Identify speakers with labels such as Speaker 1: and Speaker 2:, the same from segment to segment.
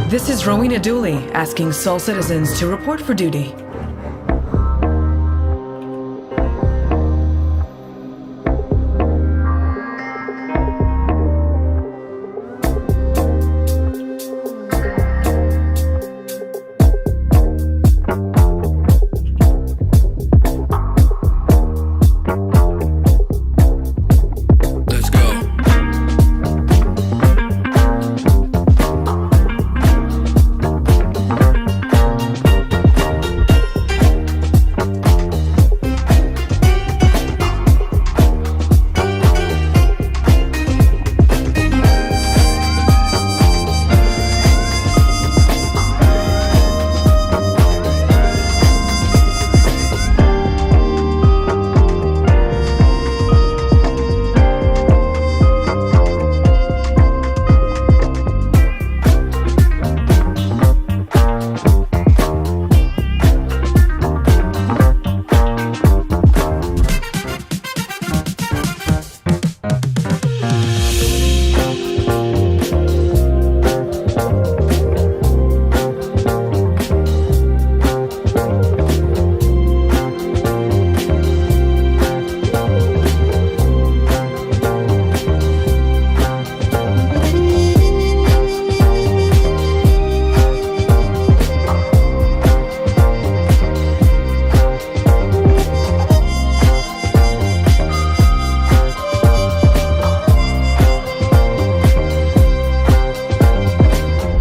Speaker 1: This is Rowena Dooley asking Sol citizens to report for duty.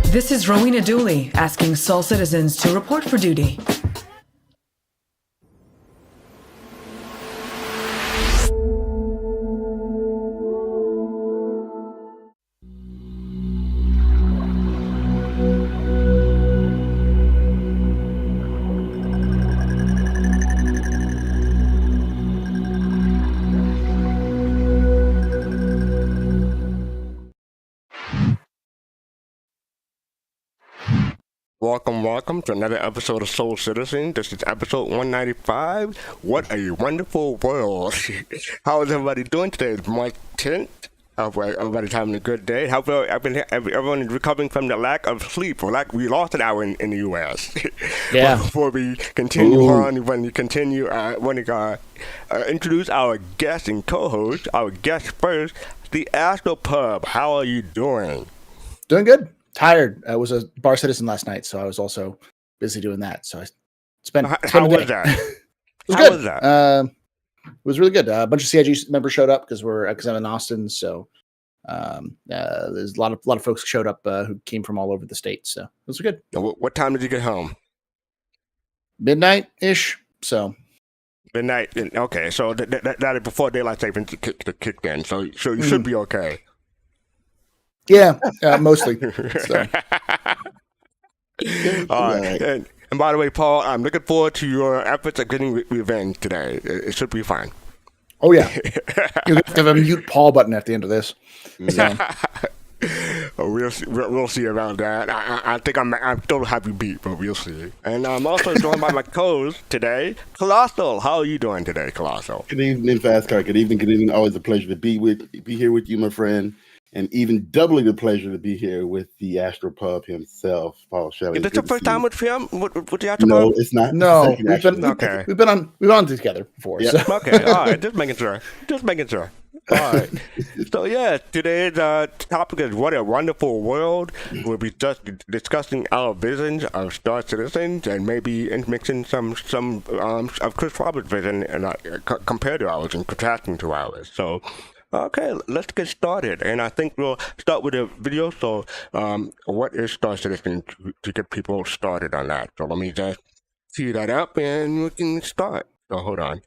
Speaker 1: This is Rowena Dooley asking Sol citizens to report for duty.
Speaker 2: Welcome to another episode of Soul Citizen. This is episode 195. What a wonderful world. How is everybody doing today? It's March 10th. Everybody's having a good day. How everyone is recovering from the lack of sleep, or we lost an hour in the U.S.
Speaker 3: Yeah.
Speaker 2: Before we continue on, when we continue, I want to introduce our guest and co-host. Our guest first, TheAstroPub. How are you doing?
Speaker 3: Doing good. Tired. I was a bar citizen last night, so I was also busy doing that. So I spent.
Speaker 2: How was that?
Speaker 3: It was
Speaker 2: How
Speaker 3: good.
Speaker 2: was that?
Speaker 3: It was really good. A bunch of CIG members showed up because I'm in Austin. So there's a lot of folks showed up who came from all over the state. So it was good.
Speaker 2: What time did you get home?
Speaker 3: Midnight ish. So
Speaker 2: Midnight. Okay, so that is before daylight savings kicked in. So you should be okay.
Speaker 3: yeah, mostly. So.
Speaker 2: All right. And by the way, Paul, I'm looking forward to your efforts at getting revenge today. It should be fine.
Speaker 3: Oh yeah, you have a mute Paul button at the end of this. So.
Speaker 2: We'll see about that. I think I'm still happy beat, but we'll see. And I'm also joined by my co-host today, Kelosal. How are you doing today, Kelosal?
Speaker 4: Good evening, fastcart. Good evening. Always a pleasure to be here with you, my friend. And even doubly the pleasure to be here with the TheAstroPub himself, Paul Shelley.
Speaker 2: Is this your first time with him? With the TheAstroPub?
Speaker 4: No, it's not.
Speaker 3: No, we've been on together before.
Speaker 4: Yeah.
Speaker 3: So.
Speaker 2: Okay, all right. Just making sure. All right. So yeah, today's topic is what a wonderful world. We'll be just discussing our visions of Star Citizens and maybe mixing some of Chris Roberts' vision and compared to ours and contrasting to ours. So. Okay, let's get started. And I think we'll start with a video. So, what is Star Citizen to get people started on that? So let me just tee that up and we can start. So hold on.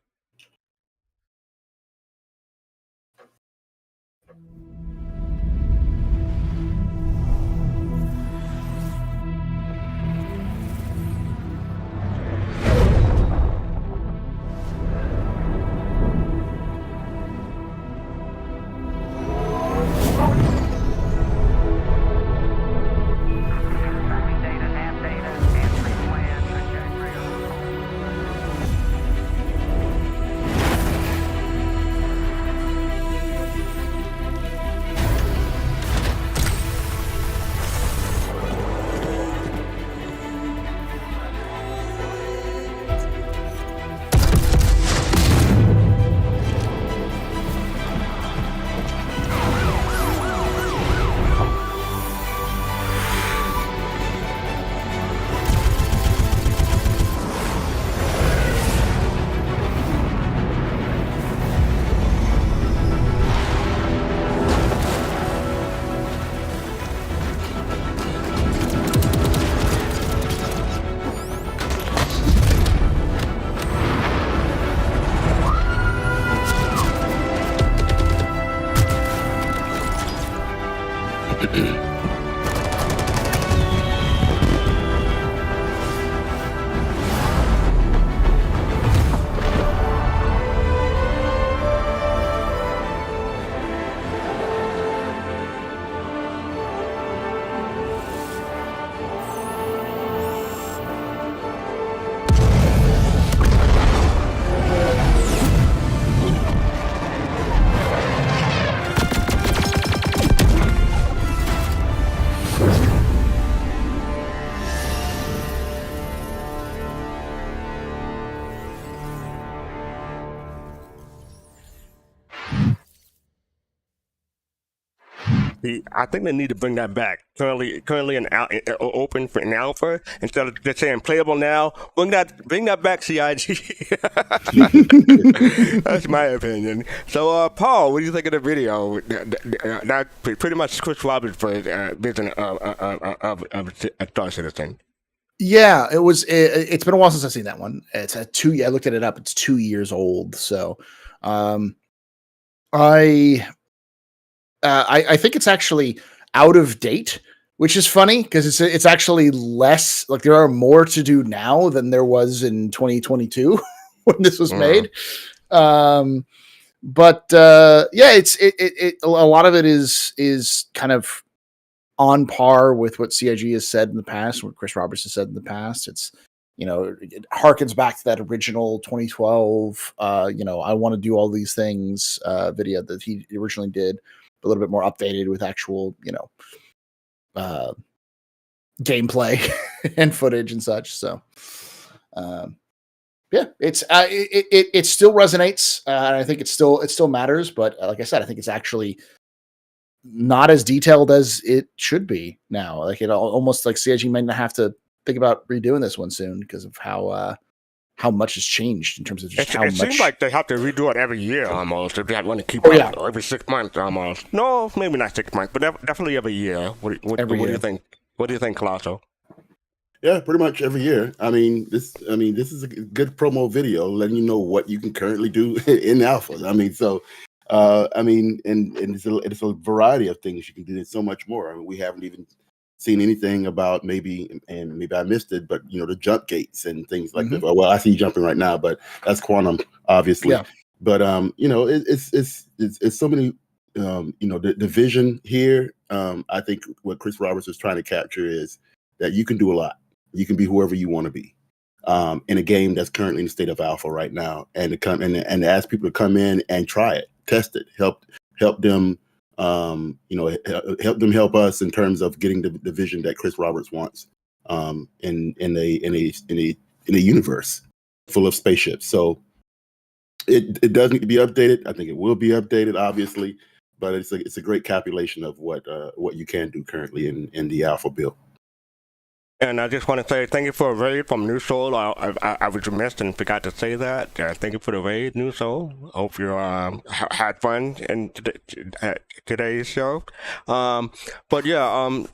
Speaker 2: I think they need to bring that back. Currently open for an alpha instead of just saying playable now. Bring that back, CIG. That's my opinion. So, Paul, what do you think of the video? That pretty much Chris Roberts' vision of Star Citizen.
Speaker 3: Yeah, it was. It's been a while since I've seen that one. It's a 2. I looked it up. It's 2 years old. So, I think it's actually out of date, which is funny because it's actually less. Like there are more to do now than there was in 2022 when this was made. But yeah, it a lot of it is kind of on par with what CIG has said in the past, what Chris Roberts has said in the past. It's, it harkens back to that original 2012, I want to do all these things video that he originally did, a little bit more updated with actual, gameplay and footage and such. So, yeah, it still resonates. And I think it still matters. But like I said, I think it's actually not as detailed as it should be now. Like it almost like CIG might not have to think about redoing this one soon because of how much has changed in terms of just how much. It
Speaker 2: seems like they have to redo it every year almost if they want to keep up. Every 6 months almost. No, maybe not 6 months, but definitely every year. What do you think? What do you think, Kelosal?
Speaker 4: Yeah, pretty much every year. This is a good promo video letting you know what you can currently do in alpha. And it's a variety of things you can do. There's so much more. We haven't even seen anything about maybe I missed it, but the jump gates and things like that. Well, I see you jumping right now, but that's quantum, obviously. Yeah. But it's so many. The vision here. I think what Chris Roberts is trying to capture is that you can do a lot. You can be whoever you want to be. In a game that's currently in the state of alpha right now, and to come and ask people to come in and try it, test it, help them, help us in terms of getting the vision that Chris Roberts wants in a universe full of spaceships. So it does need to be updated. I think it will be updated, obviously, but it's a great calculation of what you can do currently in the alpha build.
Speaker 2: And I just want to say thank you for a raid from New Soul. I was remiss and forgot to say that. Thank you for the raid, New Soul. Hope you had fun in today's show. But yeah,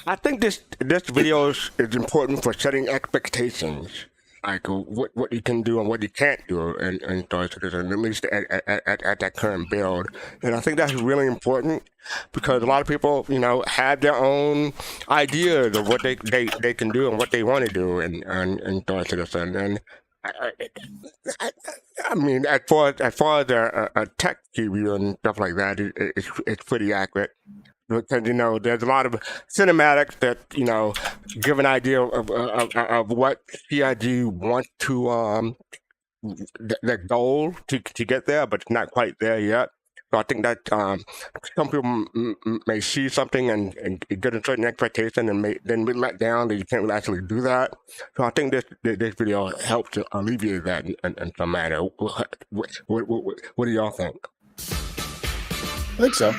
Speaker 2: I think this video is important for setting expectations, like what you can do and what you can't do in Star Citizen, at least at that current build. And I think that's really important because a lot of people, have their own ideas of what they can do and what they want to do in Star Citizen. And I mean, as far as a tech review and stuff like that, it's pretty accurate. Because there's a lot of cinematics that give an idea of what CIG wants to their goal to get there, but it's not quite there yet. So I think that some people may see something and get a certain expectation and then be let down that you can't really actually do that. So I think this video helps to alleviate that in some manner. What do y'all think?
Speaker 3: I think so.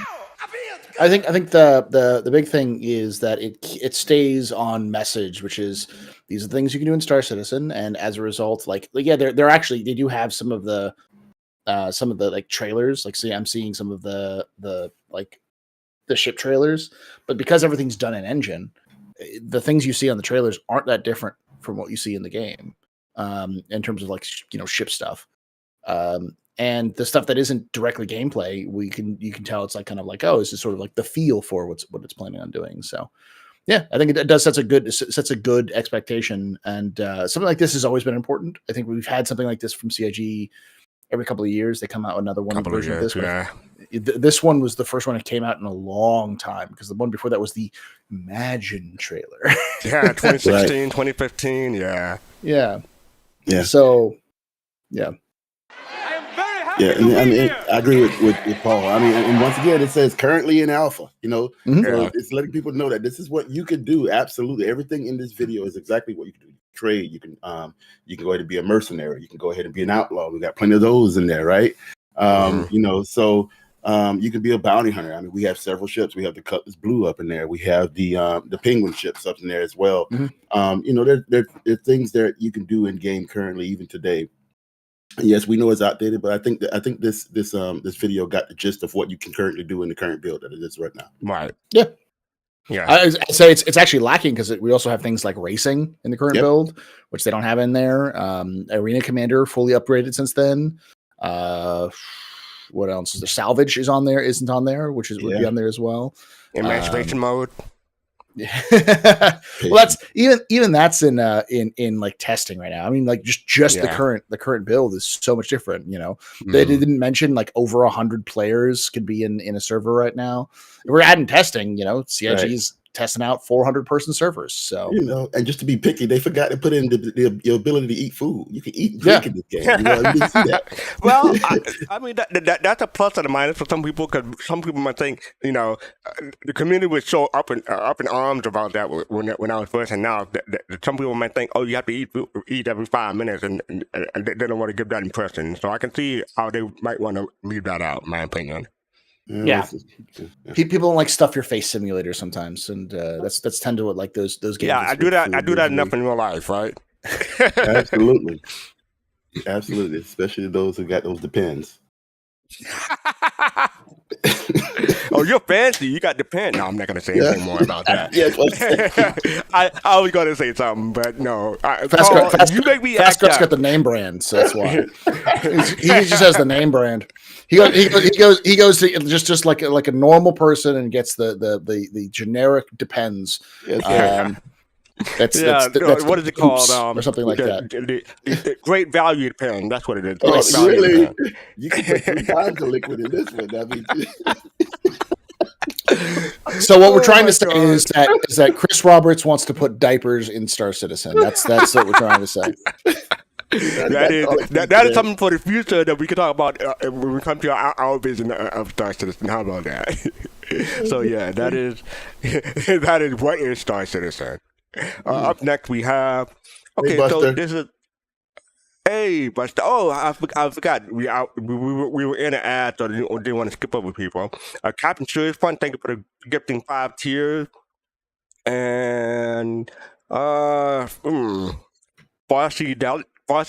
Speaker 3: I think the big thing is that it stays on message, which is these are the things you can do in Star Citizen, and as a result, they're actually they do have some of the like trailers. Like, see, I'm seeing some of the ship trailers, but because everything's done in engine, the things you see on the trailers aren't that different from what you see in the game, in terms of ship stuff. And the stuff that isn't directly gameplay, you can tell it's kind of this is sort of like the feel for what it's planning on doing. So, yeah, I think it does sets a good expectation, and something like this has always been important. I think we've had something like this from CIG every couple of years. They come out another one version of this. Yeah. This one was the first one that came out in a long time because the one before that was the Imagine trailer.
Speaker 2: Yeah, 2016, 2015. Yeah.
Speaker 3: Yeah. Yeah. So, yeah.
Speaker 4: Yeah, and I agree with Paul. And once again, it says currently in alpha. So it's letting people know that this is what you can do. Absolutely, everything in this video is exactly what you can do. Trade. You can go ahead and be a mercenary. You can go ahead and be an outlaw. We got plenty of those in there, right? So You can be a bounty hunter. I mean, we have several ships. We have the Cutlass Blue up in there. We have the Penguin ships up in there as well. There are things that you can do in game currently, even today. And yes, we know it's outdated, but I think this video got the gist of what you can currently do in the current build that it is right now.
Speaker 2: Right.
Speaker 3: Yeah.
Speaker 2: Yeah.
Speaker 3: I'd say it's actually lacking because we also have things like racing in the current build, which they don't have in there. Arena Commander fully upgraded since then. What else? The salvage isn't on there, which would be on there as well.
Speaker 2: Emancipation mode.
Speaker 3: Yeah. Well, that's even that's in like testing right now. I mean, like just the current build is so much different. They didn't mention like over 100 players could be in a server right now. We're adding testing. CIG's testing out 400 person servers. So
Speaker 4: and just to be picky, they forgot to put in the ability to eat food. You can eat and drink in this game. You didn't see that.
Speaker 2: Well, I mean that's a plus and a minus for some people, because some people might think the community was so up in arms about that when I was first, and now some people might think, oh, you have to eat every 5 minutes, and they don't want to give that impression. So I can see how they might want to leave that out, in my opinion.
Speaker 3: Yeah. People don't like stuff your face simulator sometimes, and that's tend to what like those games.
Speaker 2: Yeah, I do that enough in real life, right?
Speaker 4: Absolutely, especially those who got those depends.
Speaker 2: Oh, you're fancy. You got depend. No, I'm not gonna say anything more about that. I was gonna say something, but no. You make me act
Speaker 3: Fastcart's got the name brand, so that's why. He just has the name brand. He goes to just like a normal person and gets the generic depends. That's
Speaker 2: what is it called?
Speaker 3: Or something like that.
Speaker 2: The great value pen. That's what it is.
Speaker 4: Oh, really? You can put 3 times the liquid in this one.
Speaker 3: So what we're trying to say is that Chris Roberts wants to put diapers in Star Citizen. That's what we're trying to say.
Speaker 2: That is something for the future that we can talk about when we come to our vision of Star Citizen. How about that? So yeah, that is what is Star Citizen. Up next we have so this is Buster. Oh, I forgot. We were in an ad, so didn't want to skip over people. Captain Serious Fun, thank you for the gifting 5 tiers. And Farsi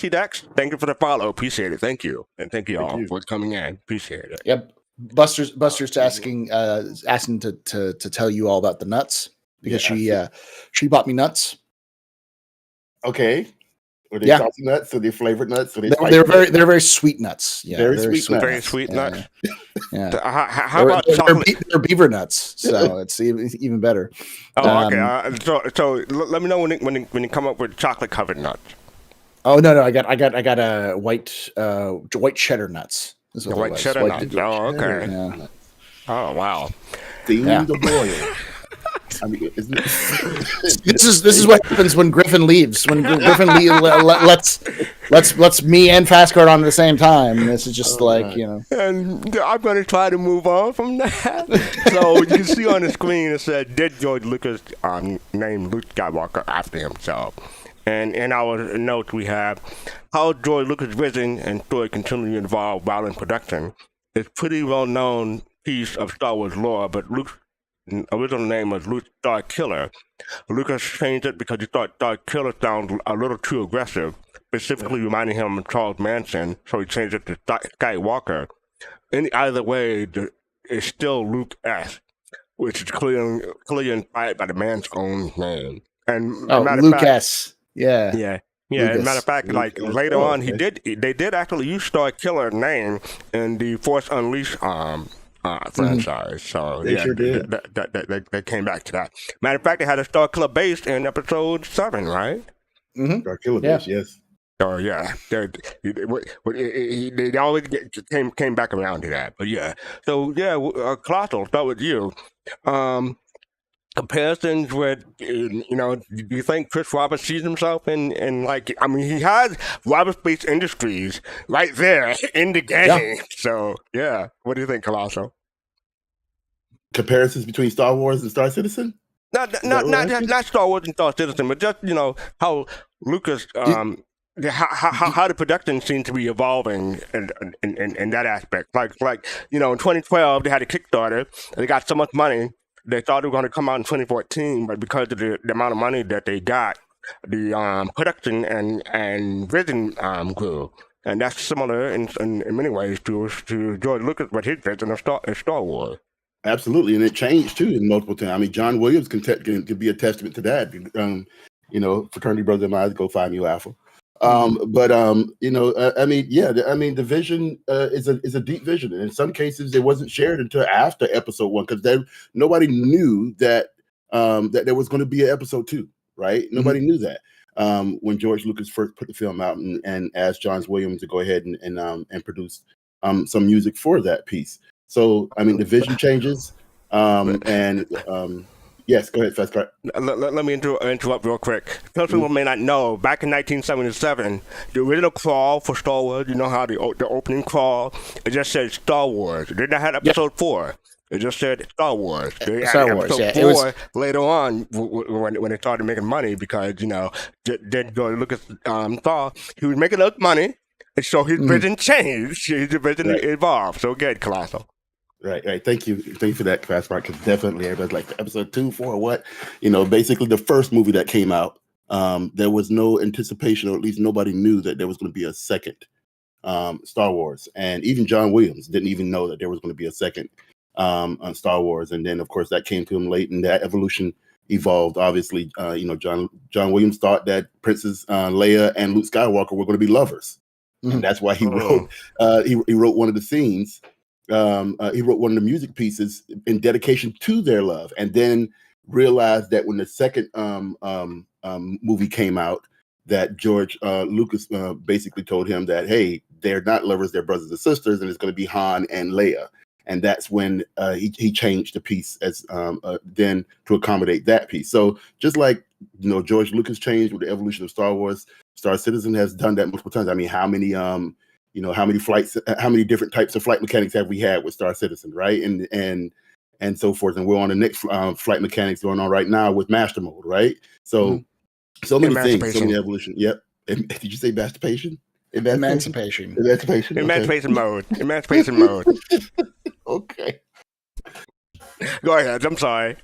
Speaker 2: Dex, thank you for the follow. Appreciate it. Thank you. And thank you all for coming in. Appreciate it.
Speaker 3: Yep. Buster's asking to tell you all about the nuts because she bought me nuts.
Speaker 4: Okay. Were they salty nuts? Or they flavored nuts? Or
Speaker 3: they're very sweet nuts. Yeah,
Speaker 4: very
Speaker 2: sweet nuts.
Speaker 3: Yeah.
Speaker 2: How about chocolate?
Speaker 3: They're beaver nuts, so it's even better.
Speaker 2: Oh, okay. So let me know when you come up with chocolate covered nuts.
Speaker 3: Oh no, I got a white cheddar nuts.
Speaker 2: White cheddar nuts. Oh, okay.
Speaker 3: Yeah.
Speaker 2: Oh, wow.
Speaker 4: Themed to boil. I mean,
Speaker 3: this is what happens when Griffin leaves. When Griffin lets me and Fastcart on at the same time. This is just
Speaker 2: And I'm going to try to move on from that. So you can see on the screen it said, "Did George Lucas name Luke Skywalker after himself?" And in our notes we have how George Lucas' vision and story continually evolved while in production. It's pretty well known piece of Star Wars lore, but Luke's original name was Luke Starkiller. Lucas changed it because he thought Starkiller sounded a little too aggressive, specifically reminding him of Charles Manson, so he changed it to Skywalker. Either way, it's still Luke S, which is clearly inspired by the man's own name. And
Speaker 3: Luke S. Yeah.
Speaker 2: As a matter of fact, later on, they did actually use Starkiller name in the Force Unleashed franchise. So
Speaker 4: they sure did.
Speaker 2: They came back to that. Matter of fact, they had a Starkiller base in episode 7, right?
Speaker 4: Mm-hmm. Starkiller base, yes.
Speaker 2: Oh yeah, they always came back around to that. But yeah, so Colossal, start with you. Comparisons with, do you think Chris Roberts sees himself in he has Roberts Space Industries right there in the game. Yeah. So, what do you think, Colossal?
Speaker 4: Comparisons between Star Wars and Star Citizen?
Speaker 2: Not Star Wars and Star Citizen, but just, how Lucas how the production seemed to be evolving in that aspect. Like in 2012 they had a Kickstarter. They got so much money. They thought it was going to come out in 2014, but because of the amount of money that they got, the production and vision grew. And that's similar in many ways to George Lucas, but his vision of Star Wars.
Speaker 4: Absolutely, and it changed too in multiple times. I mean, John Williams can be a testament to that. Fraternity brother of mine, go find you, Alpha. I mean, the vision is a deep vision, and in some cases, it wasn't shared until after episode 1 because nobody knew that that there was going to be an episode 2. Right? Nobody knew that when George Lucas first put the film out and asked John Williams to go ahead and produce some music for that piece. So, I mean, the vision changes. Yes, go ahead, fastcart.
Speaker 2: Let me interrupt real quick. Most people may not know, back in 1977, the original crawl for Star Wars, you know how the opening crawl, it just said Star Wars. It didn't have episode 4. It just said Star Wars. They
Speaker 3: Star
Speaker 2: added
Speaker 3: Wars,
Speaker 2: episode
Speaker 3: yeah.
Speaker 2: 4 later on when they started making money because, then George Lucas saw he was making enough money, and so his vision changed. His vision evolved. So good, Kelosal.
Speaker 4: Right. Thank you for that, fastcart, because definitely everybody's like episode 2, 4, what? Basically the first movie that came out, there was no anticipation, or at least nobody knew that there was going to be a second Star Wars, and even John Williams didn't even know that there was going to be a second on Star Wars. And then of course that came to him late, and that evolution evolved. Obviously, John Williams thought that Princess Leia and Luke Skywalker were going to be lovers, and that's why he wrote he wrote one of the scenes. He wrote one of the music pieces in dedication to their love, and then realized that when the second movie came out, that George Lucas basically told him that, hey, they're not lovers, they're brothers and sisters, and it's going to be Han and Leia. And that's when he changed the piece as then to accommodate that piece. So just like George Lucas changed with the evolution of Star Wars, Star Citizen has done that multiple times. I mean, how many flights, how many different types of flight mechanics have we had with Star Citizen, right? And so forth. And we're on the next flight mechanics going on right now with Master Mode, right? So so many things, so many evolution. Yep. Did you say masturbation?
Speaker 3: Emancipation.
Speaker 4: Okay.
Speaker 2: Emancipation mode.
Speaker 4: Okay.
Speaker 2: Go ahead. I'm sorry.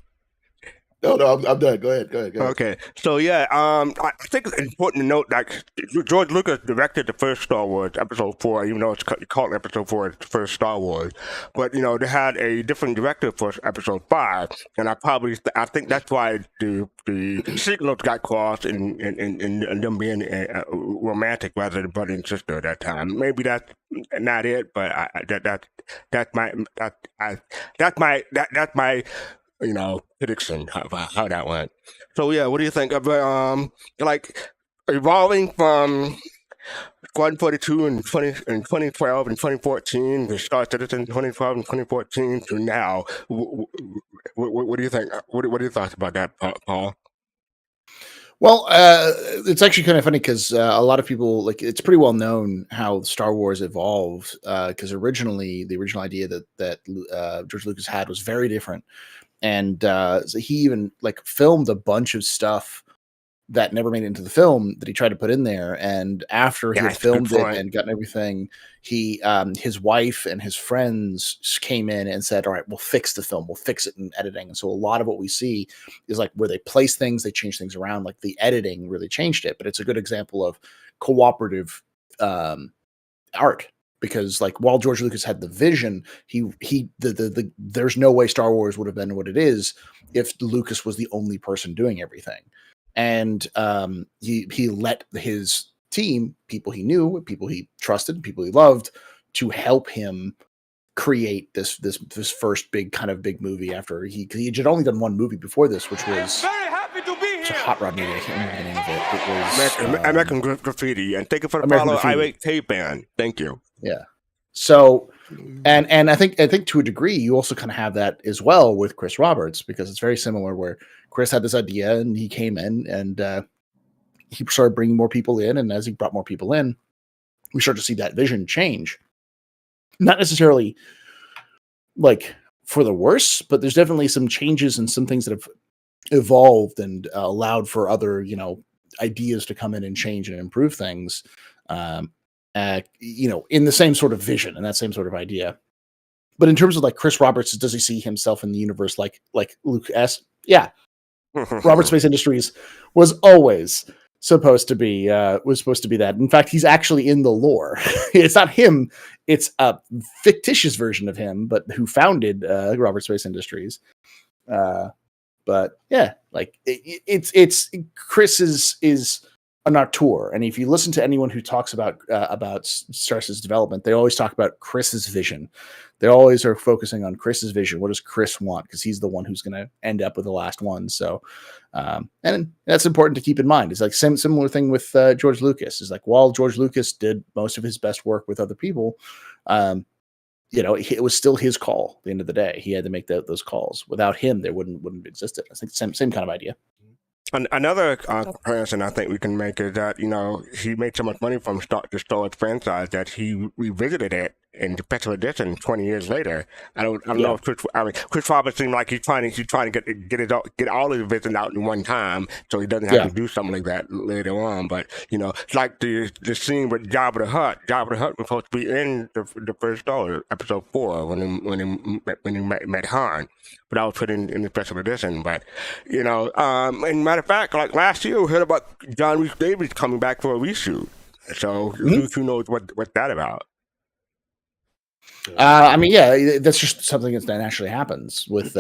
Speaker 4: No, I'm done. Go ahead.
Speaker 2: Okay, so yeah, I think it's important to note that George Lucas directed the first Star Wars, Episode 4, even though it's called Episode 4, it's the first Star Wars. But they had a different director for Episode 5, and I think that's why the signals got crossed in them being romantic rather than brother and sister at that time. Maybe that's not it, but that's my prediction how that went. So yeah, what do you think of evolving from Squadron 42 in 2012 and 2014 to Star Citizen in 2012 and 2014 to now? What do you think? What are your thoughts about that, Paul?
Speaker 3: Well, it's actually kind of funny because a lot of people, it's pretty well known how Star Wars evolved because the original idea that George Lucas had was very different. And so he even filmed a bunch of stuff that never made it into the film that he tried to put in there. And after he had filmed it and gotten everything, his wife and his friends came in and said, all right, we'll fix the film. We'll fix it in editing. And so a lot of what we see is where they place things, they change things around, the editing really changed it. But it's a good example of cooperative art. Because while George Lucas had the vision, there's no way Star Wars would have been what it is if Lucas was the only person doing everything. And he let his team, people he knew, people he trusted, people he loved, to help him create this first big movie after he had only done one movie before this, which was it's a hot rod movie. I can't remember the name of it. It was
Speaker 2: American Graffiti, and thank you for the follow. Irate Tape Band. Thank you.
Speaker 3: Yeah. So, and I think to a degree, you also kind of have that as well with Chris Roberts, because it's very similar where Chris had this idea and he came in and he started bringing more people in. And as he brought more people in, we start to see that vision change. Not necessarily for the worse, but there's definitely some changes and some things that have evolved and allowed for other, ideas to come in and change and improve things. In the same sort of vision and that same sort of idea. But in terms of like Chris Roberts, does he see himself in the universe like Luke S? Yeah. Robert Space Industries was always supposed to be that. In fact, he's actually in the lore. It's not him, it's a fictitious version of him, but who founded Robert Space Industries. But yeah, like it's Chris is an auteur, and if you listen to anyone who talks about Star Citizen's development, they always talk about Chris's vision. They always are focusing on Chris's vision. What does Chris want? Because he's the one who's going to end up with the last one. So, and that's important to keep in mind. It's like similar thing with George Lucas. Is like while George Lucas did most of his best work with other people, it was still his call. At the end of the day, he had to make those calls. Without him, there wouldn't have existed. I think same kind of idea.
Speaker 2: Another comparison I think we can make is that, he made so much money from start to Storage franchise that he revisited it in the special edition 20 years later. I don't know if Chris Roberts seemed like he's trying to get all his visions out in one time, so he doesn't have to do something like that later on. But it's like the scene with Jabba the Hutt. Jabba the Hutt was supposed to be in the first Star Wars, episode 4 when he met Han, but that was put in the special edition. But and matter of fact, like last year we heard about John Rhys Davies coming back for a reshoot. So who knows what that about?
Speaker 3: That's just something that naturally happens with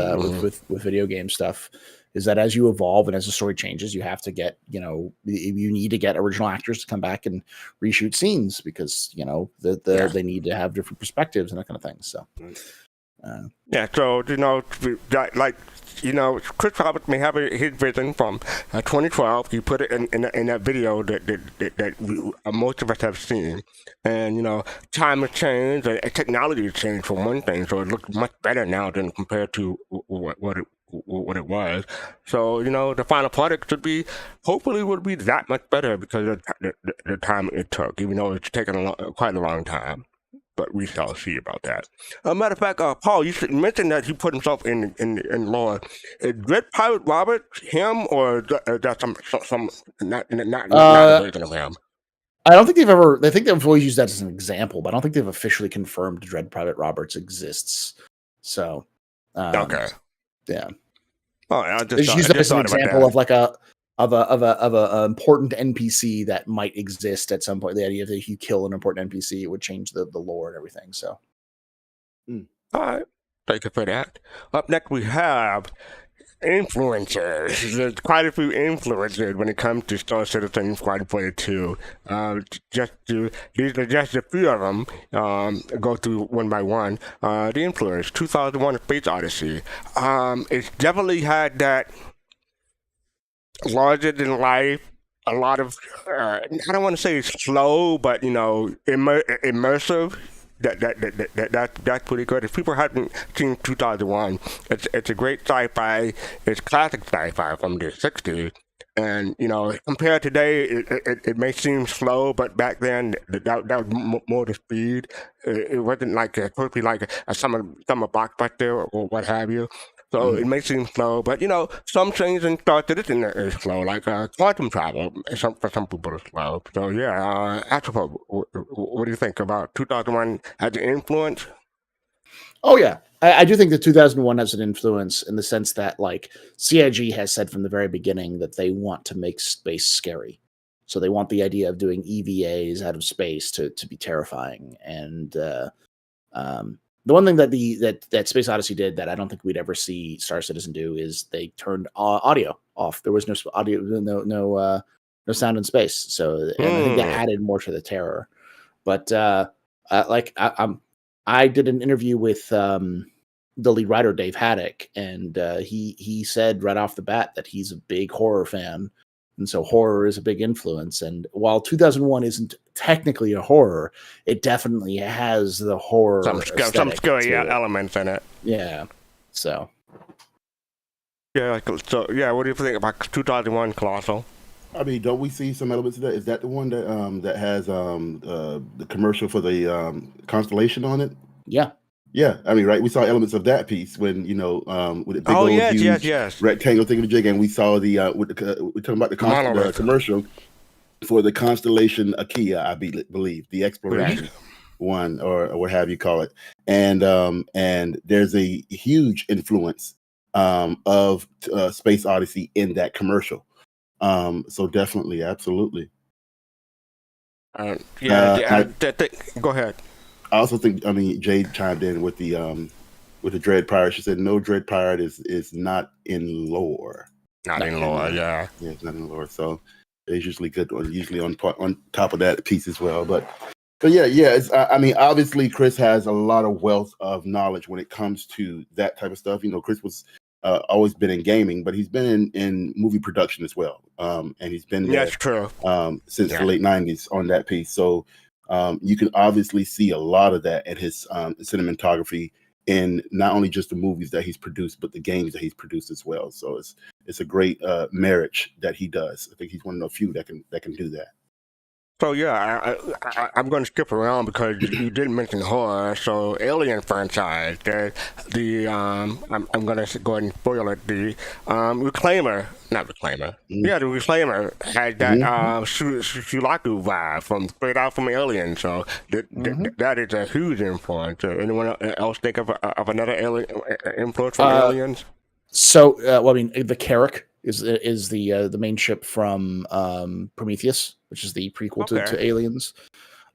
Speaker 3: video game stuff. Is that as you evolve and as the story changes, you have to get you need to get original actors to come back and reshoot scenes because they need to have different perspectives and that kind of thing. So Chris Roberts may have his vision from 2012. He put it in that video that most of us have seen, and time has changed and technology has changed for one thing, so it looks much better now than compared to what it was. So the final product hopefully would be that much better because of the time it took, even though it's taken quite a long time. But we shall see about that. Matter of fact, Paul, you mentioned that he put himself in lore. Is Dread Pirate Robert him, or is that some not a version of him? I don't think they think they've always used that as an example, but I don't think they've officially confirmed Dread Pirate Roberts exists. So,
Speaker 2: okay,
Speaker 3: yeah.
Speaker 2: Oh, I
Speaker 3: just use that as an example of like a important NPC that might exist at some point. The idea that if you kill an important NPC, it would change the lore and everything. So,
Speaker 2: all right, thank you for that. Up next, we have influencers. There's quite a few influencers when it comes to Star Citizen and Squadron 42. These are just a few of them. Go through one by one. The influencers, 2001: A Space Odyssey. It's definitely had that larger than life, a lot of I don't want to say slow, but immersive. That's pretty good. If people haven't seen 2001, it's a great sci-fi. It's classic sci-fi from the 60s, and compared to today, it may seem slow, but back then that was more the speed. It wasn't like supposed to be like a summer blockbuster or what have you. So it may seem slow, but some things in Star Citizen is slow, like quantum travel. For some people, is slow. So yeah, AstroPub, what do you think about 2001 as an influence?
Speaker 3: Oh yeah, I do think that 2001 has an influence in the sense that like CIG has said from the very beginning that they want to make space scary. So they want the idea of doing EVAs out of space to be terrifying. And the one thing that Space Odyssey did that I don't think we'd ever see Star Citizen do is they turned audio off. There was no audio, no sound in space. So and I think that added more to the terror. But I did an interview with the lead writer Dave Haddock, and he said right off the bat that he's a big horror fan. And so horror is a big influence. And while 2001 isn't technically a horror, it definitely has the horror.
Speaker 2: Some scary elements in it.
Speaker 3: Yeah. So.
Speaker 2: Yeah. So yeah. What do you think about 2001 Kelosal?
Speaker 4: I mean, don't we see some elements of that? Is that the one that has the commercial for the Constellation on it?
Speaker 3: Yeah.
Speaker 4: Yeah, I mean, right. We saw elements of that piece when with the big
Speaker 2: Oh
Speaker 4: old
Speaker 2: yes, yes,
Speaker 4: huge
Speaker 2: yes.
Speaker 4: rectangle thing of the jig, and we saw the we're talking about the
Speaker 2: Monolith.
Speaker 4: commercial for the Constellation Akia, I believe, the exploration
Speaker 2: Correct.
Speaker 4: one or what have you call it, and there's a huge influence of Space Odyssey in that commercial. So definitely, absolutely.
Speaker 2: Yeah,
Speaker 4: I
Speaker 2: go ahead.
Speaker 4: I also think, I mean, Jade chimed in with the Dread Pirate. She said no, Dread Pirate is not in lore.
Speaker 2: Not in
Speaker 4: And
Speaker 2: lore, yeah.
Speaker 4: yeah, it's not in lore. So it's usually good, or usually on top of that piece as well. But yeah, It's I mean, obviously Chris has a lot of wealth of knowledge when it comes to that type of stuff. Chris was always been in gaming, but he's been in movie production as well. And he's been there
Speaker 2: That's true.
Speaker 4: since
Speaker 2: Yeah.
Speaker 4: the late '90s on that piece. So you can obviously see a lot of that in his cinematography in not only just the movies that he's produced, but the games that he's produced as well. So it's a great marriage that he does. I think he's one of the few that can do that.
Speaker 2: So yeah, I'm going to skip around because you did mention horror. So Alien franchise, I'm going to go ahead and spoil it. The Reclaimer, not Reclaimer. Yeah, the Reclaimer had that Sulaku vibe from straight out from Alien. So that is a huge influence. Anyone else think of another alien influence from Aliens?
Speaker 3: So, well, I mean, the Carrack is the main ship from Prometheus, which is the prequel to Aliens.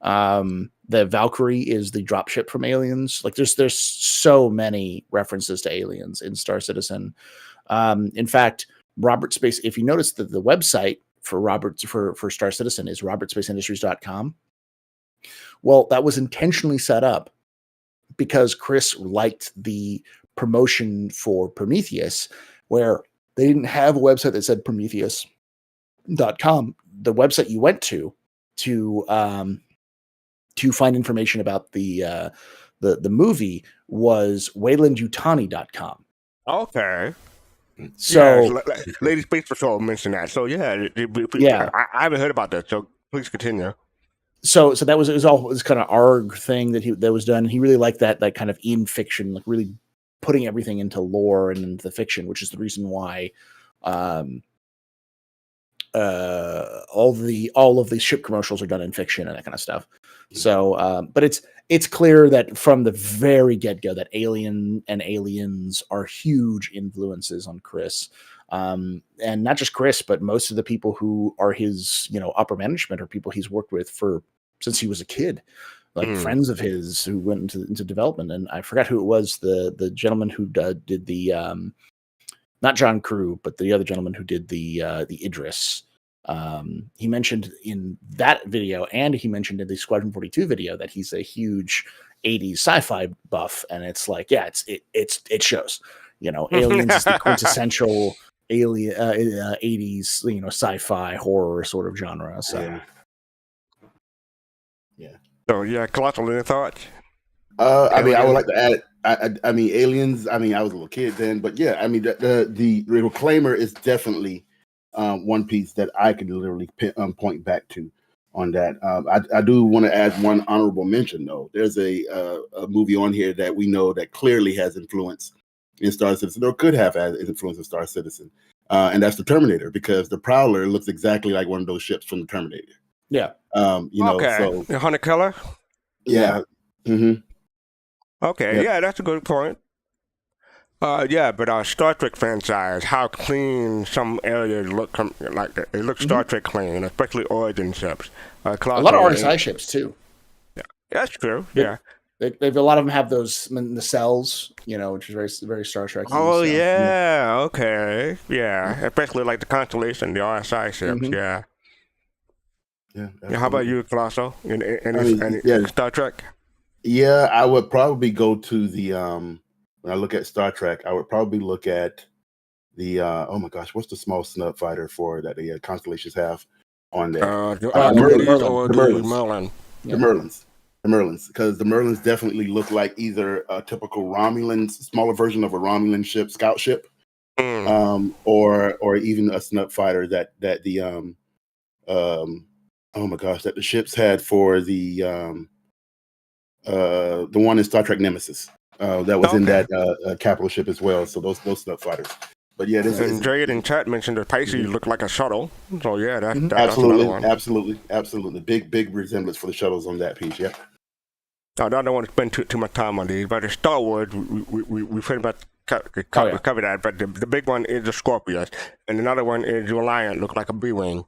Speaker 3: The Valkyrie is the dropship from Aliens. Like, there's so many references to Aliens in Star Citizen. In fact, Robert Space. If you notice that the website for Star Citizen is robertspaceindustries.com. Well, that was intentionally set up because Chris liked the promotion for Prometheus, where they didn't have a website that said Prometheus.com. The website you went to find information about the movie was waylandutani.com.
Speaker 2: Okay.
Speaker 3: So,
Speaker 2: Lady Space Patrol mentioned that. So yeah, I haven't heard about that. So please continue.
Speaker 3: So that was this kind of ARG thing that was done. He really liked that kind of in fiction, like really putting everything into lore and into the fiction, which is the reason why all of the ship commercials are done in fiction and that kind of stuff. So, but it's clear that from the very get-go that Alien and Aliens are huge influences on Chris. And not just Chris, but most of the people who are his, upper management are people he's worked with since he was a kid, like friends of his who went into development. And I forgot who it was, the gentleman who did the, not John Crew, but the other gentleman who did the Idris. He mentioned in that video, and he mentioned in the Squadron 42 video, that he's a huge 80s sci-fi buff. And it's like, yeah, it shows, Aliens is the quintessential alien 80s sci-fi horror sort of genre. So
Speaker 2: So yeah, Kelosal, any thoughts?
Speaker 4: I mean, I would like to add. I mean, Aliens. I mean, I was a little kid then, but yeah, I mean, the Reclaimer is definitely one piece that I could literally point back to on that. I do want to add one honorable mention though. There's a movie on here that we know that clearly has influence in Star Citizen, or could have had influence in Star Citizen, and that's the Terminator, because the Prowler looks exactly like one of those ships from the Terminator.
Speaker 3: Yeah.
Speaker 2: So Hunter Killer.
Speaker 4: Yeah. Mm-hmm.
Speaker 2: Okay. Yeah, that's a good point. But Star Trek franchise, how clean some areas look, like it looks Star Trek clean, especially Origin ships.
Speaker 3: A lot of RSI ships too.
Speaker 2: Yeah, that's true. Yeah.
Speaker 3: A lot of them have those in the cells, which is very, very Star Trek.
Speaker 2: Oh, so, yeah. Okay. Yeah. Especially like the Constellation, the RSI ships. Yeah. Yeah. How about you, Kelosal? Any Star Trek?
Speaker 4: Yeah, I would probably go to the when I look at Star Trek, I would probably look at the oh my gosh, what's the small snub fighter for that the Constellations have on there?
Speaker 2: The Merlin.
Speaker 4: The Merlins, because the Merlins definitely look like either a typical Romulan, smaller version of a Romulan ship, scout ship, or even a snub fighter that the oh my gosh, that the ships had for the one in Star Trek Nemesis. that was in that capital ship as well. So those snuff fighters. But yeah, this
Speaker 2: And
Speaker 4: is
Speaker 2: Jade in chat mentioned that Pacey looked like a shuttle. So yeah, that's
Speaker 4: absolutely,
Speaker 2: another one.
Speaker 4: absolutely. Big resemblance for the shuttles on that piece. Yeah.
Speaker 2: I don't want to spend too much time on these, but in Star Wars, we pretty much covered that. But the big one is the Scorpius, and another one is the Reliant, look like a B-wing.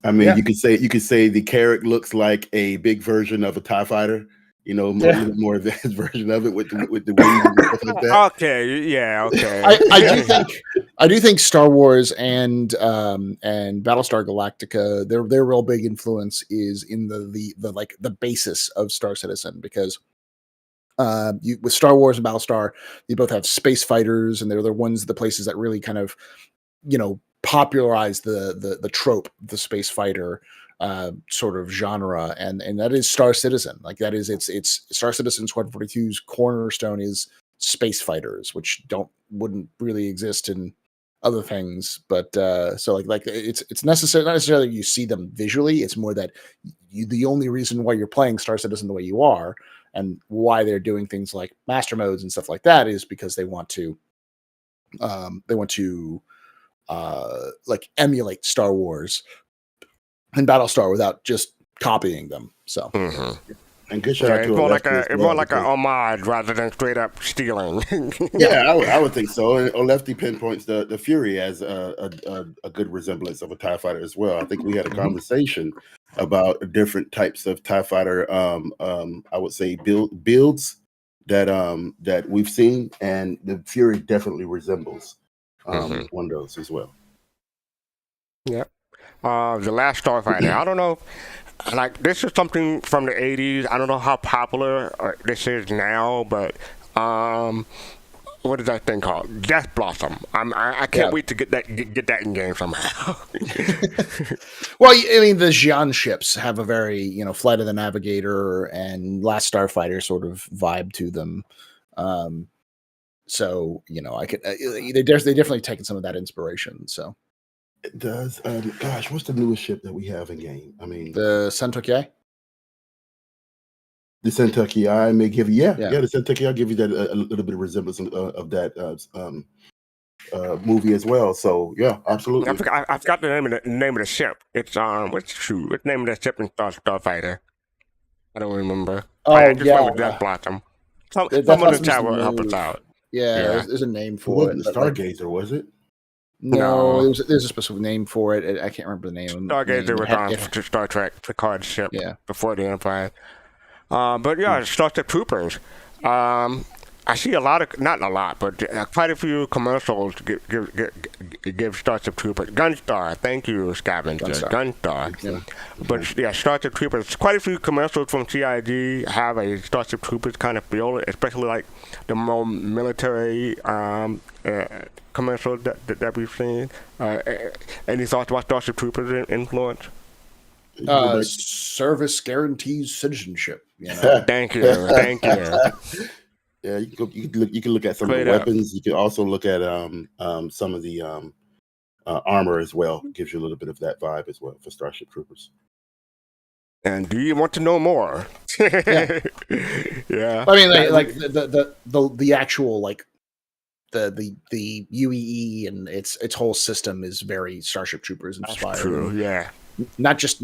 Speaker 4: I mean, you could say the Carrack looks like a big version of a TIE fighter. A little more advanced version of it with the wings and stuff like that.
Speaker 2: Okay.
Speaker 3: I do think Star Wars and Battlestar Galactica, their real big influence is in the basis of Star Citizen, because with Star Wars and Battlestar, you both have space fighters, and they're the places that really kind of popularize the trope, the space fighter sort of genre, and that is Star Citizen. Like that is it's Star Citizen Squadron 42's cornerstone is space fighters, which wouldn't really exist in other things. But so it's necessary, not necessarily you see them visually. It's more that the only reason why you're playing Star Citizen the way you are, and why they're doing things like master modes and stuff like that, is because they want to emulate Star Wars and Battlestar without just copying them. So,
Speaker 4: and good shout out to
Speaker 2: it's more like a homage rather than straight up stealing.
Speaker 4: I would think so. And Olefty pinpoints the Fury as a good resemblance of a TIE fighter as well. I think we had a conversation about different types of TIE fighter. I would say builds that we've seen, and the Fury definitely resembles one of those as well.
Speaker 2: Yep. The Last Starfighter. I don't know. Like, this is something from the 80s. I don't know how popular this is now, but what is that thing called? Death Blossom. I can't wait to get that in game somehow.
Speaker 3: Well, I mean, the Xi'an ships have a very Flight of the Navigator and Last Starfighter sort of vibe to them. So I could they definitely taken some of that inspiration. So.
Speaker 4: It does. Gosh, what's the newest ship that we have in game? I mean,
Speaker 3: the Sentoki.
Speaker 4: The Sentoki may give you, the Sentoki. I'll give you that a little bit of resemblance of that movie as well. So yeah, absolutely.
Speaker 2: I forgot the name of the ship. It's what's the name of the ship in Starfighter? I don't remember. I just remember Death Blossom. Some of the chat will help us out.
Speaker 3: Yeah. There's a name for it.
Speaker 4: It wasn't Stargazer, was it?
Speaker 3: No, there's a specific name for it. I can't remember the name.
Speaker 2: Stargazer was on Star Trek Picard's ship before the Empire. But yeah, Starship Troopers. I see not a lot, but quite a few commercials give Starship Troopers. Gunstar, thank you, Scavenger. Gunstar.
Speaker 3: Yeah.
Speaker 2: But yeah, Starship Troopers. Quite a few commercials from CIG have a Starship Troopers kind of feel, especially like the more military commercials that we've seen. Any thoughts about Starship Troopers' influence?
Speaker 3: Service guarantees citizenship.
Speaker 2: Thank you.
Speaker 4: Yeah, you can look at some of the weapons. You can also look at some of the armor as well. Gives you a little bit of that vibe as well for Starship Troopers.
Speaker 2: And do you want to know more? Yeah.
Speaker 3: I mean, like the actual the UEE and its whole system is very Starship Troopers inspired.
Speaker 2: That's true. Yeah.
Speaker 3: Not just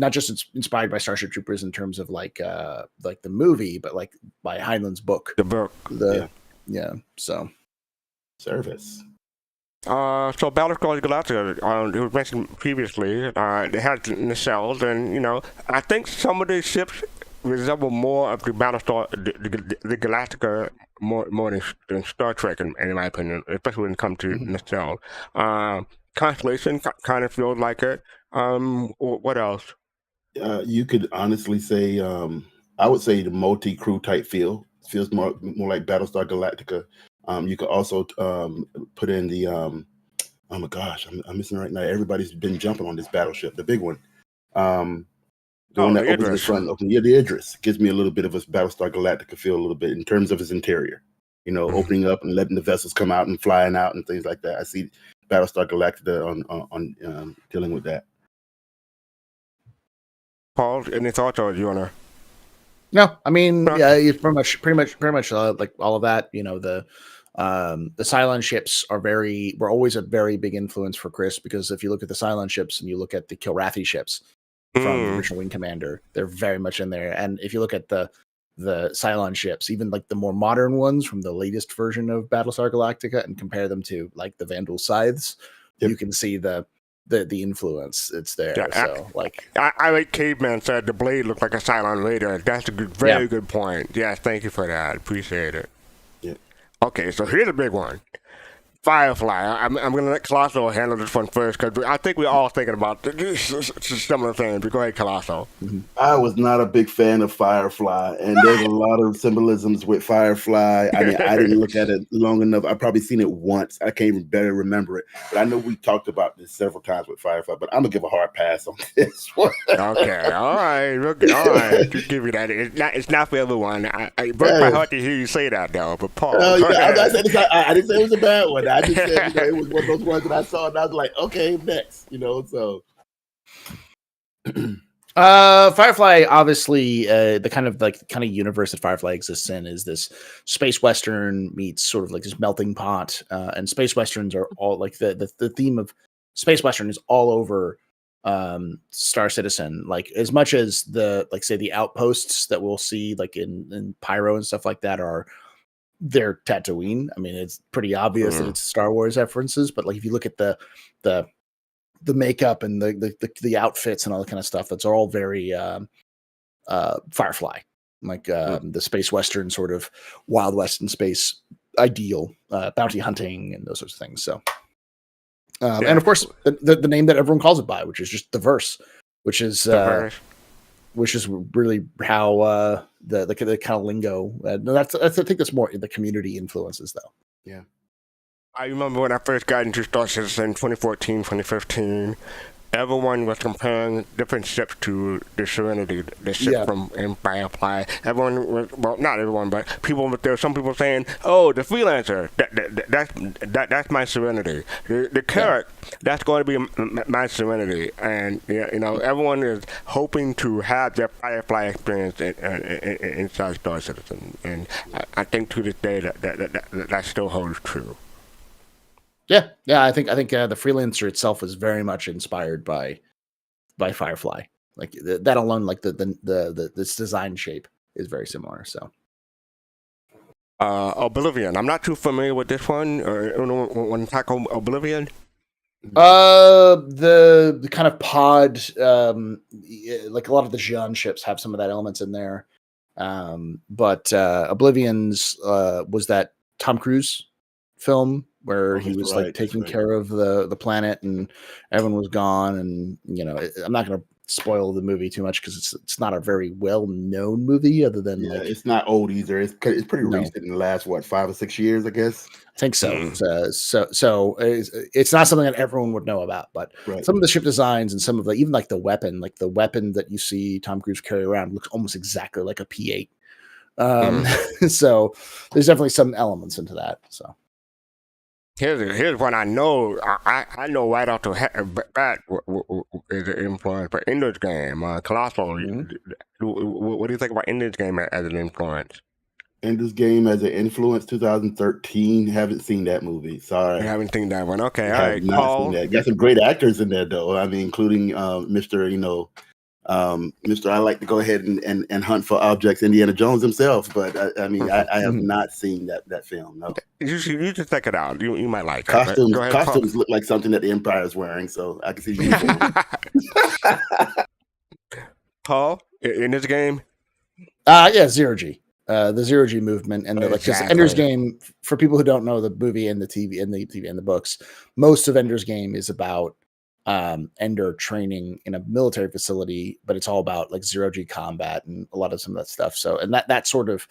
Speaker 3: inspired by Starship Troopers in terms of like the movie, but like by Heinlein's book.
Speaker 2: The book.
Speaker 3: So
Speaker 4: service.
Speaker 2: So Battlestar Galactica, it was mentioned previously. They had nacelles, and I think some of these ships resemble more of the Battlestar, the Galactica, more than Star Trek, in my opinion, especially when it comes to nacelle. Constellation kind of feels like it. What else?
Speaker 4: You could honestly say, I would say the multi-crew type feels more like Battlestar Galactica. You could also put in the oh my gosh, I'm missing right now. Everybody's been jumping on this battleship, the big one. The one that opens the front. The Idris gives me a little bit of a Battlestar Galactica feel, a little bit in terms of its interior. Opening up and letting the vessels come out and flying out and things like that. I see Battlestar Galactica on dealing with that.
Speaker 2: Paul, any thoughts, or do you wanna?
Speaker 3: No, I mean,
Speaker 2: Huh?
Speaker 3: yeah, it's pretty much like all of that. The Cylon ships were always a very big influence for Chris, because if you look at the Cylon ships and you look at the Kilrathi ships from the
Speaker 2: Mm.
Speaker 3: original Wing Commander, they're very much in there. And if you look at the Cylon ships, even like the more modern ones from the latest version of Battlestar Galactica, and compare them to like the Vandal scythes, you can see the influence. It's there.
Speaker 2: Yeah,
Speaker 3: So like,
Speaker 2: I like Caveman said the blade looked like a Cylon Raider. That's a very good point. Yes, thank you for that. Appreciate it.
Speaker 4: Yeah.
Speaker 2: Okay, so here's a big one. Firefly. I'm going to let Kelosal handle this one first, because I think we're all thinking about similar things. But go ahead, Kelosal.
Speaker 4: I was not a big fan of Firefly, and there's a lot of symbolisms with Firefly. I mean, I didn't look at it long enough. I've probably seen it once. I can't even better remember it. But I know we talked about this several times with Firefly, but I'm going to give a hard pass on this one.
Speaker 2: Okay, all right. All right. Just give you that. It's not for everyone. It broke my heart to hear you say that, though. But Paul.
Speaker 4: I didn't say it was a bad one. I just said it was one of those ones that I saw, and I was like, okay, next. So.
Speaker 3: Firefly, obviously, the kind of universe that Firefly exists in is this space western meets sort of like this melting pot, and space westerns are all like the theme of space western is all over Star Citizen. Like, as much as the outposts that we'll see like in Pyro and stuff like that they're Tatooine. I mean, it's pretty obvious that it's Star Wars references, but like if you look at the makeup and the outfits and all that kind of stuff, that's all very Firefly, like the space western sort of Wild West in space ideal, bounty hunting and those sorts of things. So, and of course the name that everyone calls it by, which is just the verse, which is really how the kind of lingo. That's I think that's more the community influences, though.
Speaker 4: Yeah.
Speaker 2: I remember when I first got into Star Citizen in 2014, 2015, everyone was comparing different ships to the Serenity, the ship from Empire Firefly. Everyone was, well, not everyone, but there were some people saying, "Oh, the Freelancer, that's my Serenity. The Carrot, that's going to be my Serenity." And everyone is hoping to have their Firefly experience inside Star Citizen, and I think to this day that still holds true.
Speaker 3: Yeah. I think the Freelancer itself is very much inspired by Firefly. Like that alone, like this design shape is very similar. So,
Speaker 2: Oblivion. I'm not too familiar with this one. When tackle Oblivion.
Speaker 3: The kind of pod, like a lot of the Jean ships have some of that elements in there. But Oblivion's was that Tom Cruise film where he was like taking care of the planet and everyone was gone, and I'm not going to spoil the movie too much because it's not a very well known movie, other than
Speaker 4: it's not old either. It's pretty recent in the last 5 or 6 years, I guess.
Speaker 3: I think so. So it's not something that everyone would know about, but some of the ship designs and some of even like the weapon that you see Tom Cruise carry around looks almost exactly like a P8. So there's definitely some elements into that. So
Speaker 2: here's one I know. I know right off the bat is an influence, but Ender's Game, Kelosal. What do you think about Ender's Game as an influence?
Speaker 4: Ender's Game as an influence, 2013. Haven't seen that movie. Sorry.
Speaker 2: I haven't seen that one. Okay, all right.
Speaker 4: Paul. Got some great actors in there, though. I mean, including Mr. I like to go ahead and hunt for objects, Indiana Jones himself. But I have not seen that film. No.
Speaker 2: You should check it out. You might like it.
Speaker 4: Costumes look like something that the Empire is wearing, so I can see you.
Speaker 2: Paul, in this game?
Speaker 3: Zero G. The Zero G movement and because Ender's Game, for people who don't know the movie and the TV and the books, most of Ender's Game is about Ender training in a military facility, but it's all about like Zero G combat and a lot of some of that stuff. So, and that sort of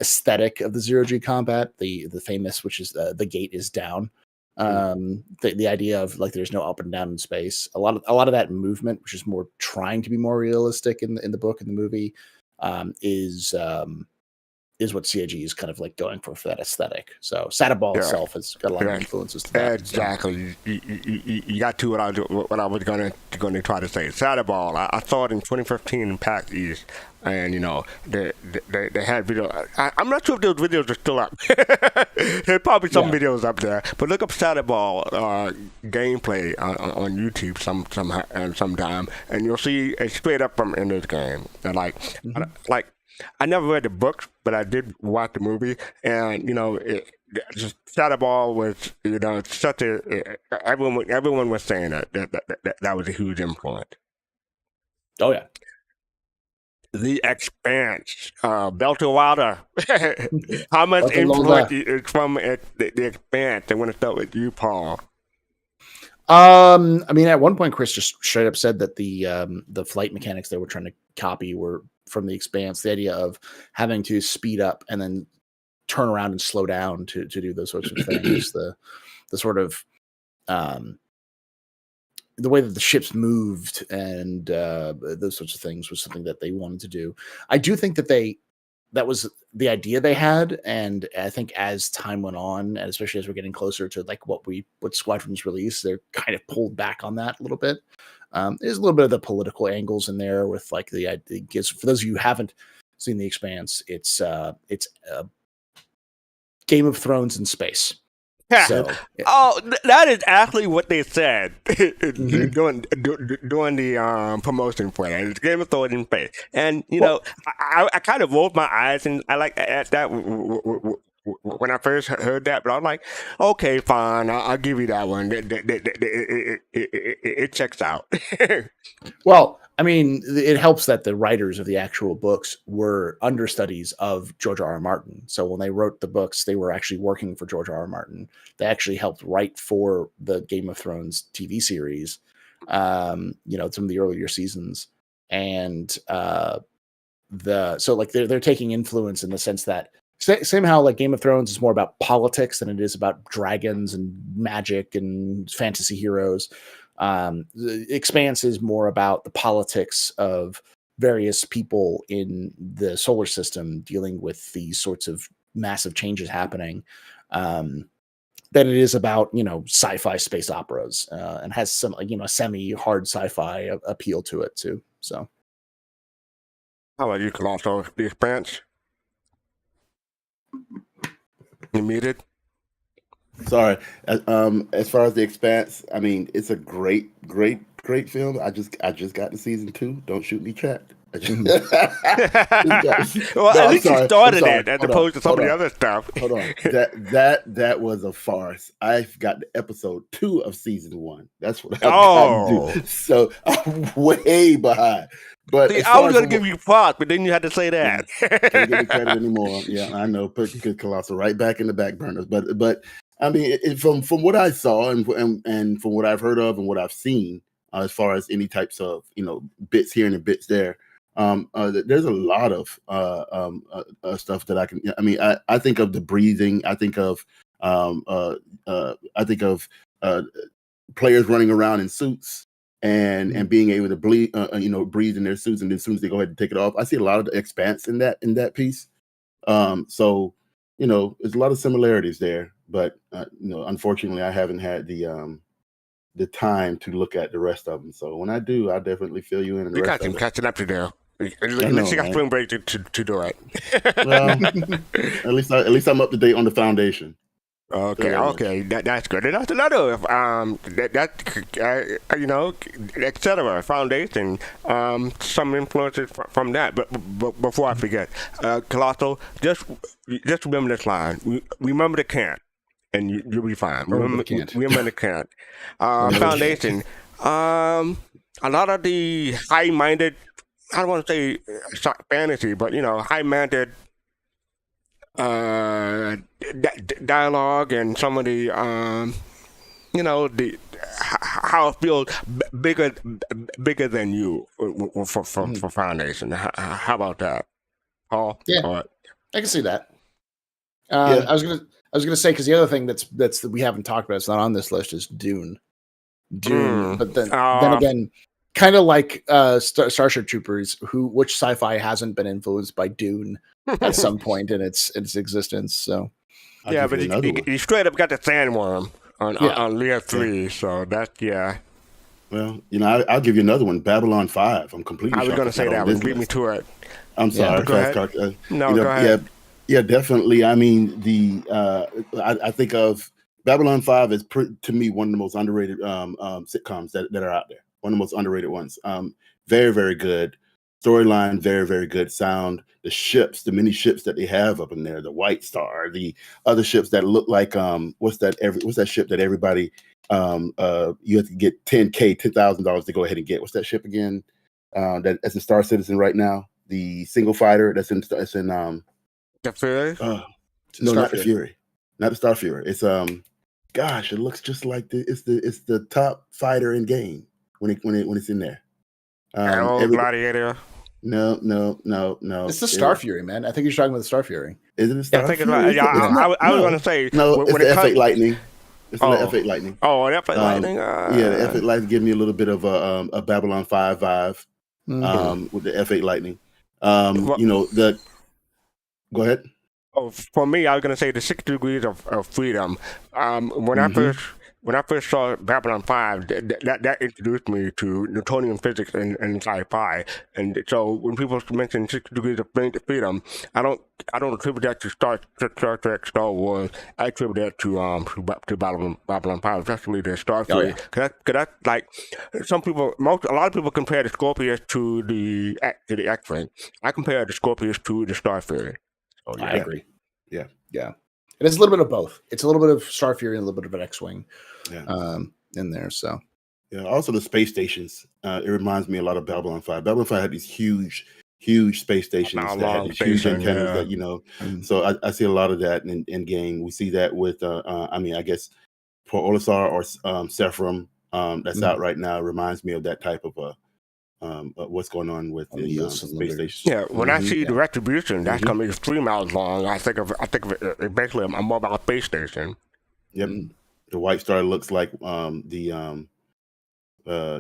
Speaker 3: aesthetic of the Zero G combat, the famous, which is the gate is down. The idea of like there's no up and down in space. A lot of that movement, which is more trying to be more realistic in the book and the movie, is is what CIG is kind of like going for that aesthetic. So Sadaball itself has got a lot of influences to that.
Speaker 2: Exactly. You got to what I was going to try to say. Sadaball, I saw it in 2015 in PAX East, and they had video. I'm not sure if those videos are still up. There's probably some videos up there, but look up Sadaball gameplay on YouTube sometime, and you'll see it straight up from in this game. And I never read the books, but I did watch the movie, and just Shadowball was such a everyone was saying that was a huge influence.
Speaker 3: Oh yeah,
Speaker 2: The Expanse, Belter Wilder. How much influence is from the Expanse? I want to start with you, Paul.
Speaker 3: I mean, at one point, Chris just straight up said that the flight mechanics they were trying to copy were from the Expanse. The idea of having to speed up and then turn around and slow down to do those sorts of things. the sort of the way that the ships moved and those sorts of things was something that they wanted to do. I do think that that was the idea they had, and I think as time went on, and especially as we're getting closer to like what Squadron's release, they're kind of pulled back on that a little bit. There's a little bit of the political angles in there with like the for those of you who haven't seen The Expanse, it's Game of Thrones in space. So,
Speaker 2: that is actually what they said during the promotion for that. It's Game of Thrones in space, and I kind of rolled my eyes and I like at that when I first heard that, but I was like, okay, fine, I'll give you that one. It checks out.
Speaker 3: Well, I mean, it helps that the writers of the actual books were understudies of George R.R. Martin. So when they wrote the books, they were actually working for George R.R. Martin. They actually helped write for the Game of Thrones TV series, some of the earlier seasons. And so like they're taking influence in the sense that same how like Game of Thrones is more about politics than it is about dragons and magic and fantasy heroes. The Expanse is more about the politics of various people in the solar system dealing with these sorts of massive changes happening, than it is about sci-fi space operas, and has some semi-hard sci-fi appeal to it too. So,
Speaker 2: how about you, Kelosal? The Expanse? You muted?
Speaker 4: Sorry. As far as The Expanse, I mean, it's a great film. I just got to season 2. Don't shoot me, chat.
Speaker 2: Well, at least you started it as opposed to some of the other stuff.
Speaker 4: Hold on. That was a farce. I've got the episode 2 of season 1. That's what I do. So I'm way behind. But
Speaker 2: see, I was going to give you props, but then you had to say that.
Speaker 4: Can't give me credit anymore. Yeah, I know. Put Kelosal right back in the back burners. But I mean, from what I saw and from what I've heard of and what I've seen, as far as any types of bits here and bits there, there's a lot of stuff that I can. I mean, I think of the breathing. I think of players running around in suits and being able to breathe in their suits, and then as soon as they go ahead and take it off, I see a lot of the Expanse in that piece. So there's a lot of similarities there, but unfortunately, I haven't had the time to look at the rest of them. So when I do, I definitely fill you in.
Speaker 2: You got them catching up to there. At least you got spring break to do it.
Speaker 4: Well, at least I'm up to date on the foundation.
Speaker 2: Okay, that's good. And that's another etc. Foundation. Some influences from that. But before I forget, Kelosal, just remember this line. Remember the can't, and you'll be fine. Remember the can't. Foundation. A lot of the high-minded, I don't want to say fantasy, but high-minded dialogue and some of the how it feels bigger than you for Foundation. How about that, Paul?
Speaker 3: Yeah, right. I can see that. I was gonna say, because the other thing that we haven't talked about, it's not on this list, is Dune. But then again, kind of like Starship Troopers, which sci-fi hasn't been influenced by Dune at some point in its existence. So
Speaker 4: I'll
Speaker 2: Yeah,
Speaker 4: give
Speaker 2: but
Speaker 4: you another one.
Speaker 2: he straight up got the sandworm on
Speaker 3: Yeah.
Speaker 2: on Lear 3, so that's yeah.
Speaker 4: Well, I'll give you another one. Babylon 5. I'm completely
Speaker 2: I was
Speaker 4: shocked
Speaker 2: gonna
Speaker 4: it's
Speaker 2: say
Speaker 4: not on
Speaker 2: that one.
Speaker 4: this
Speaker 2: Beat me
Speaker 4: list.
Speaker 2: to it.
Speaker 4: I'm sorry,
Speaker 2: Go ahead.
Speaker 4: fast car.
Speaker 2: No, go ahead.
Speaker 4: Yeah, definitely. I mean, I think of Babylon 5 as to me one of the most underrated sitcoms that are out there. One of the most underrated ones. Very, very good storyline. Very, very good sound. The many ships that they have up in there. The White Star. The other ships that look like what's that ship that everybody you have to get $10,000 to go ahead and get. What's that ship again? That's a Star Citizen right now. The single fighter that's in
Speaker 2: The Fury?
Speaker 4: no,
Speaker 3: Star
Speaker 4: not the
Speaker 3: Fury.
Speaker 4: Fury, not the Star Fury. It's gosh, it looks just like it's the top fighter in game when it's in there.
Speaker 2: Arrow, Gladiator.
Speaker 4: No.
Speaker 3: it's the Star Fury, man. I think you're talking about the Star Fury.
Speaker 4: Is it a
Speaker 2: Yeah,
Speaker 4: Star
Speaker 2: I think it's
Speaker 4: Fury?
Speaker 2: right. Yeah, I was gonna say
Speaker 4: no. It's
Speaker 2: when
Speaker 4: the
Speaker 2: it
Speaker 4: F8
Speaker 2: comes.
Speaker 4: Lightning. It's
Speaker 2: Oh.
Speaker 4: the F8 Lightning.
Speaker 2: Oh, an F8 Lightning.
Speaker 4: Yeah, the F8 Lightning give me a little bit of a Babylon 5 vibe. With the F8 Lightning. Go ahead.
Speaker 2: Oh, for me, I was gonna say the 6 degrees of freedom. When I first saw Babylon 5, that introduced me to Newtonian physics and sci-fi. And so when people mention 6 degrees of freedom, I don't attribute that to Star Trek, Star Wars. I attribute that to Babylon 5, especially the Star Fury.
Speaker 3: yeah.
Speaker 2: Cause that's like a lot of people compare the Scorpius to the X-Wing. I compare the Scorpius to the Star Fury. Oh,
Speaker 3: I agree.
Speaker 4: Yeah.
Speaker 3: And it's a little bit of both. It's a little bit of Star Fury and a little bit of an X-wing in there. So
Speaker 4: yeah. Also the space stations. It reminds me a lot of Babylon 5. Babylon 5 had these huge space stations that had these huge antennas that So I see a lot of that in game. We see that with I guess for Olisar or Sephiroth that's out right now. It reminds me of that type of what's going on with the space station.
Speaker 2: Yeah, when I see the retribution, that's gonna be 3 miles long. I think of it basically a mobile space station.
Speaker 4: Yep, the White Star looks like the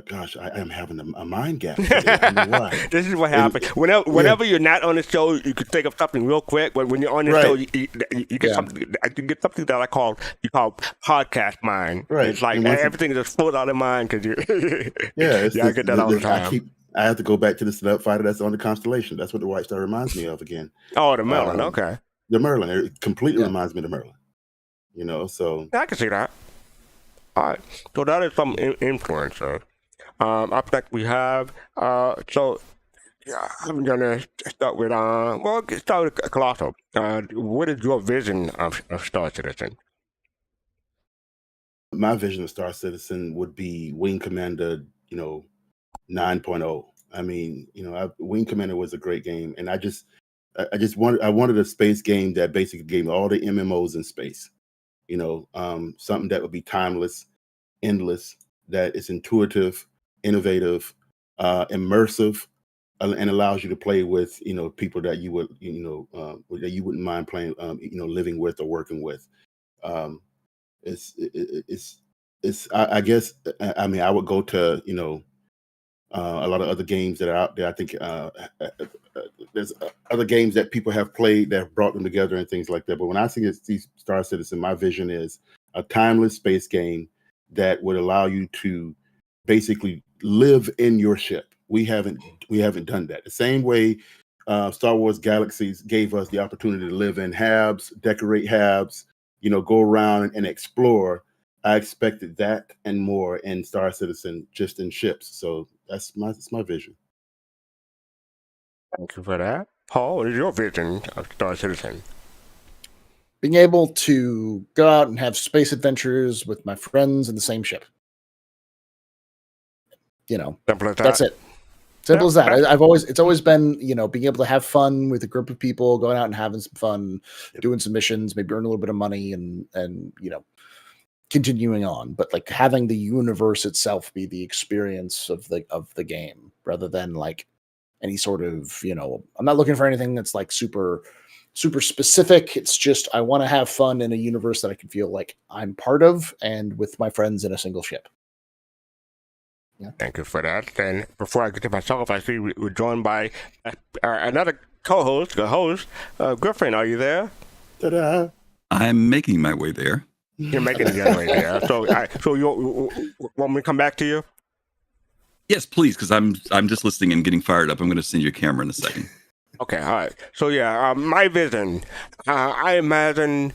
Speaker 4: gosh, I am having a mind gap today. I don't know why.
Speaker 2: This is what happens. Whenever you're not on the show, you can think of something real quick. But when you're on the show, you get something. You get something that you call podcast mind.
Speaker 4: Right.
Speaker 2: It's like everything just flows out of mind because you. I get that all the time.
Speaker 4: I have to go back to the Slut Fighter that's on the Constellation. That's what the White Star reminds me of again.
Speaker 2: Oh, the Merlin. Okay.
Speaker 4: The Merlin. It completely reminds me of the Merlin. So
Speaker 2: I can see that. All right. So that is some influencer. I think we have. So yeah, I'm gonna start with. Start with Kelosal. What is your vision of Star Citizen?
Speaker 4: My vision of Star Citizen would be Wing Commander. 9.0. I mean, Wing Commander was a great game, and I wanted a space game that basically gave me all the MMOs in space. Something that would be timeless, endless, that is intuitive, innovative, immersive, and allows you to play with people that you would that you wouldn't mind playing, living with or working with. I guess I mean I would go to a lot of other games that are out there. I think there's other games that people have played that have brought them together and things like that. But when I see Star Citizen, my vision is a timeless space game that would allow you to basically live in your ship. We haven't done that. The same way Star Wars Galaxies gave us the opportunity to live in habs, decorate habs, go around and explore. I expected that and more in Star Citizen, just in ships. So that's my vision.
Speaker 2: Thank you for that. Paul, what is your vision of Star Citizen?
Speaker 3: Being able to go out and have space adventures with my friends in the same ship.
Speaker 2: Simple as that.
Speaker 3: That's it. Simple as that. It's always been, being able to have fun with a group of people, going out and having some fun, doing some missions, maybe earn a little bit of money and continuing on, but like having the universe itself be the experience of the game rather than like any sort of, I'm not looking for anything that's like super specific. It's just, I want to have fun in a universe that I can feel like I'm part of and with my friends in a single ship.
Speaker 2: Thank you for that. And before I get to myself, I see we're joined by another co-host, the host, Griffin. Are you there?
Speaker 4: Ta-da.
Speaker 5: I'm making my way there.
Speaker 2: You're making your way there. So you want me to come back to you?
Speaker 5: Yes, please, because I'm just listening and getting fired up. I'm going to send you a camera in a second.
Speaker 2: Okay, all right. So yeah, my vision, I imagine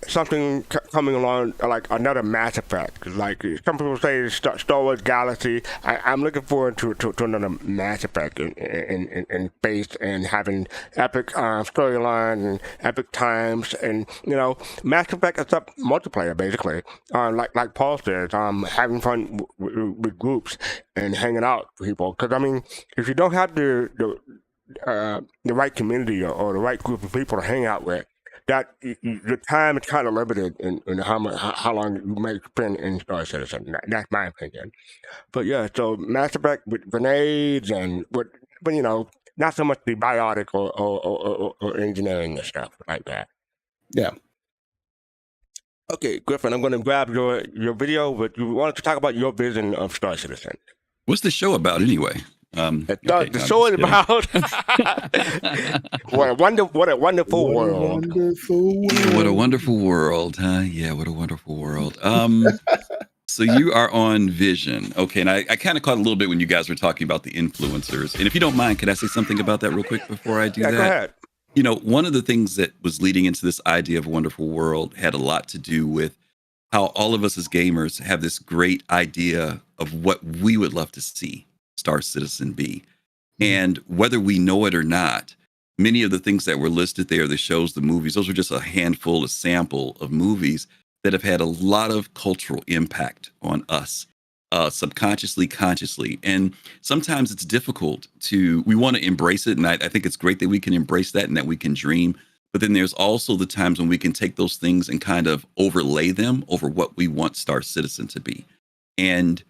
Speaker 2: something coming along like another Mass Effect. Like some people say Star Wars Galaxy. I'm looking forward to another Mass Effect in space and having epic storyline and epic times, and Mass Effect is up multiplayer basically. Like Paul says, having fun with groups and hanging out with people. Because I mean, if you don't have the right community or the right group of people to hang out with, that the time is kind of limited in how long you may spend in Star Citizen. That's my opinion. But yeah, so Mass Effect with grenades and but not so much the biotic or engineering and stuff like that.
Speaker 3: Yeah.
Speaker 2: Okay, Griffin, I'm going to grab your video, but you wanted to talk about your vision of Star Citizen.
Speaker 5: What's the show about anyway?
Speaker 2: The show is about what a wonderful world.
Speaker 5: What a wonderful world, huh? Yeah, what a wonderful world. So you are on Vision. Okay, and I kind of caught a little bit when you guys were talking about the influencers. And if you don't mind, can I say something about that real quick before I do that?
Speaker 2: Go ahead.
Speaker 5: One of the things that was leading into this idea of a wonderful world had a lot to do with how all of us as gamers have this great idea of what we would love to see Star Citizen be. And whether we know it or not, many of the things that were listed there, the shows, the movies, those are just a handful, a sample of movies that have had a lot of cultural impact on us, subconsciously, consciously. And sometimes it's difficult we want to embrace it. And I think it's great that we can embrace that and that we can dream. But then there's also the times when we can take those things and kind of overlay them over what we want Star Citizen to be. And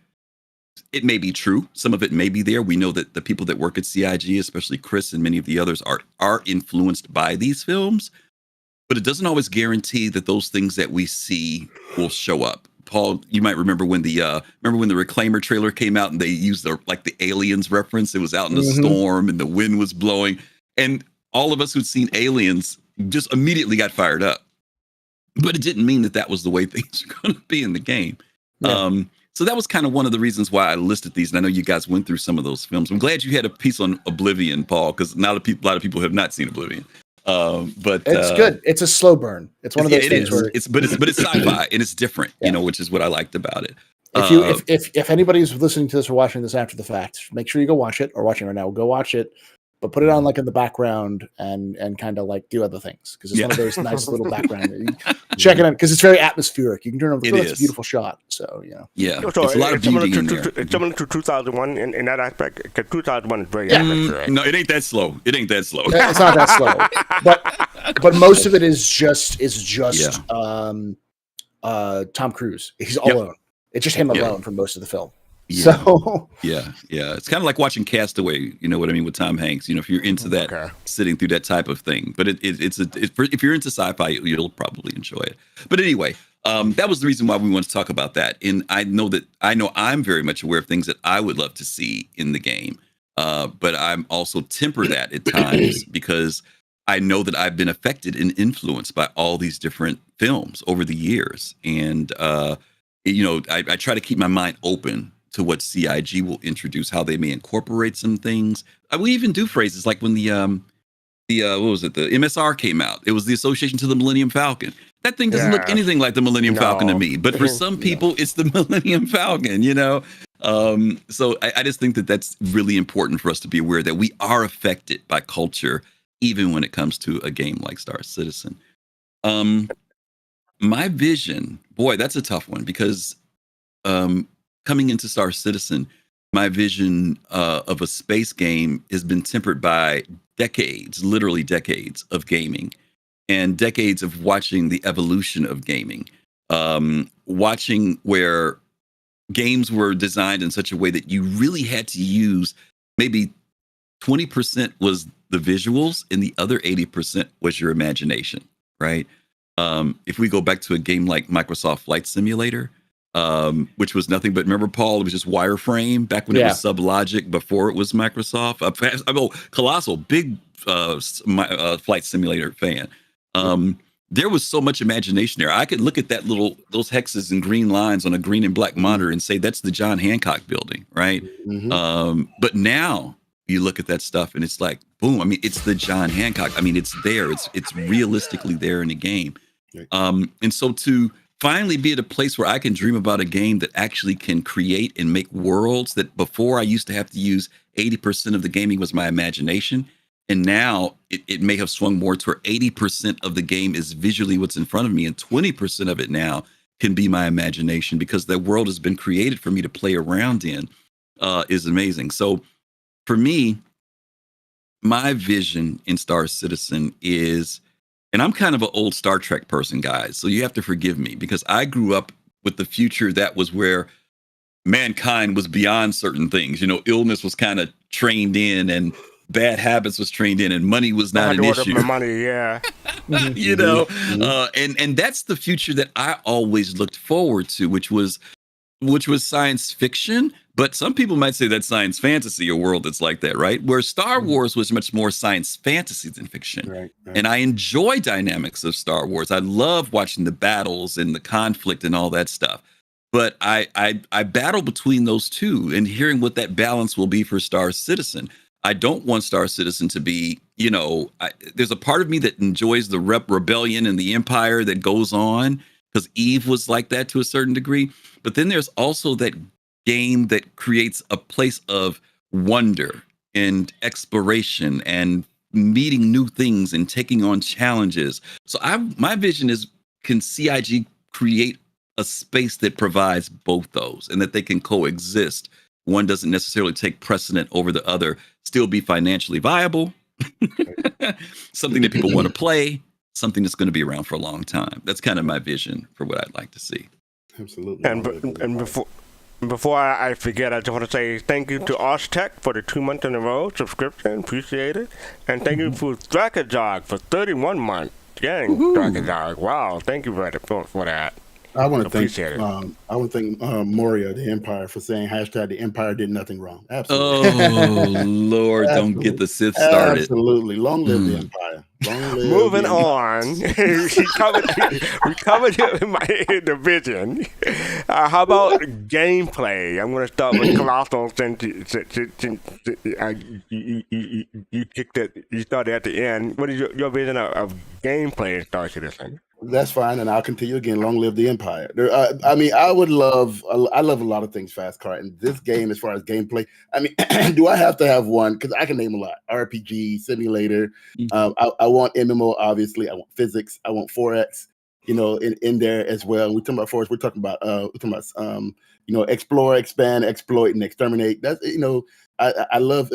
Speaker 5: it may be true. Some of it may be there. We know that the people that work at CIG, especially Chris and many of the others, are influenced by these films. But it doesn't always guarantee that those things that we see will show up. Paul, you might remember when the Reclaimer trailer came out and they used the Aliens reference. It was out in a storm and the wind was blowing. And all of us who'd seen Aliens just immediately got fired up. But it didn't mean that was the way things are going to be in the game. Yeah. So that was kind of one of the reasons why I listed these. And I know you guys went through some of those films. I'm glad you had a piece on Oblivion, Paul, because a lot of people have not seen Oblivion. But
Speaker 3: it's good. It's a slow burn. It's one of those things where
Speaker 5: it's sci-fi and it's different, which is what I liked about it.
Speaker 3: If anybody's listening to this or watching this after the fact, make sure you go watch it, or watching right now, go watch it. But put it on in the background and kind of do other things, because it's one of those nice little background. Check it out because it's very atmospheric. You can turn over. It's a beautiful shot. So
Speaker 5: yeah,
Speaker 2: So
Speaker 5: it's a lot of beauty in there.
Speaker 2: It's similar to 2001 in that aspect. Because 2001 is very atmospheric.
Speaker 5: No, it ain't that slow.
Speaker 3: It's not that slow. But most of it is just Tom Cruise. He's all alone. It's just him alone for most of the film.
Speaker 5: Yeah.
Speaker 3: So
Speaker 5: yeah, it's kind of like watching Castaway. You know what I mean, with Tom Hanks. If you're into that, sitting through that type of thing. But if you're into sci-fi, you'll probably enjoy it. But anyway, that was the reason why we wanted to talk about that. And I know I'm very much aware of things that I would love to see in the game. But I'm also temper that at times because I know that I've been affected and influenced by all these different films over the years. And I try to keep my mind open to what CIG will introduce, how they may incorporate some things. We even do phrases like when the MSR came out. It was the Association to the Millennium Falcon. That thing doesn't look anything like the Millennium Falcon to me, but for some people, it's the Millennium Falcon. So I just think that that's really important for us to be aware that we are affected by culture, even when it comes to a game like Star Citizen. My vision, boy, that's a tough one because coming into Star Citizen, my vision of a space game has been tempered by decades, literally decades of gaming and decades of watching the evolution of gaming, watching where games were designed in such a way that you really had to use maybe 20% was the visuals and the other 80% was your imagination, right? If we go back to a game like Microsoft Flight Simulator, which was nothing but, remember, Paul, it was just wireframe back when it was SubLogic before it was Microsoft. Kelosal, big flight simulator fan. There was so much imagination there. I could look at those hexes and green lines on a green and black monitor and say that's the John Hancock building, right? But now you look at that stuff and it's like, boom. I mean, it's the John Hancock. I mean, it's there. It's realistically there in the game. And so to finally be at a place where I can dream about a game that actually can create and make worlds that before I used to have to use 80% of the gaming was my imagination. And now it may have swung more to where 80% of the game is visually what's in front of me, and 20% of it now can be my imagination because the world has been created for me to play around in, is amazing. So for me, my vision in Star Citizen is, and I'm kind of an old Star Trek person, guys, so you have to forgive me because I grew up with the future that was where mankind was beyond certain things. You know, illness was kind of trained in, and bad habits was trained in, and money was not an issue.
Speaker 2: Money, yeah.
Speaker 5: You know, and that's the future that I always looked forward to, which was science fiction. But some people might say that's science fantasy, a world that's like that, right? Where Star Wars was much more science fantasy than fiction. Right. And I enjoy dynamics of Star Wars. I love watching the battles and the conflict and all that stuff. But I battle between those two and hearing what that balance will be for Star Citizen. I don't want Star Citizen to be, you know, there's a part of me that enjoys the rebellion and the empire that goes on because Eve was like that to a certain degree. But then there's also that game that creates a place of wonder and exploration and meeting new things and taking on challenges. So my vision is, can CIG create a space that provides both those and that they can coexist? One doesn't necessarily take precedent over the other, still be financially viable, something that people want to play, something that's going to be around for a long time. That's kind of my vision for what I'd like to see.
Speaker 4: Absolutely.
Speaker 2: And before I forget, I just want to say thank you to Oztech for the 2 months in a row subscription. Appreciate it. And thank you for Drakajog for 31 months. Gang, Drakajog. Wow. Thank you for that.
Speaker 4: I want to thank Moria, the Empire, for saying #the Empire did nothing wrong. Absolutely.
Speaker 5: Oh Lord, don't get the Sith started.
Speaker 4: Absolutely. Long live the Empire. Long live
Speaker 2: Moving on. we covered it in the vision. How about gameplay? I'm going to start with Kelosal since you kicked it. You started at the end. What is your vision of gameplay in Star Citizen?
Speaker 4: That's fine, and I'll continue again. Long live the Empire. I mean, I love a lot of things, fastcart, and this game, as far as gameplay, I mean, do I have to have one? Because I can name a lot: RPG, simulator. I want MMO, obviously. I want physics. I want 4X, you know, in there as well. And we're talking about 4X. We're talking about you know, explore, expand, exploit, and exterminate. That's, you know, I love.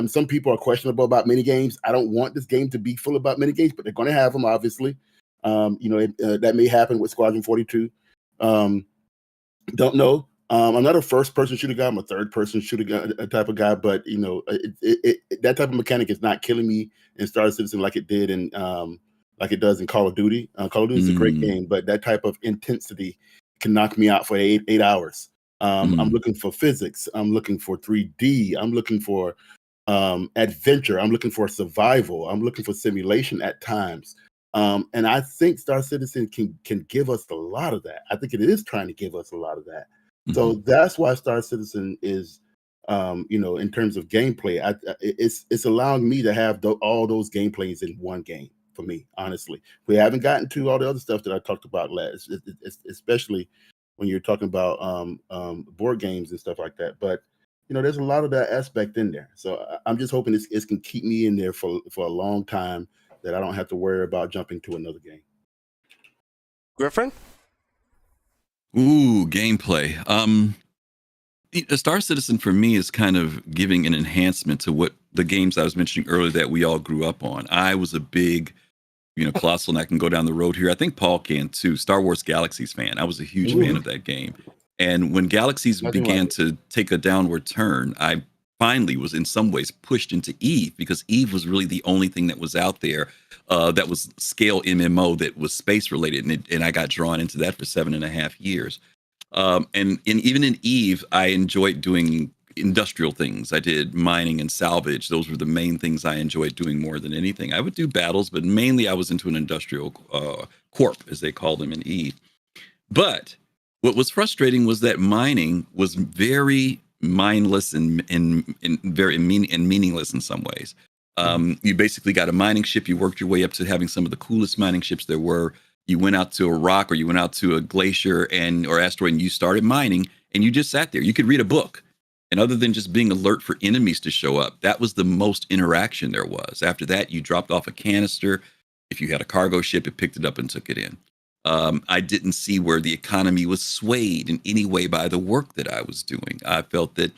Speaker 4: Some people are questionable about mini games. I don't want this game to be full about mini games, but they're going to have them, obviously. You know, that may happen with Squadron 42. Don't know. I'm not a first-person shooter guy. I'm a third-person shooter guy, type of guy. But you know, that type of mechanic is not killing me in Star Citizen like it did in like it does in Call of Duty. Call of Duty is a great game, but that type of intensity can knock me out for eight hours. I'm looking for physics. I'm looking for 3D. I'm looking for adventure. I'm looking for survival. I'm looking for simulation at times. And I think Star Citizen can give us a lot of that. I think it is trying to give us a lot of that. So that's why Star Citizen is, you know, in terms of gameplay, it's allowing me to have all those gameplays in one game for me. Honestly, we haven't gotten to all the other stuff that I talked about last, especially when you're talking about board games and stuff like that. But you know, there's a lot of that aspect in there. So I'm just hoping it can keep me in there for a long time, that I don't have to worry about jumping to another game.
Speaker 2: Griffin?
Speaker 5: Ooh, gameplay. Star Citizen for me is kind of giving an enhancement to what the games I was mentioning earlier that we all grew up on. I was a big, you know, Kelosal, and I can go down the road here. I think Paul can too. Star Wars Galaxies fan. I was a huge fan of that game. And when Galaxies began to take a downward turn, I finally was in some ways pushed into Eve, because Eve was really the only thing that was out there that was scale MMO that was space related. And I got drawn into that for 7.5 years. And even in Eve, I enjoyed doing industrial things. I did mining and salvage. Those were the main things I enjoyed doing more than anything. I would do battles, but mainly I was into an industrial corp, as they called them in Eve. But what was frustrating was that mining was very mindless and very meaningless in some ways. You basically got a mining ship. You worked your way up to having some of the coolest mining ships there were. You went out to a rock, or you went out to a glacier or asteroid, and you started mining, and you just sat there. You could read a book. And other than just being alert for enemies to show up, that was the most interaction there was. After that, you dropped off a canister. If you had a cargo ship, it picked it up and took it in. I didn't see where the economy was swayed in any way by the work that I was doing. I felt that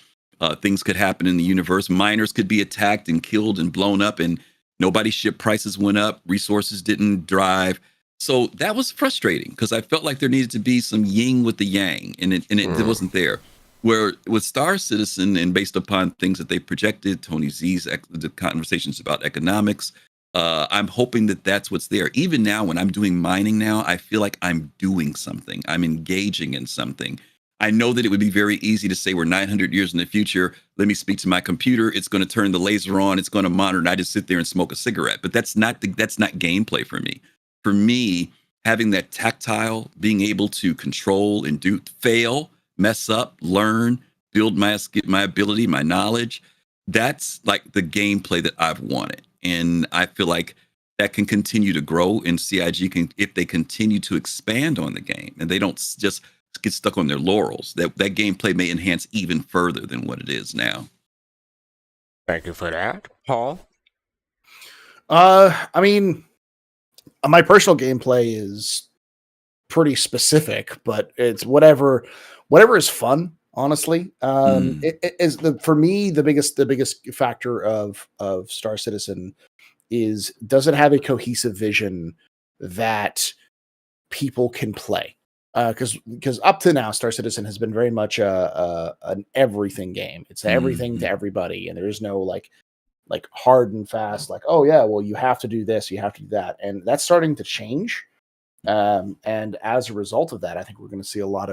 Speaker 5: things could happen in the universe. Miners could be attacked and killed and blown up, and nobody's ship prices went up. Resources didn't drive. So that was frustrating because I felt like there needed to be some yin with the yang, and it wasn't there. Where with Star Citizen, and based upon things that they projected, Tony Z's the conversations about economics, I'm hoping that that's what's there. Even now, when I'm doing mining now, I feel like I'm doing something. I'm engaging in something. I know that it would be very easy to say we're 900 years in the future. Let me speak to my computer. It's going to turn the laser on. It's going to monitor, and I just sit there and smoke a cigarette. But that's not gameplay for me. For me, having that tactile, being able to control and fail, mess up, learn, build my ability, my knowledge, that's like the gameplay that I've wanted. And I feel like that can continue to grow, and CIG if they continue to expand on the game and they don't just get stuck on their laurels, that gameplay may enhance even further than what it is now.
Speaker 2: Thank you for that, Paul.
Speaker 3: I mean, my personal gameplay is pretty specific, but it's whatever is fun. Honestly, it is for me the biggest factor of Star Citizen is, does it have a cohesive vision that people can play? Because up to now, Star Citizen has been very much an everything game. It's everything to everybody, and there is no like hard and fast, like, oh yeah, well, you have to do this, you have to do that, and that's starting to change. And as a result of that, I think we're going to see a lot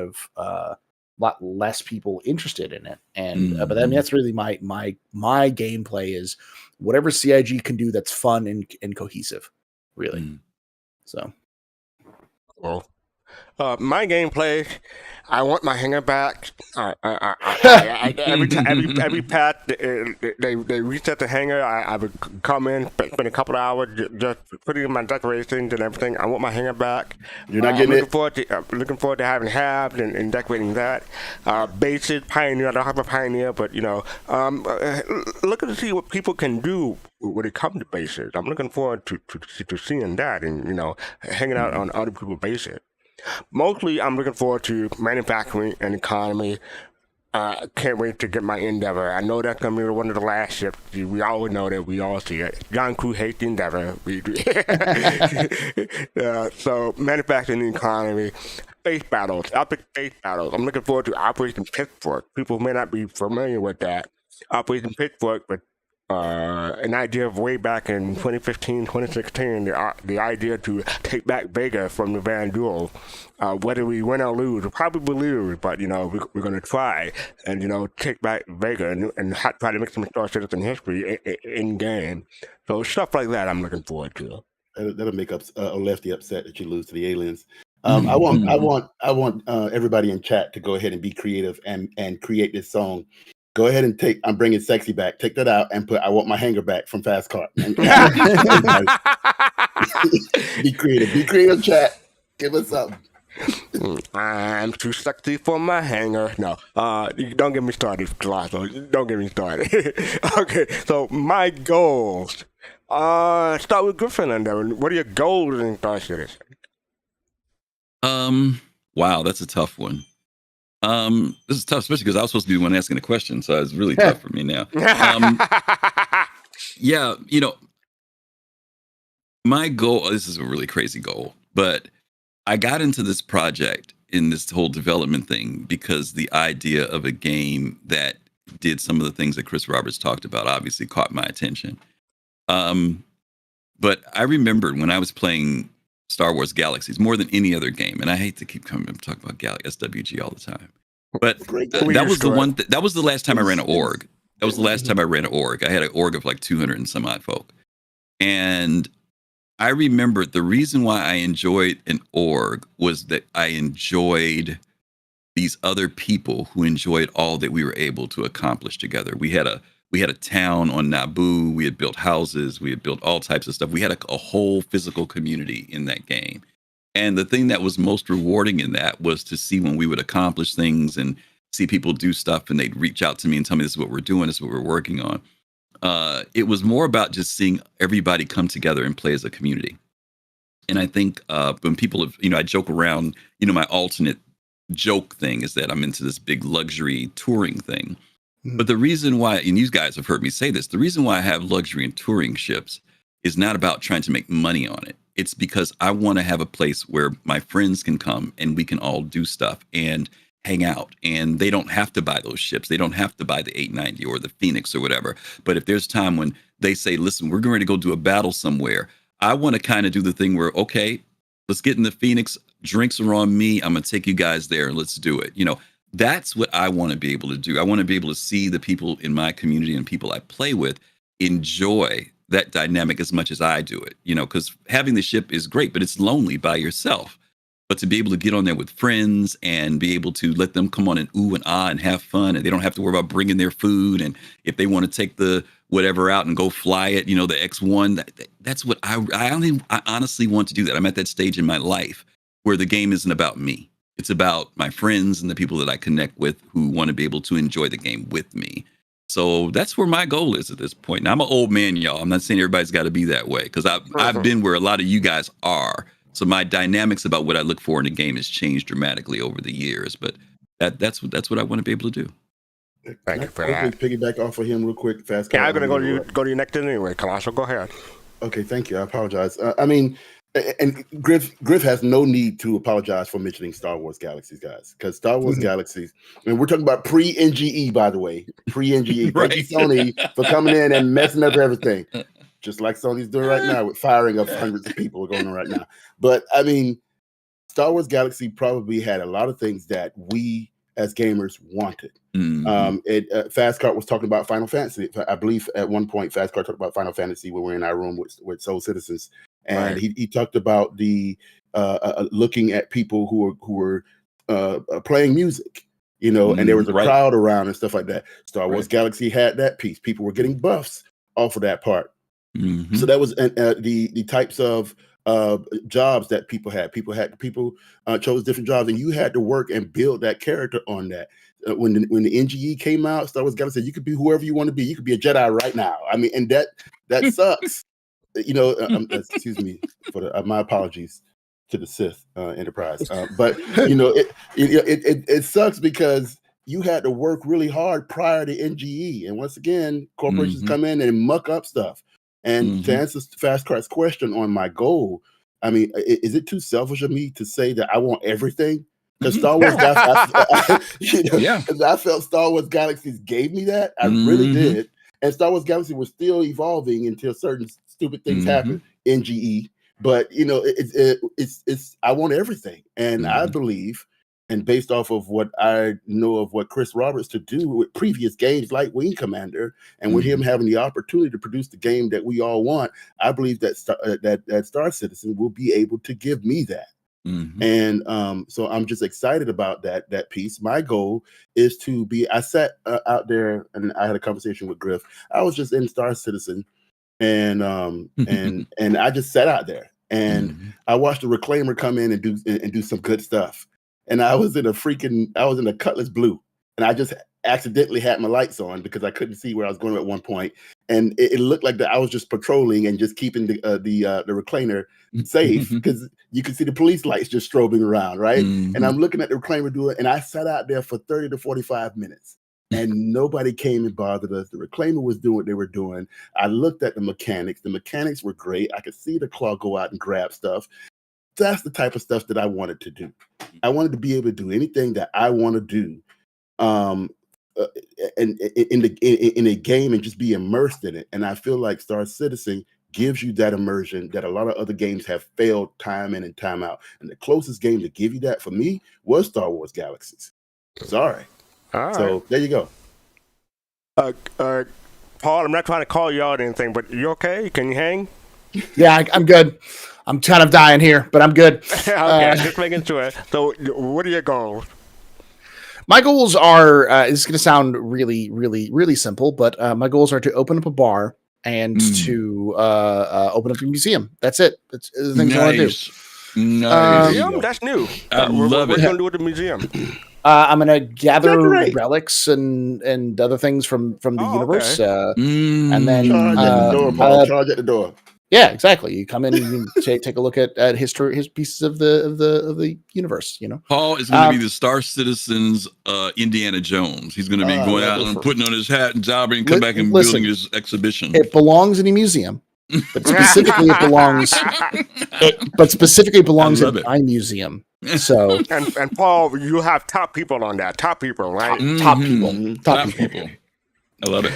Speaker 3: less people interested in it. And but I mean, that's really my gameplay is whatever CIG can do that's fun and cohesive, really. So,
Speaker 2: well, my gameplay, I want my hanger back. Every path they reset the hanger, I would come in, spend a couple of hours just putting in my decorations and everything. I want my hanger back.
Speaker 4: You're not getting
Speaker 2: looking forward to having halved and decorating that. Bases, Pioneer. I don't have a Pioneer, but looking to see what people can do when it comes to bases. I'm looking forward to seeing that, and hanging out on other people's bases. Mostly, I'm looking forward to manufacturing and economy. Can't wait to get my Endeavor. I know that's going to be one of the last ships. We all know that. We all see it. John Crew hates the Endeavor. So, manufacturing and economy. Space battles. Epic space battles. I'm looking forward to Operation Pitchfork. People may not be familiar with that. Operation Pitchfork, but an idea of way back in 2015, 2016, the idea to take back Vega from the Van Duel. Whether we win or lose, we'll probably lose, but we're going to try and take back Vega and try to make some Star Citizen history in game. So stuff like that, I'm looking forward to.
Speaker 4: That'll make up a lefty upset that you lose to the aliens. I want everybody in chat to go ahead and be creative and create this song. Go ahead and I'm bringing Sexy back. Take that out and put I want my hanger back from Fastcart. Be creative. Be creative, chat. Give us something.
Speaker 2: I'm too sexy for my hanger. No, don't get me started, Kelosal. Don't get me started. Okay, so my goals. Start with Griffin and Devin. What are your goals in Star Citizen?
Speaker 5: Wow, that's a tough one. This is tough, especially because I was supposed to be the one asking the question, so it's really tough for me now. Yeah, my goal, this is a really crazy goal, but I got into this project in this whole development thing because the idea of a game that did some of the things that Chris Roberts talked about obviously caught my attention. But I remembered when I was playing Star Wars Galaxies more than any other game. And I hate to keep coming and talk about SWG all the time, but that was the one. That was the last time I ran an org. That was the last time I ran an org. I had an org of like 200 and some odd folk, and I remember the reason why I enjoyed an org was that I enjoyed these other people who enjoyed all that we were able to accomplish together. We had a town on Naboo. We had built houses. We had built all types of stuff. We had a whole physical community in that game. And the thing that was most rewarding in that was to see when we would accomplish things and see people do stuff, and they'd reach out to me and tell me, this is what we're doing, this is what we're working on. It was more about just seeing everybody come together and play as a community. And I think when people have, I joke around, my alternate joke thing is that I'm into this big luxury touring thing. But the reason why, and you guys have heard me say this, the reason why I have luxury and touring ships is not about trying to make money on it. It's because I want to have a place where my friends can come and we can all do stuff and hang out, and they don't have to buy those ships. They don't have to buy the 890 or the Phoenix or whatever. But if there's time when they say, listen, we're going to go do a battle somewhere, I want to kind of do the thing where, okay, let's get in the Phoenix. Drinks are on me. I'm going to take you guys there and let's do it. That's what I want to be able to do. I want to be able to see the people in my community and people I play with enjoy that dynamic as much as I do it, because having the ship is great, but it's lonely by yourself. But to be able to get on there with friends and be able to let them come on and ooh and ah and have fun, and they don't have to worry about bringing their food. And if they want to take the whatever out and go fly it, the X1, that's what I honestly want to do that. I'm at that stage in my life where the game isn't about me. It's about my friends and the people that I connect with who want to be able to enjoy the game with me. So that's where my goal is at this point. Now, I'm an old man, y'all. I'm not saying everybody's got to be that way, because I've been where a lot of you guys are. So my dynamics about what I look for in a game has changed dramatically over the years. But that's what I want to be able to do.
Speaker 2: Thank you for that.
Speaker 4: Piggyback off of him real quick, fast.
Speaker 2: Yeah, I'm going to go to you next anyway, Kelosal. Go ahead.
Speaker 4: Okay, thank you. I apologize. And Griff has no need to apologize for mentioning Star Wars Galaxies, guys, because Star Wars Galaxies, and we're talking about pre-NGE, by the way, pre-NGE.
Speaker 5: Right.
Speaker 4: Thank you, Sony, for coming in and messing up everything, just like Sony's doing right now with firing of hundreds of people going on right now. But Star Wars Galaxy probably had a lot of things that we as gamers wanted. Fastcart was talking about Final Fantasy. I believe at one point Fastcart talked about Final Fantasy when we were in our room with Soul Citizens. And he talked about the looking at people who were playing music, and there was a crowd around and stuff like that. Star Wars Galaxy had that piece. People were getting buffs off of that part. So that was the types of jobs that people had. People chose different jobs, and you had to work and build that character on that. When the NGE came out, Star Wars Galaxy said you could be whoever you want to be. You could be a Jedi right now. And that sucks. Excuse me for my apologies to the Sith Enterprise, but it sucks because you had to work really hard prior to NGE, and once again, corporations come in and muck up stuff. And to answer Fastcart's question on my goal, is it too selfish of me to say that I want everything? Because Star Wars, I felt Star Wars Galaxies gave me that. I really did. And Star Wars Galaxy was still evolving until certain stupid things happened in GE. But it's I want everything, and I believe, and based off of what I know of what Chris Roberts to do with previous games like Wing Commander, and with him having the opportunity to produce the game that we all want, I believe that Star Citizen will be able to give me that. And so I'm just excited about that piece. My goal is to be. I sat out there and I had a conversation with Griff. I was just in Star Citizen, and I just sat out there and I watched the Reclaimer come in and do some good stuff. And I was in a Cutlass Blue, and I just accidentally had my lights on because I couldn't see where I was going at one point, and it looked like that I was just patrolling and just keeping the Reclaimer safe because you could see the police lights just strobing around, right? And I'm looking at the Reclaimer do it, and I sat out there for 30 to 45 minutes, and nobody came and bothered us. The Reclaimer was doing what they were doing. I looked at the mechanics. The mechanics were great. I could see the claw go out and grab stuff. That's the type of stuff that I wanted to do. I wanted to be able to do anything that I want to do in a game and just be immersed in it. And I feel like Star Citizen gives you that immersion that a lot of other games have failed time in and time out. And the closest game to give you that for me was Star Wars Galaxies. Sorry.
Speaker 2: All right.
Speaker 4: So there you go.
Speaker 2: Paul, I'm not trying to call you out or anything, but you okay? Can you hang?
Speaker 3: Yeah, I'm good. I'm kind of dying here, but I'm good.
Speaker 2: Okay, just making sure. So, what are your goals?
Speaker 3: My goals are, this is going to sound really, really, really simple, but my goals are to open up a bar and to open up a museum. That's it. That's the things I want to do.
Speaker 5: Nice.
Speaker 2: Museum? That's new.
Speaker 5: I love
Speaker 2: what
Speaker 5: it.
Speaker 2: are you going to do with the museum?
Speaker 3: I'm going to gather
Speaker 4: Decorate.
Speaker 3: relics and other things from the
Speaker 2: Oh,
Speaker 3: universe.
Speaker 2: okay.
Speaker 3: And then,
Speaker 4: Charge at the door, Paul. Charge at the door.
Speaker 3: yeah, exactly. You come in and you take a look at his pieces of the universe, you know.
Speaker 5: Paul is going to be the Star Citizen's Indiana Jones. He's going to be going out and putting on his hat and jobbing and come back and building his exhibition.
Speaker 3: It belongs in a museum, but specifically it belongs. In my museum. So
Speaker 2: and Paul, you have top people on that. Top people, right?
Speaker 3: top people.
Speaker 5: Top people. I love it.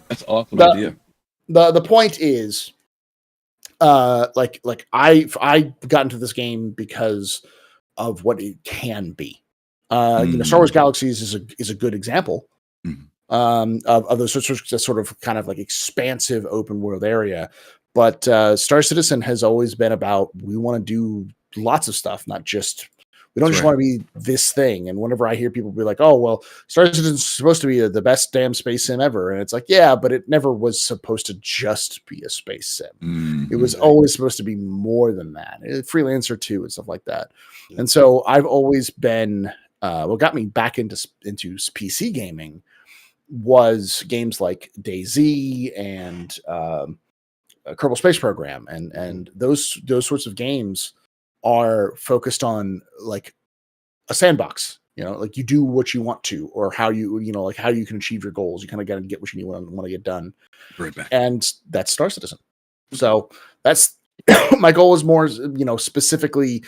Speaker 5: That's an awesome
Speaker 3: the-
Speaker 5: idea.
Speaker 3: The point is, like I got into this game because of what it can be. You know, Star Wars Galaxies is a good example of those sort of kind of like expansive open world area. But Star Citizen has always been about, we want to do lots of stuff, not just, we don't
Speaker 5: That's
Speaker 3: just
Speaker 5: right.
Speaker 3: want to be this thing. And whenever I hear people be like, oh, well, Star Citizen's supposed to be the best damn space sim ever. And it's like, yeah, but it never was supposed to just be a space sim. It was always supposed to be more than that. Freelancer 2 and stuff like that.
Speaker 4: Yeah.
Speaker 3: And so I've always been, what got me back into PC gaming was games like DayZ and Kerbal Space Program, and those sorts of games are focused on like a sandbox. You know, like you do what you want to, or how you like how you can achieve your goals. You kind of got to get what you want to get done.
Speaker 5: Right back.
Speaker 3: And that's Star Citizen. So that's my goal is more, specifically,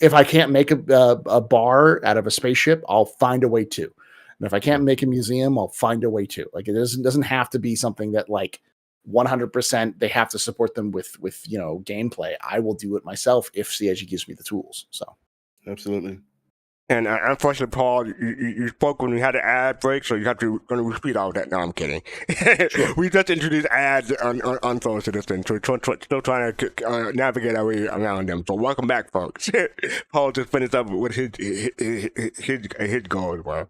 Speaker 3: if I can't make a bar out of a spaceship, I'll find a way to. And if I can't make a museum, I'll find a way to. Like, it doesn't have to be something that like 100% they have to support them with gameplay. I will do it myself if CIG gives me the tools. So
Speaker 4: Absolutely.
Speaker 2: And unfortunately, Paul, you spoke when we had an ad break, so you have to repeat all that. No, I'm kidding. We just introduced ads on Soul Citizen, so we're still trying to navigate our way around them. So welcome back, folks. Paul just finished up with his goal as well.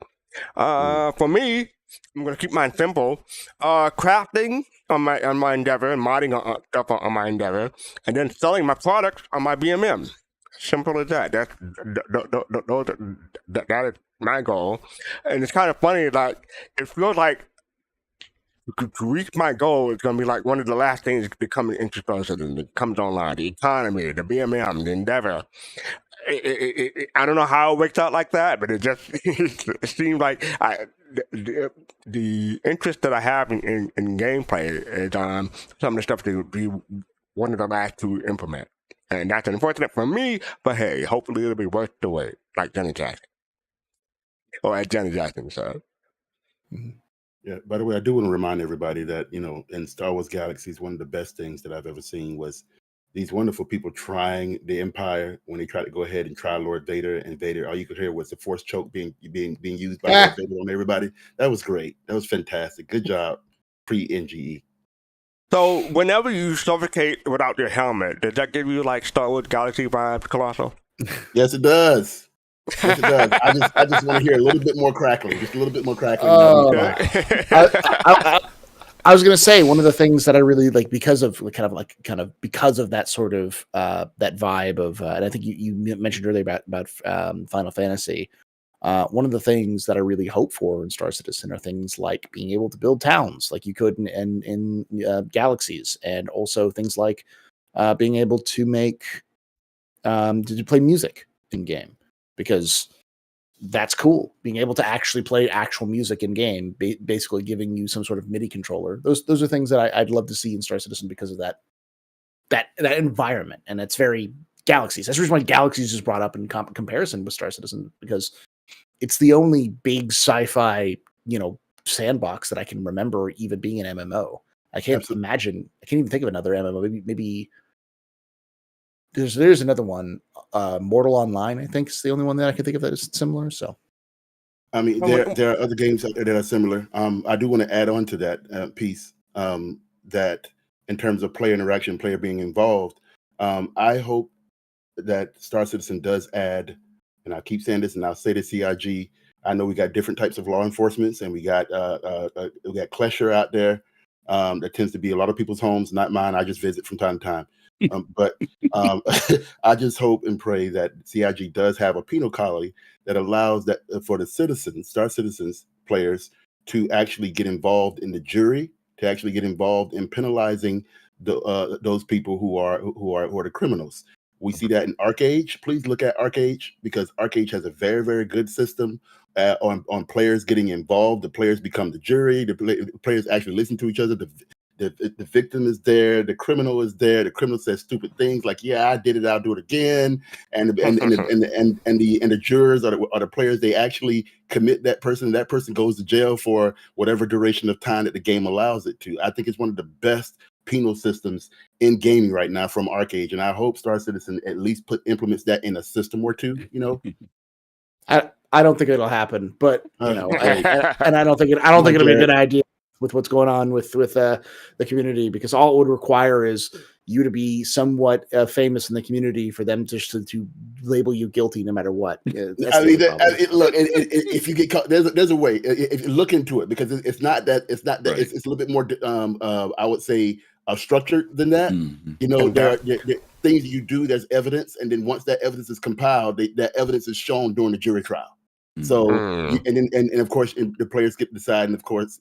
Speaker 2: For me, I'm gonna keep mine simple. Crafting on my endeavor, and modding stuff on my endeavor, and then selling my products on my BMM. Simple as that. That is my goal. And it's kind of funny, like, it feels like to reach my goal, it's going to be like one of the last things that comes into Star Citizen that comes online. The economy, the BMM, the endeavor. I don't know how it works out like that, but it just it seems like the interest that I have in gameplay is some of the stuff to be one of the last to implement. And that's unfortunate for me, but hey, hopefully it'll be worth the wait, like Johnny Jackson. Or as Johnny Jackson said.
Speaker 4: Yeah. By the way, I do want to remind everybody that, in Star Wars Galaxies, one of the best things that I've ever seen was these wonderful people trying the Empire when they tried to go ahead and try Lord Vader, and Vader, all you could hear was the Force choke being used by Lord Vader on everybody. That was great. That was fantastic. Good job, pre-NGE.
Speaker 2: So, whenever you suffocate without your helmet, does that give you like Star Wars Galaxy vibes, Kelosal?
Speaker 4: Yes, it does. Yes, it does. I just want to hear a little bit more crackling. Just a little bit more crackling.
Speaker 3: I was going to say, one of the things that I really like, because of because of that sort of that vibe of, and I think you mentioned earlier about Final Fantasy. One of the things that I really hope for in Star Citizen are things like being able to build towns like you could in Galaxies, and also things like being able to make to play music in game, because that's cool. Being able to actually play actual music in game, basically giving you some sort of MIDI controller. Those are things that I'd love to see in Star Citizen because of that environment, and it's very Galaxies. That's the reason why Galaxies is brought up in comparison with Star Citizen, because it's the only big sci-fi, sandbox that I can remember even being an MMO. I can't
Speaker 4: Absolutely.
Speaker 3: imagine. I can't even think of another MMO. Maybe there's another one. Mortal Online, I think, is the only one that I can think of that is similar. So
Speaker 4: I mean, there are other games out there that are similar. I do want to add on to that piece that in terms of player interaction, player being involved. I hope that Star Citizen does add, and I keep saying this, and I'll say to CIG. I know we got different types of law enforcements, and we got Klesher out there. That tends to be a lot of people's homes, not mine. I just visit from time to time. But I just hope and pray that CIG does have a penal colony that allows that for the citizens, Star Citizens players, to actually get involved in the jury, to actually get involved in penalizing those people who are the criminals. We see that in ArcAge. Please look at ArcAge, because ArcAge has a very, very good system on players getting involved. The players become the jury. The players actually listen to each other. The victim is there. The criminal is there. The criminal says stupid things like, "Yeah, I did it. I'll do it again." And the jurors or the players, they actually commit that person. That person goes to jail for whatever duration of time that the game allows it to. I think it's one of the best penal systems in gaming right now from ArcAge, and I hope Star Citizen at least implements that in a system or two.
Speaker 3: I don't think it'll happen, but I don't think it'll be a good idea with what's going on with the community, because all it would require is you to be somewhat famous in the community for them to label you guilty no matter what.
Speaker 4: Look, if you get caught, there's a way. If you look into it, because it's not that it's a little bit more. I would say structured than that.
Speaker 5: Mm-hmm.
Speaker 4: There are things you do. There's evidence, and then once that evidence is compiled, that evidence is shown during the jury trial. So, and of course, the players get to decide. And of course,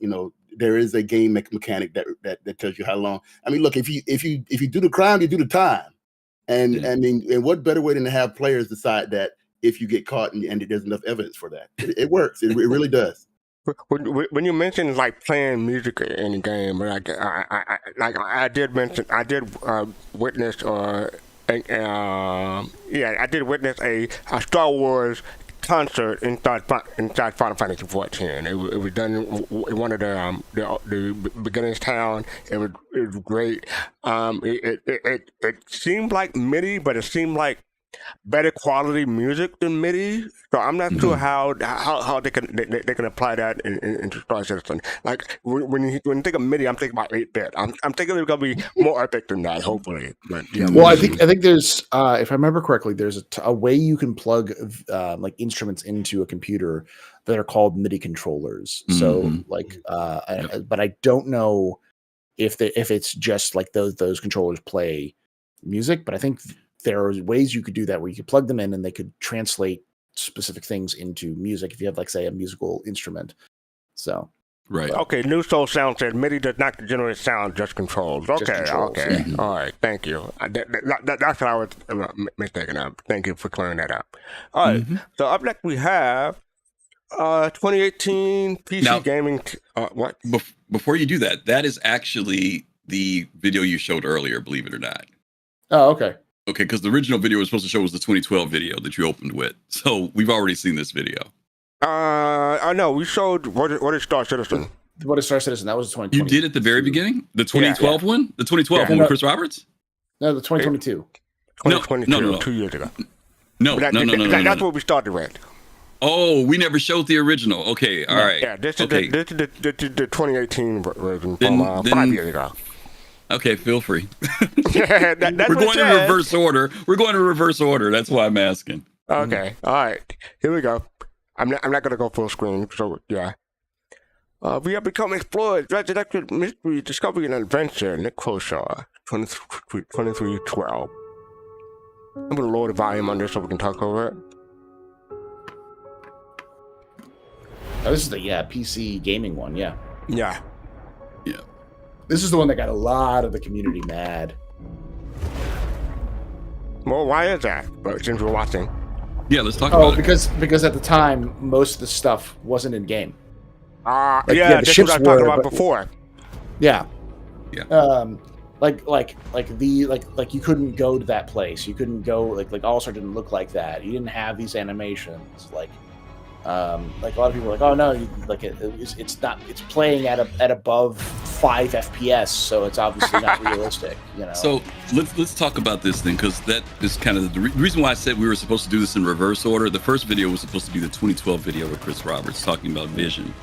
Speaker 4: there is a game mechanic that tells you how long. I mean, look, if you do the crime, you do the time. And I mean, and what better way than to have players decide that if you get caught and there's enough evidence for that? It works. It really does.
Speaker 2: When you mentioned like playing music in the game, I did witness a Star Wars concert inside Final Fantasy 14. It was done in one of the beginnings town. It was great. It seemed like MIDI, but it seemed like better quality music than MIDI. So I'm not sure how they can apply that into Star Citizen. Like when you think of MIDI, I'm thinking about 8-bit. I'm thinking it's gonna be more epic than that, hopefully. But yeah.
Speaker 3: Well, I think there's if I remember correctly, there's a way you can plug like instruments into a computer that are called MIDI controllers. So but I don't know if it's just like those controllers play music, but I think there are ways you could do that where you could plug them in and they could translate specific things into music if you have, like, say, a musical instrument. So,
Speaker 5: right.
Speaker 2: Okay, New Soul Sound said MIDI does not generate sound, just controls. Okay. All right, thank you. That's what I was mistaken of. Thank you for clearing that up. All right, so up next we have 2018 PC gaming. What?
Speaker 5: Before you do that, that is actually the video you showed earlier, believe it or not.
Speaker 3: Oh, okay.
Speaker 5: Okay, because the original video was supposed to show was the 2012 video that you opened with. So we've already seen this video.
Speaker 2: I know. We showed what is Star Citizen.
Speaker 3: What is Star Citizen? That was the 2020.
Speaker 5: You did at the very beginning? The 2012 one? The 2012 one with Chris Roberts?
Speaker 3: No, the 2022.
Speaker 2: 2022,
Speaker 5: no.
Speaker 2: 2 years ago.
Speaker 5: No.
Speaker 2: That's what we started with.
Speaker 5: Oh, we never showed the original. Okay, all right.
Speaker 2: Yeah, this is the 2018 version from 5 years ago.
Speaker 5: Okay, feel free.
Speaker 2: We're
Speaker 5: going in reverse order. We're going in reverse order. That's why I'm asking.
Speaker 2: Okay, all right. Here we go. I'm not going to go full screen. So yeah, we have become explorers. Resurrected mystery, discovery, and adventure. Nick Kelosal, 2312. I'm going to lower the volume on this so we can talk over it.
Speaker 3: Oh, this is the PC gaming one. Yeah.
Speaker 2: Yeah.
Speaker 3: This is the one that got a lot of the community mad.
Speaker 2: Well, why is that? But since we're watching.
Speaker 5: Yeah, let's talk about it.
Speaker 3: Because at the time, most of the stuff wasn't in game.
Speaker 2: The ships what I talked about before.
Speaker 3: Yeah.
Speaker 5: Yeah.
Speaker 3: Like you couldn't go to that place. You couldn't go like All-Star didn't look like that. You didn't have these animations. Like a lot of people are like, oh no, it's not. It's playing at above 5 FPS, so it's obviously not realistic.
Speaker 5: So let's talk about this thing, because that is kind of the reason why I said we were supposed to do this in reverse order. The first video was supposed to be the 2012 video with Chris Roberts talking about vision.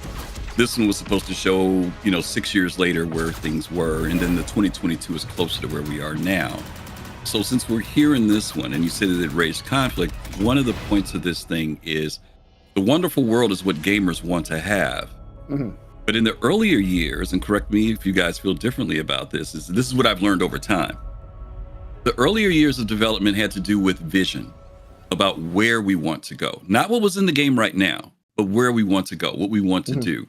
Speaker 5: This one was supposed to show 6 years later where things were, and then the 2022 is closer to where we are now. So since we're here in this one, and you said that it raised conflict, one of the points of this thing is the wonderful world is what gamers want to have.
Speaker 3: Mm-hmm.
Speaker 5: But in the earlier years, and correct me if you guys feel differently about this is what I've learned over time. The earlier years of development had to do with vision, about where we want to go. Not what was in the game right now, but where we want to go, what we want to do.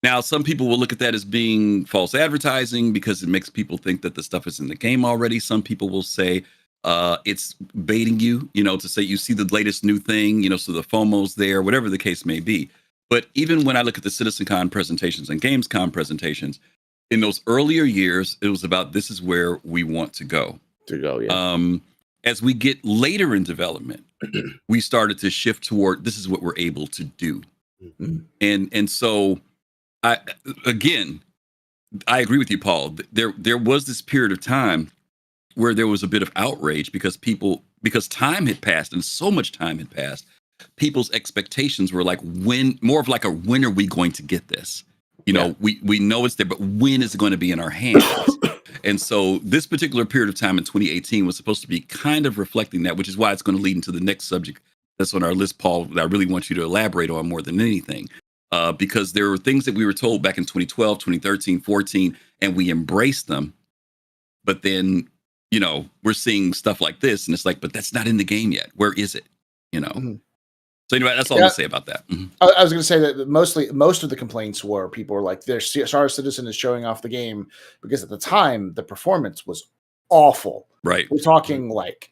Speaker 5: Now, some people will look at that as being false advertising because it makes people think that the stuff is in the game already. Some people will say it's baiting you, to say you see the latest new thing, so the FOMO's there, whatever the case may be. But even when I look at the CitizenCon presentations and Gamescom presentations, in those earlier years, it was about this is where we want to go. As we get later in development, we started to shift toward this is what we're able to do. And so I agree with you, Paul. There was this period of time where there was a bit of outrage because time had passed and so much time had passed. People's expectations were like when are we going to get this? We know it's there, but when is it going to be in our hands? And so this particular period of time in 2018 was supposed to be kind of reflecting that, which is why it's going to lead into the next subject that's on our list, Paul, that I really want you to elaborate on more than anything. Because there were things that we were told back in 2012, 2013, 14, and we embraced them. But then, we're seeing stuff like this, and it's like, but that's not in the game yet. Where is it? So anyway, that's all I'm gonna say about that.
Speaker 3: I was going to say that most of the complaints were people were like, their Star Citizen is showing off the game because at the time the performance was awful.
Speaker 5: Right.
Speaker 3: We're talking like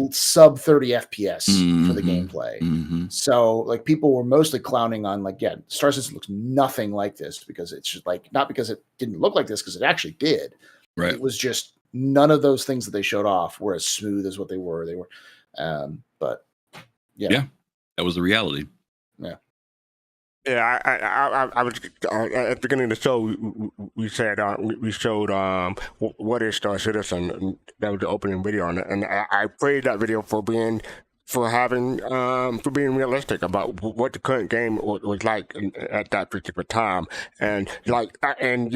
Speaker 3: sub 30 FPS for the gameplay. So like people were mostly clowning on Star Citizen looks nothing like this because it's just like, not because it didn't look like this, because it actually did.
Speaker 5: Right.
Speaker 3: It was just none of those things that they showed off were as smooth as what they were. But yeah.
Speaker 5: That was the reality.
Speaker 3: Yeah.
Speaker 2: Yeah, I was at the beginning of the show. We said we showed what is Star Citizen. And that was the opening video on it, and I praised that video for being realistic about what the current game was like at that particular time, and back in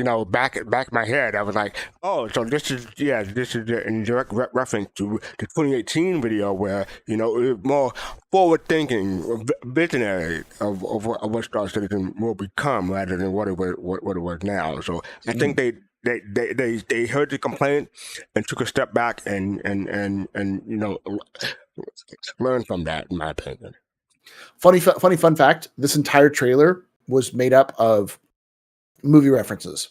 Speaker 2: my head I was like, oh, so this is in direct reference to the 2018 video where it was more forward thinking, visionary of what Star Citizen will become rather than what it was now. So I think they heard the complaint and took a step back and learn from that, in my opinion.
Speaker 3: Funny fun fact: this entire trailer was made up of movie references.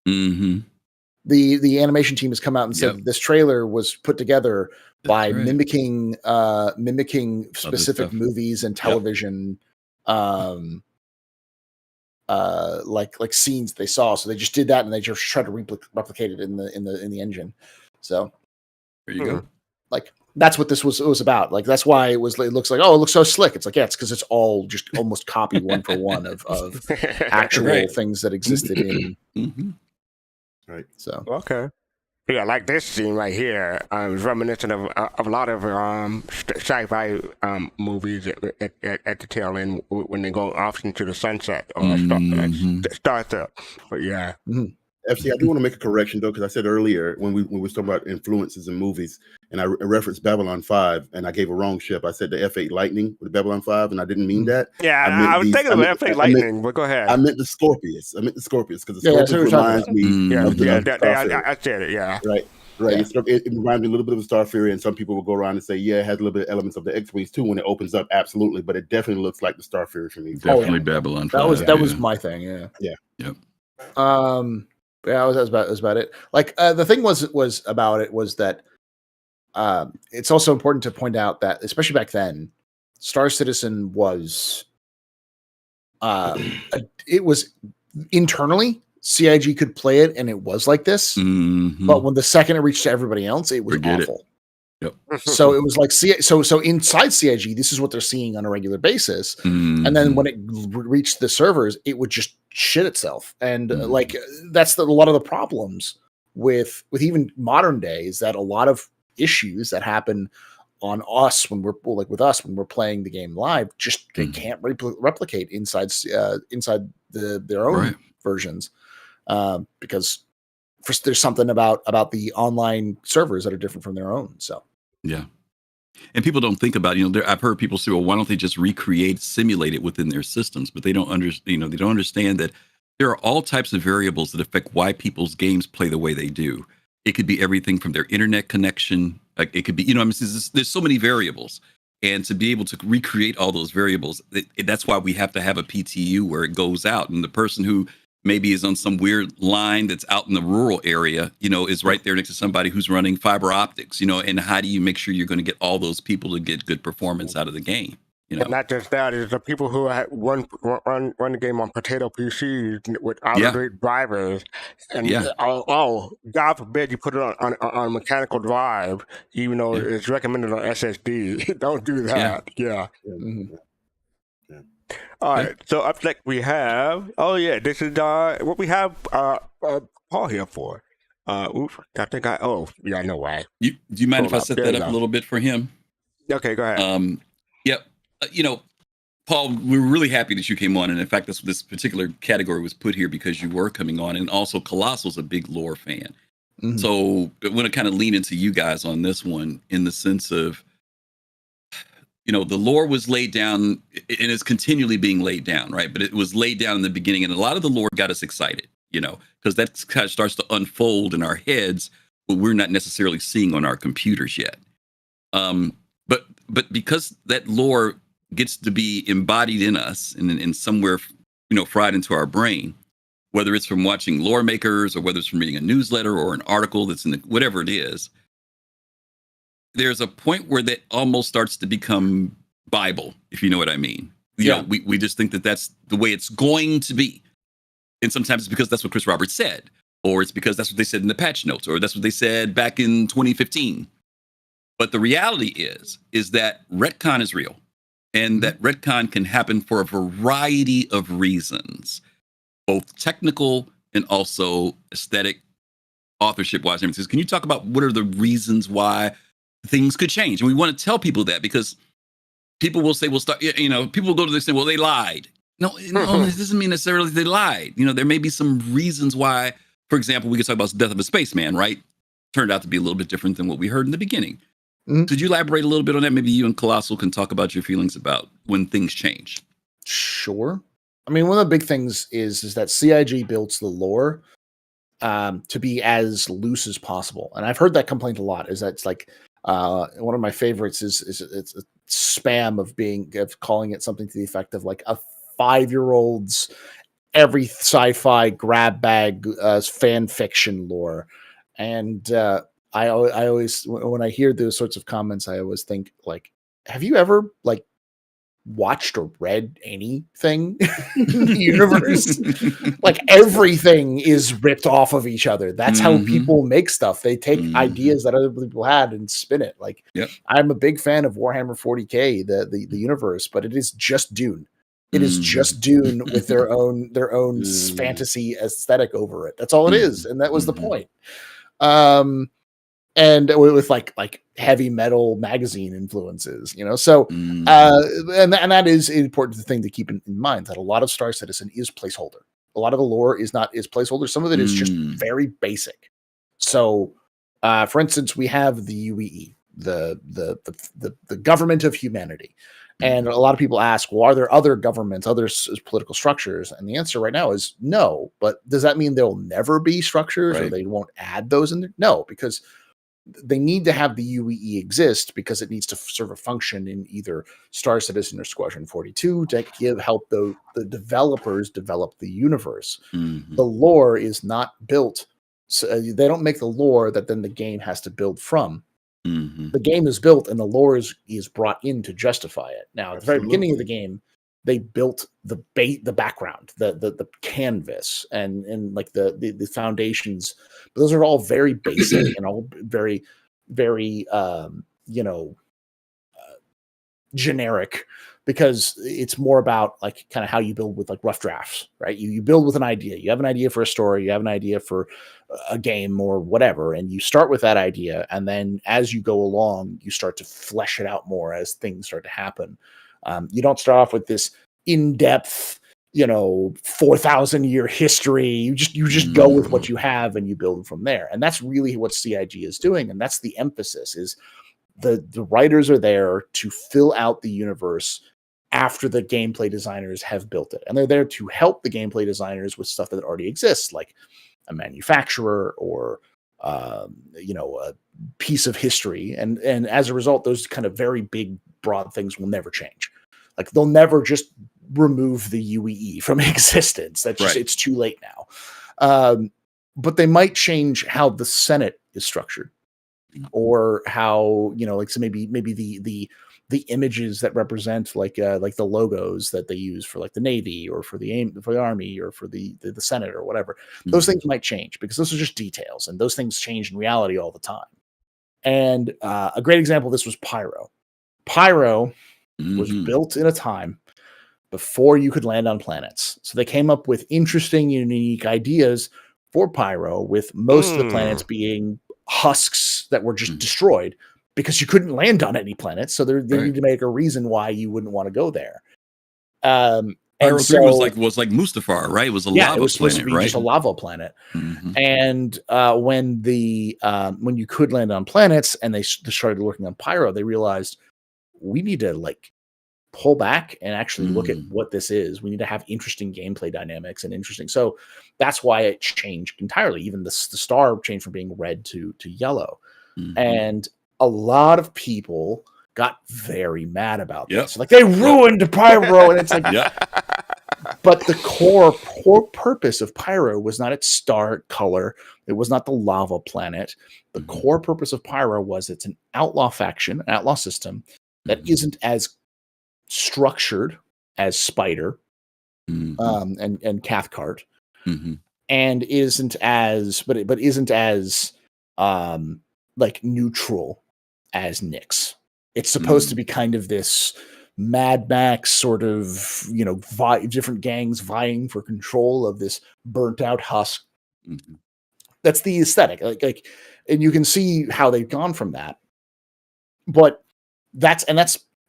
Speaker 3: The animation team has come out and said this trailer was put together by mimicking specific movies and television, like scenes they saw. So they just did that, and they just tried to replicate it in the engine. So
Speaker 5: there you go.
Speaker 3: Like that's what this was about. Like that's why it looks like, oh, it looks so slick. It's like, yeah, it's because it's all just almost copied one for one of actual things that existed in.
Speaker 4: Right. So
Speaker 2: okay. Yeah, like this scene right here is reminiscent of a lot of sci-fi movies at the tail end when they go off into the sunset or start up. But yeah.
Speaker 4: FC, I do want to make a correction though, because I said earlier when we were talking about influences in movies, and I referenced Babylon 5, and I gave a wrong ship. I said the F8 Lightning with Babylon 5, and I didn't mean that.
Speaker 2: Yeah, I was thinking of F8 Lightning, but go ahead.
Speaker 4: I meant the Scorpius. because the Scorpius reminds me of the
Speaker 2: I said it. Yeah.
Speaker 4: Right. Yeah. It reminds me a little bit of Star Fury, and some people will go around and say, yeah, it has a little bit of elements of the X-Wings too when it opens up. Absolutely, but it definitely looks like the Star Fury for me.
Speaker 5: Definitely Babylon 5.
Speaker 3: That was my thing. Yeah.
Speaker 5: Yep.
Speaker 3: Yeah, that was about it. Like the thing was about it was that it's also important to point out that, especially back then, Star Citizen was it was internally CIG could play it and it was like this, but when the second it reached to everybody else, it was awful.
Speaker 5: Yep.
Speaker 3: So it was like so inside CIG, this is what they're seeing on a regular basis, and then when it reached the servers, it would just shit itself. And that's a lot of the problems with even modern day, is that a lot of issues that happen on us when we're playing the game live, just they can't replicate inside their own versions, because there's something about the online servers that are different from their own. So
Speaker 5: and people don't think about, I've heard people say, well, why don't they just simulate it within their systems? But they don't understand, they don't understand that there are all types of variables that affect why people's games play the way they do. It could be everything from their internet connection. Like it could be, there's so many variables, and to be able to recreate all those variables, that's why we have to have a PTU where it goes out, and the person who maybe is on some weird line that's out in the rural area, is right there next to somebody who's running fiber optics, and how do you make sure you're going to get all those people to get good performance out of the game?
Speaker 2: And not just that, is the people who run the game on potato PCs with out-of-date drivers, and God forbid you put it on a mechanical drive, even though it's recommended on SSD. Don't do that. All right. So up next we have. This is what we have Paul here for. I think I know why.
Speaker 5: Do you mind if I set that up a little bit for him?
Speaker 2: Okay, go ahead.
Speaker 5: Yep. Paul, we're really happy that you came on, and in fact, this particular category was put here because you were coming on, and also Colosal's a big lore fan. So I want to kind of lean into you guys on this one, in the sense of, the lore was laid down, and it's continually being laid down, right? But it was laid down in the beginning, and a lot of the lore got us excited, because that kind of starts to unfold in our heads, but we're not necessarily seeing on our computers yet. But because that lore gets to be embodied in us and somewhere, fried into our brain, whether it's from watching lore makers or whether it's from reading a newsletter or an article that's in whatever it is, there's a point where that almost starts to become Bible, if you know what I mean. We just think that that's the way it's going to be. And sometimes it's because that's what Chris Roberts said, or it's because that's what they said in the patch notes, or that's what they said back in 2015. But the reality is that retcon is real, and that retcon can happen for a variety of reasons, both technical and also aesthetic, authorship-wise. Can you talk about what are the reasons why things could change? And we want to tell people that, because people will say, people will go to this and say, well, they lied. No, this doesn't mean necessarily they lied. There may be some reasons why. For example, we could talk about Death of a Spaceman, right? Turned out to be a little bit different than what we heard in the beginning. Could you elaborate a little bit on that? Maybe you and Kelosal can talk about your feelings about when things change.
Speaker 3: Sure. I mean, one of the big things is that CIG builds the lore to be as loose as possible. And I've heard that complaint a lot, is that it's like one of my favorites is it's a spam of calling it something to the effect of like a 5-year-old's every sci-fi grab bag fan fiction lore. And I always, when I hear those sorts of comments, I always think, like, have you ever watched or read anything in the universe? Like, everything is ripped off of each other. That's how people make stuff. They take ideas that other people had and spin it. Like, I'm a big fan of Warhammer 40K, the universe, but it is just Dune. It is just Dune with their own fantasy aesthetic over it. That's all it is, and that was the point. And with like heavy metal magazine influences, so and that is an important thing to keep in mind, that a lot of Star Citizen is placeholder. A lot of the lore is placeholder. Some of it is just very basic. So, for instance, we have the UEE, the government of humanity. And a lot of people ask, well, are there other governments, other political structures? And the answer right now is no. But does that mean there'll never be structures, or they won't add those in there? No, because they need to have the UEE exist, because it needs to serve a function in either Star Citizen or Squadron 42 to help the developers develop the universe. The lore is not built. So they don't make the lore that then the game has to build from. The game is built, and the lore is brought in to justify it. Now, at the very beginning of the game, they built the background, the canvas, and like the foundations. But those are all very basic and all very, very generic. because it's more about like kind of how you build with like rough drafts, right? You build with an idea. You have an idea for a story. You have an idea for a game or whatever, and you start with that idea, and then as you go along, you start to flesh it out more as things start to happen. You don't start off with this in-depth, 4,000-year history. You just go with what you have and you build from there, and that's really what CIG is doing, and that's the emphasis. Is the writers are there to fill out the universe after the gameplay designers have built it. And they're there to help the gameplay designers with stuff that already exists, like a manufacturer or, a piece of history. And as a result, those kind of very big, broad things will never change. Like they'll never just remove the UEE from existence. That's just, it's too late now. But they might change how the Senate is structured, or how, so maybe the images that represent like the logos that they use for like the Navy or for the Army or for the Senate or whatever. Those things might change because those are just details, and those things change in reality all the time. And a great example of this was Pyro. Pyro was built in a time before you could land on planets. So they came up with interesting, unique ideas for Pyro, with most of the planets being husks that were just destroyed because you couldn't land on any planets. So they need to make a reason why you wouldn't want to go there.
Speaker 5: Pyro 3 was like Mustafar, right? It was a lava
Speaker 3: it was supposed
Speaker 5: planet,
Speaker 3: to be
Speaker 5: right?
Speaker 3: just a lava planet. And when you could land on planets and they started working on Pyro, they realized we need to like pull back and actually look at what this is. We need to have interesting gameplay dynamics and interesting. So that's why it changed entirely. Even the star changed from being red to yellow. And a lot of people got very mad about this. Like they ruined Pyro. And it's like, but the core purpose of Pyro was not its star color. It was not the lava planet. The core purpose of Pyro was it's an outlaw faction, an outlaw system that isn't as structured as Spider and Cathcart, and isn't as like neutral as Nyx. It's supposed to be kind of this Mad Max sort of, different gangs vying for control of this burnt out husk. That's the aesthetic. Like, and you can see how they've gone from that. But that's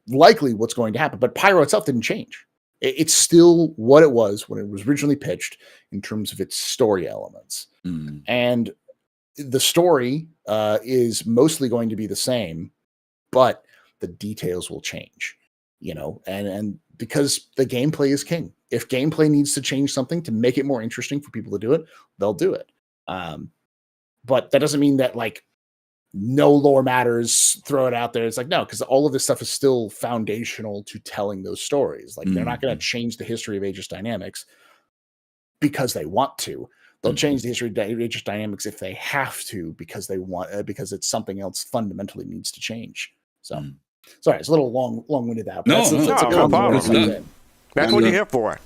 Speaker 3: likely what's going to happen. But Pyro itself didn't change. It's still what it was when it was originally pitched in terms of its story elements. And the story is mostly going to be the same, but the details will change, and because the gameplay is king. If gameplay needs to change something to make it more interesting for people to do it, they'll do it. But that doesn't mean that like no lore matters, throw it out there. It's like, no, because all of this stuff is still foundational to telling those stories. Like they're not going to change the history of Aegis Dynamics because they want to. They'll change the history of Aegis Dynamics if they have to, because they want, because it's something else fundamentally needs to change. So, sorry, it's a little long-winded that.
Speaker 2: That's what you're here for.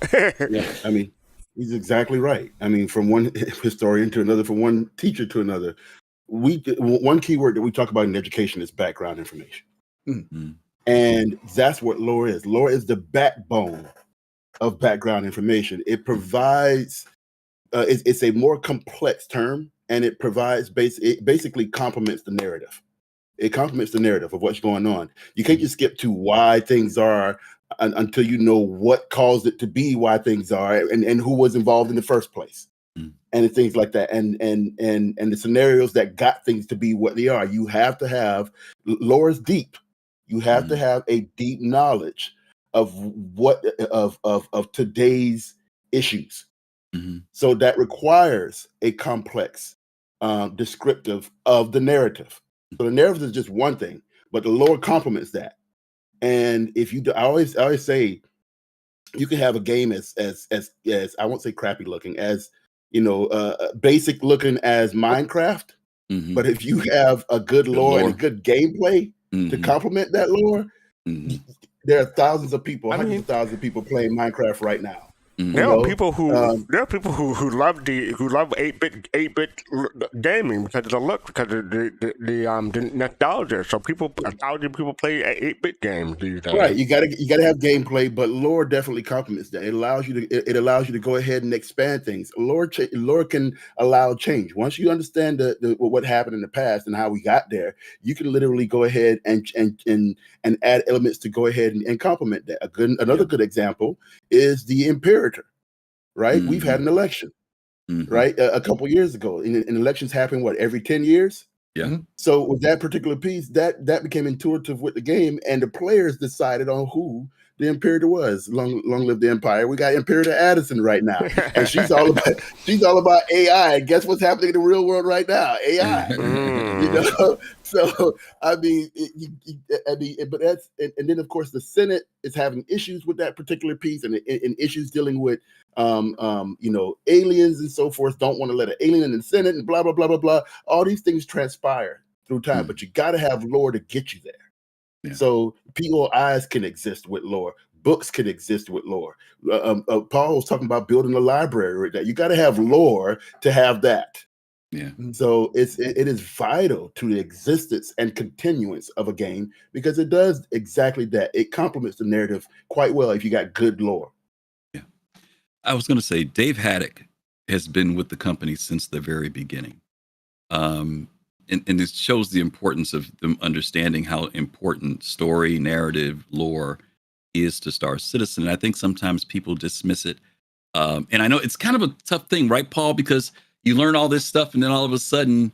Speaker 4: I mean, he's exactly right. I mean, from one historian to another, from one teacher to another, one key word that we talk about in education is background information. And that's what lore is. Lore is the backbone of background information. It provides, it's a more complex term, and it provides, it basically complements the narrative. It complements the narrative of what's going on. You can't just skip to why things are until you know what caused it to be why things are, and who was involved in the first place. And things like that, and the scenarios that got things to be what they are. You have to have, lore is deep. You have to have a deep knowledge of what of today's issues. So that requires a complex descriptive of the narrative. So the narrative is just one thing, but the lore complements that. And if you do, I always say, you can have a game as I won't say crappy looking, as basic looking as Minecraft. But if you have a good lore and a good gameplay to complement that lore, there are thousands of people, hundreds of thousands of people playing Minecraft right now.
Speaker 2: There
Speaker 4: You
Speaker 2: are
Speaker 4: know,
Speaker 2: people who love 8-bit gaming because of the look, because of the nostalgia. So 1,000 people play 8-bit games these
Speaker 4: right?
Speaker 2: days.
Speaker 4: You gotta have gameplay, but lore definitely complements that. It allows you to go ahead and expand things. Lore can allow change. Once you understand what happened in the past and how we got there, you can literally go ahead and add elements to go ahead and complement that. Another good example is the Imperator. Right, we've had an election. Right, a couple years ago, and elections happen every 10 years.
Speaker 5: Yeah.
Speaker 4: So with that particular piece, that became intuitive with the game, and the players decided on who the Imperator was. Long live the Empire. We got Imperator Addison right now, and she's all about AI. And guess what's happening in the real world right now? AI. You know, so I mean, but and then of course the Senate is having issues with that particular piece, and issues dealing with aliens and so forth. Don't want to let an alien in the Senate, and blah blah blah blah blah. All these things transpire through time, but you got to have lore to get you there.
Speaker 5: Yeah.
Speaker 4: So POIs can exist with lore. Books can exist with lore. Paul was talking about building a library. That you got to have lore to have that.
Speaker 5: Yeah.
Speaker 4: So it is vital to the existence and continuance of a game, because it does exactly that. It complements the narrative quite well if you got good lore.
Speaker 5: Yeah. I was going to say, Dave Haddock has been with the company since the very beginning. And this shows the importance of them understanding how important story, narrative, lore is to Star Citizen. And I think sometimes people dismiss it. And I know it's kind of a tough thing, right, Paul? Because you learn all this stuff, and then all of a sudden,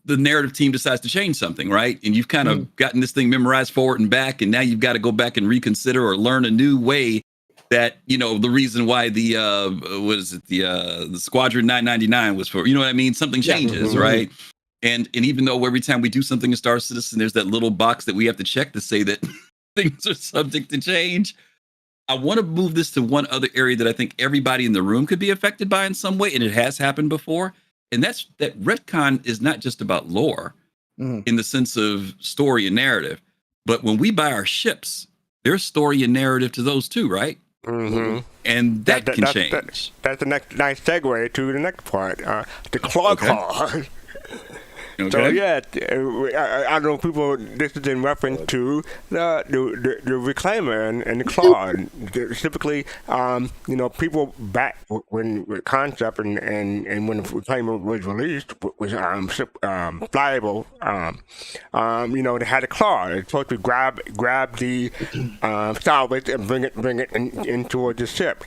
Speaker 5: the narrative team decides to change something, right? And you've kind of gotten this thing memorized forward and back, and now you've got to go back and reconsider or learn a new way. That, the reason why the Squadron 999 was for, you know what I mean? Something changes, right? And even though every time we do something in Star Citizen, there's that little box that we have to check to say that things are subject to change. I want to move this to one other area that I think everybody in the room could be affected by in some way, and it has happened before. And that's that retcon is not just about lore in the sense of story and narrative, but when we buy our ships, there's story and narrative to those too, right? And that can change.
Speaker 2: That's the nice segue to the next part, the claw clause.
Speaker 5: Okay.
Speaker 2: So yeah, I don't know people. This is in reference to the reclaimer and the claw. Typically, people back when the concept and when the reclaimer was released was flyable. They had a claw. It's supposed to grab the salvage and bring it in towards the ship.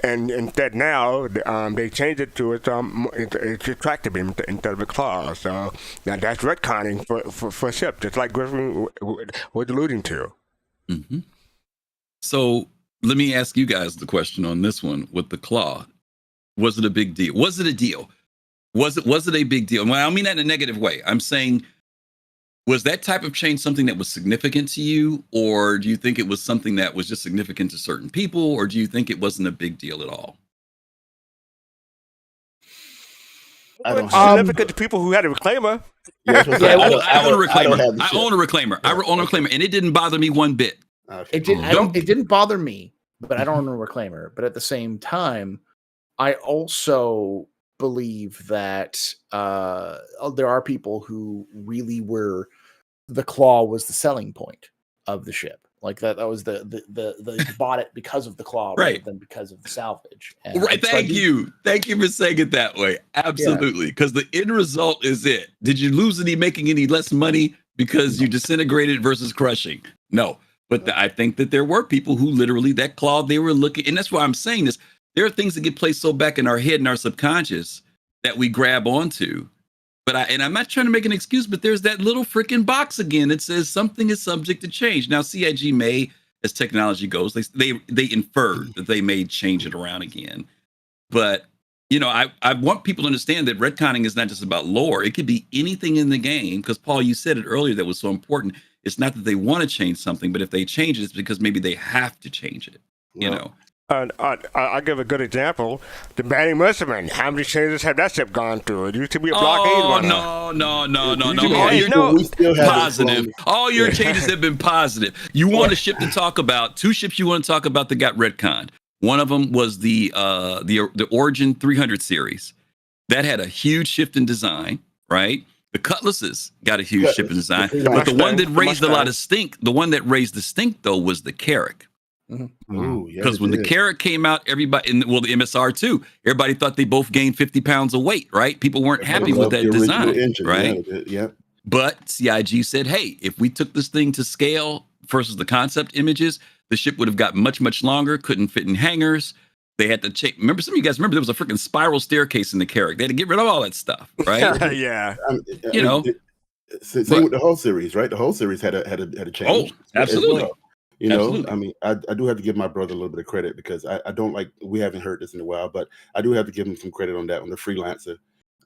Speaker 2: And instead now they changed it to it's a tractor beam instead of a claw. So now that's retconning for ship, just like Griffin was alluding to.
Speaker 5: So let me ask you guys the question on this one with the claw. Was it a big deal? Was it a deal? Was it a big deal? Well, I don't mean that in a negative way. I'm saying, was that type of change something that was significant to you, or do you think it was something that was just significant to certain people, or do you think it wasn't a big deal at all?
Speaker 2: Significant to people who had a reclaimer.
Speaker 5: I own a reclaimer. I own a reclaimer, and it didn't bother me one bit.
Speaker 3: It didn't bother me, but I don't own a reclaimer. But at the same time, I also believe that there are people who really were. The claw was the selling point of the ship. Like that was the bought it because of the claw rather than because of the salvage. And
Speaker 5: right. Thank you for saying it that way. Absolutely. Because the end result is it. Did you lose making any less money because you disintegrated versus crushing? No. But I think that there were people who literally that claw, they were looking, and that's why I'm saying this. There are things that get placed so back in our head and our subconscious that we grab onto. But I'm not trying to make an excuse, but there's that little freaking box again that says something is subject to change. Now, CIG may, as technology goes, they inferred that they may change it around again. But, I want people to understand that retconning is not just about lore. It could be anything in the game, because, Paul, you said it earlier that was so important. It's not that they want to change something, but if they change it, it's because maybe they have to change it, I'll
Speaker 2: give a good example. The Banning Mercerman. How many changes have that ship gone through? It used to be a blockade one.
Speaker 5: No. Positive. All your changes have been positive. You want a ship to talk about, 2 ships you want to talk about that got retconned. One of them was the Origin 300 series. That had a huge shift in design, right? The Cutlasses got a huge shift in design, but the one that raised a lot of stink, the one that raised the stink though was the Carrack. Because when the Carrack came out, everybody, the MSR too, everybody thought they both gained 50 pounds of weight, right? People weren't happy with that design, engine, right?
Speaker 4: Yeah.
Speaker 5: But CIG said, hey, if we took this thing to scale versus the concept images, the ship would have got much, much longer, couldn't fit in hangars. They had to check. Remember, some of you guys remember there was a freaking spiral staircase in the Carrack. They had to get rid of all that stuff, right?
Speaker 2: Yeah.
Speaker 5: You know.
Speaker 4: Same with the whole series, right? The whole series had a change.
Speaker 5: Oh, absolutely.
Speaker 4: Well. You know, I mean, I do have to give my brother a little bit of credit because I don't like, we haven't heard this in a while, but I do have to give him some credit on that, on the Freelancer.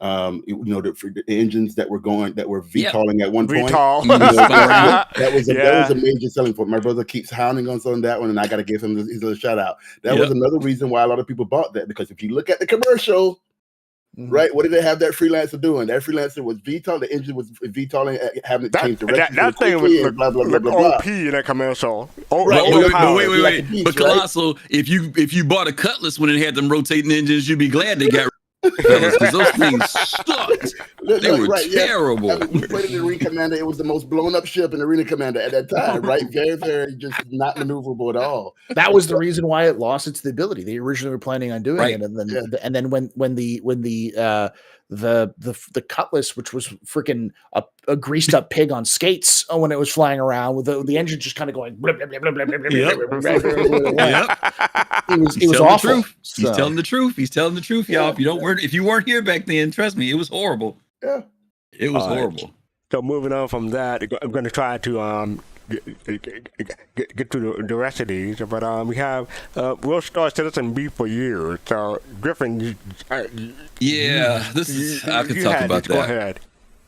Speaker 4: You know, the engines that were VTOLing at one point. That was a major selling point. My brother keeps hounding us on that one, and I got to give him his little shout out. That was another reason why a lot of people bought that, because if you look at the commercial, right, what did they have that Freelancer doing? That Freelancer was VTOL. The engine was VTOLing, having it change direction.
Speaker 2: That thing was OP in that commerel.
Speaker 5: Wait. But Kelosal, if you bought a Cutlass when it had them rotating engines, you'd be glad they got because those things sucked. They were terrible.
Speaker 4: I mean, we played in the Arena Commander. It was the most blown up ship in the Arena Commander at that time, right? Very, very just not maneuverable at all.
Speaker 3: That was the reason why it lost its ability. They originally were planning on doing it, and then when the Cutlass, which was freaking a greased up pig on skates, when it was flying around with the engine just kind of going. It was awful.
Speaker 5: He's telling the truth. He's telling the truth, y'all. If you weren't here back then, trust me, it was horrible.
Speaker 4: Yeah,
Speaker 5: it was horrible.
Speaker 2: So moving on from that, I'm going to try to get to the rest of these, but we have Will Star Citizen B for years. So Griffin,
Speaker 5: I could talk about that.
Speaker 2: Go ahead.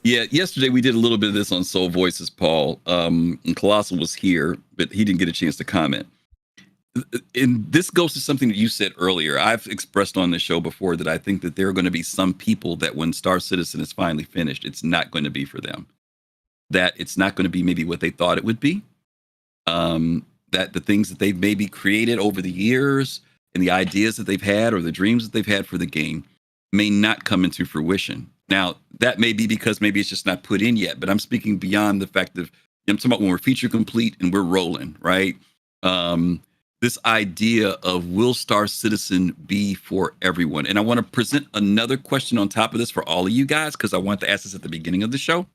Speaker 5: Yeah, yesterday we did a little bit of this on Soul Voices, Paul. And Kelosal was here, but he didn't get a chance to comment. And this goes to something that you said earlier. I've expressed on the show before that I think that there are going to be some people that when Star Citizen is finally finished, it's not going to be for them. That it's not going to be maybe what they thought it would be. That the things that they've maybe created over the years and the ideas that they've had or the dreams that they've had for the game may not come into fruition. Now, that may be because maybe it's just not put in yet, but I'm speaking beyond the fact of, I'm talking about when we're feature complete and we're rolling, right? This idea of will Star Citizen be for everyone? And I want to present another question on top of this for all of you guys, because I want to ask this at the beginning of the show.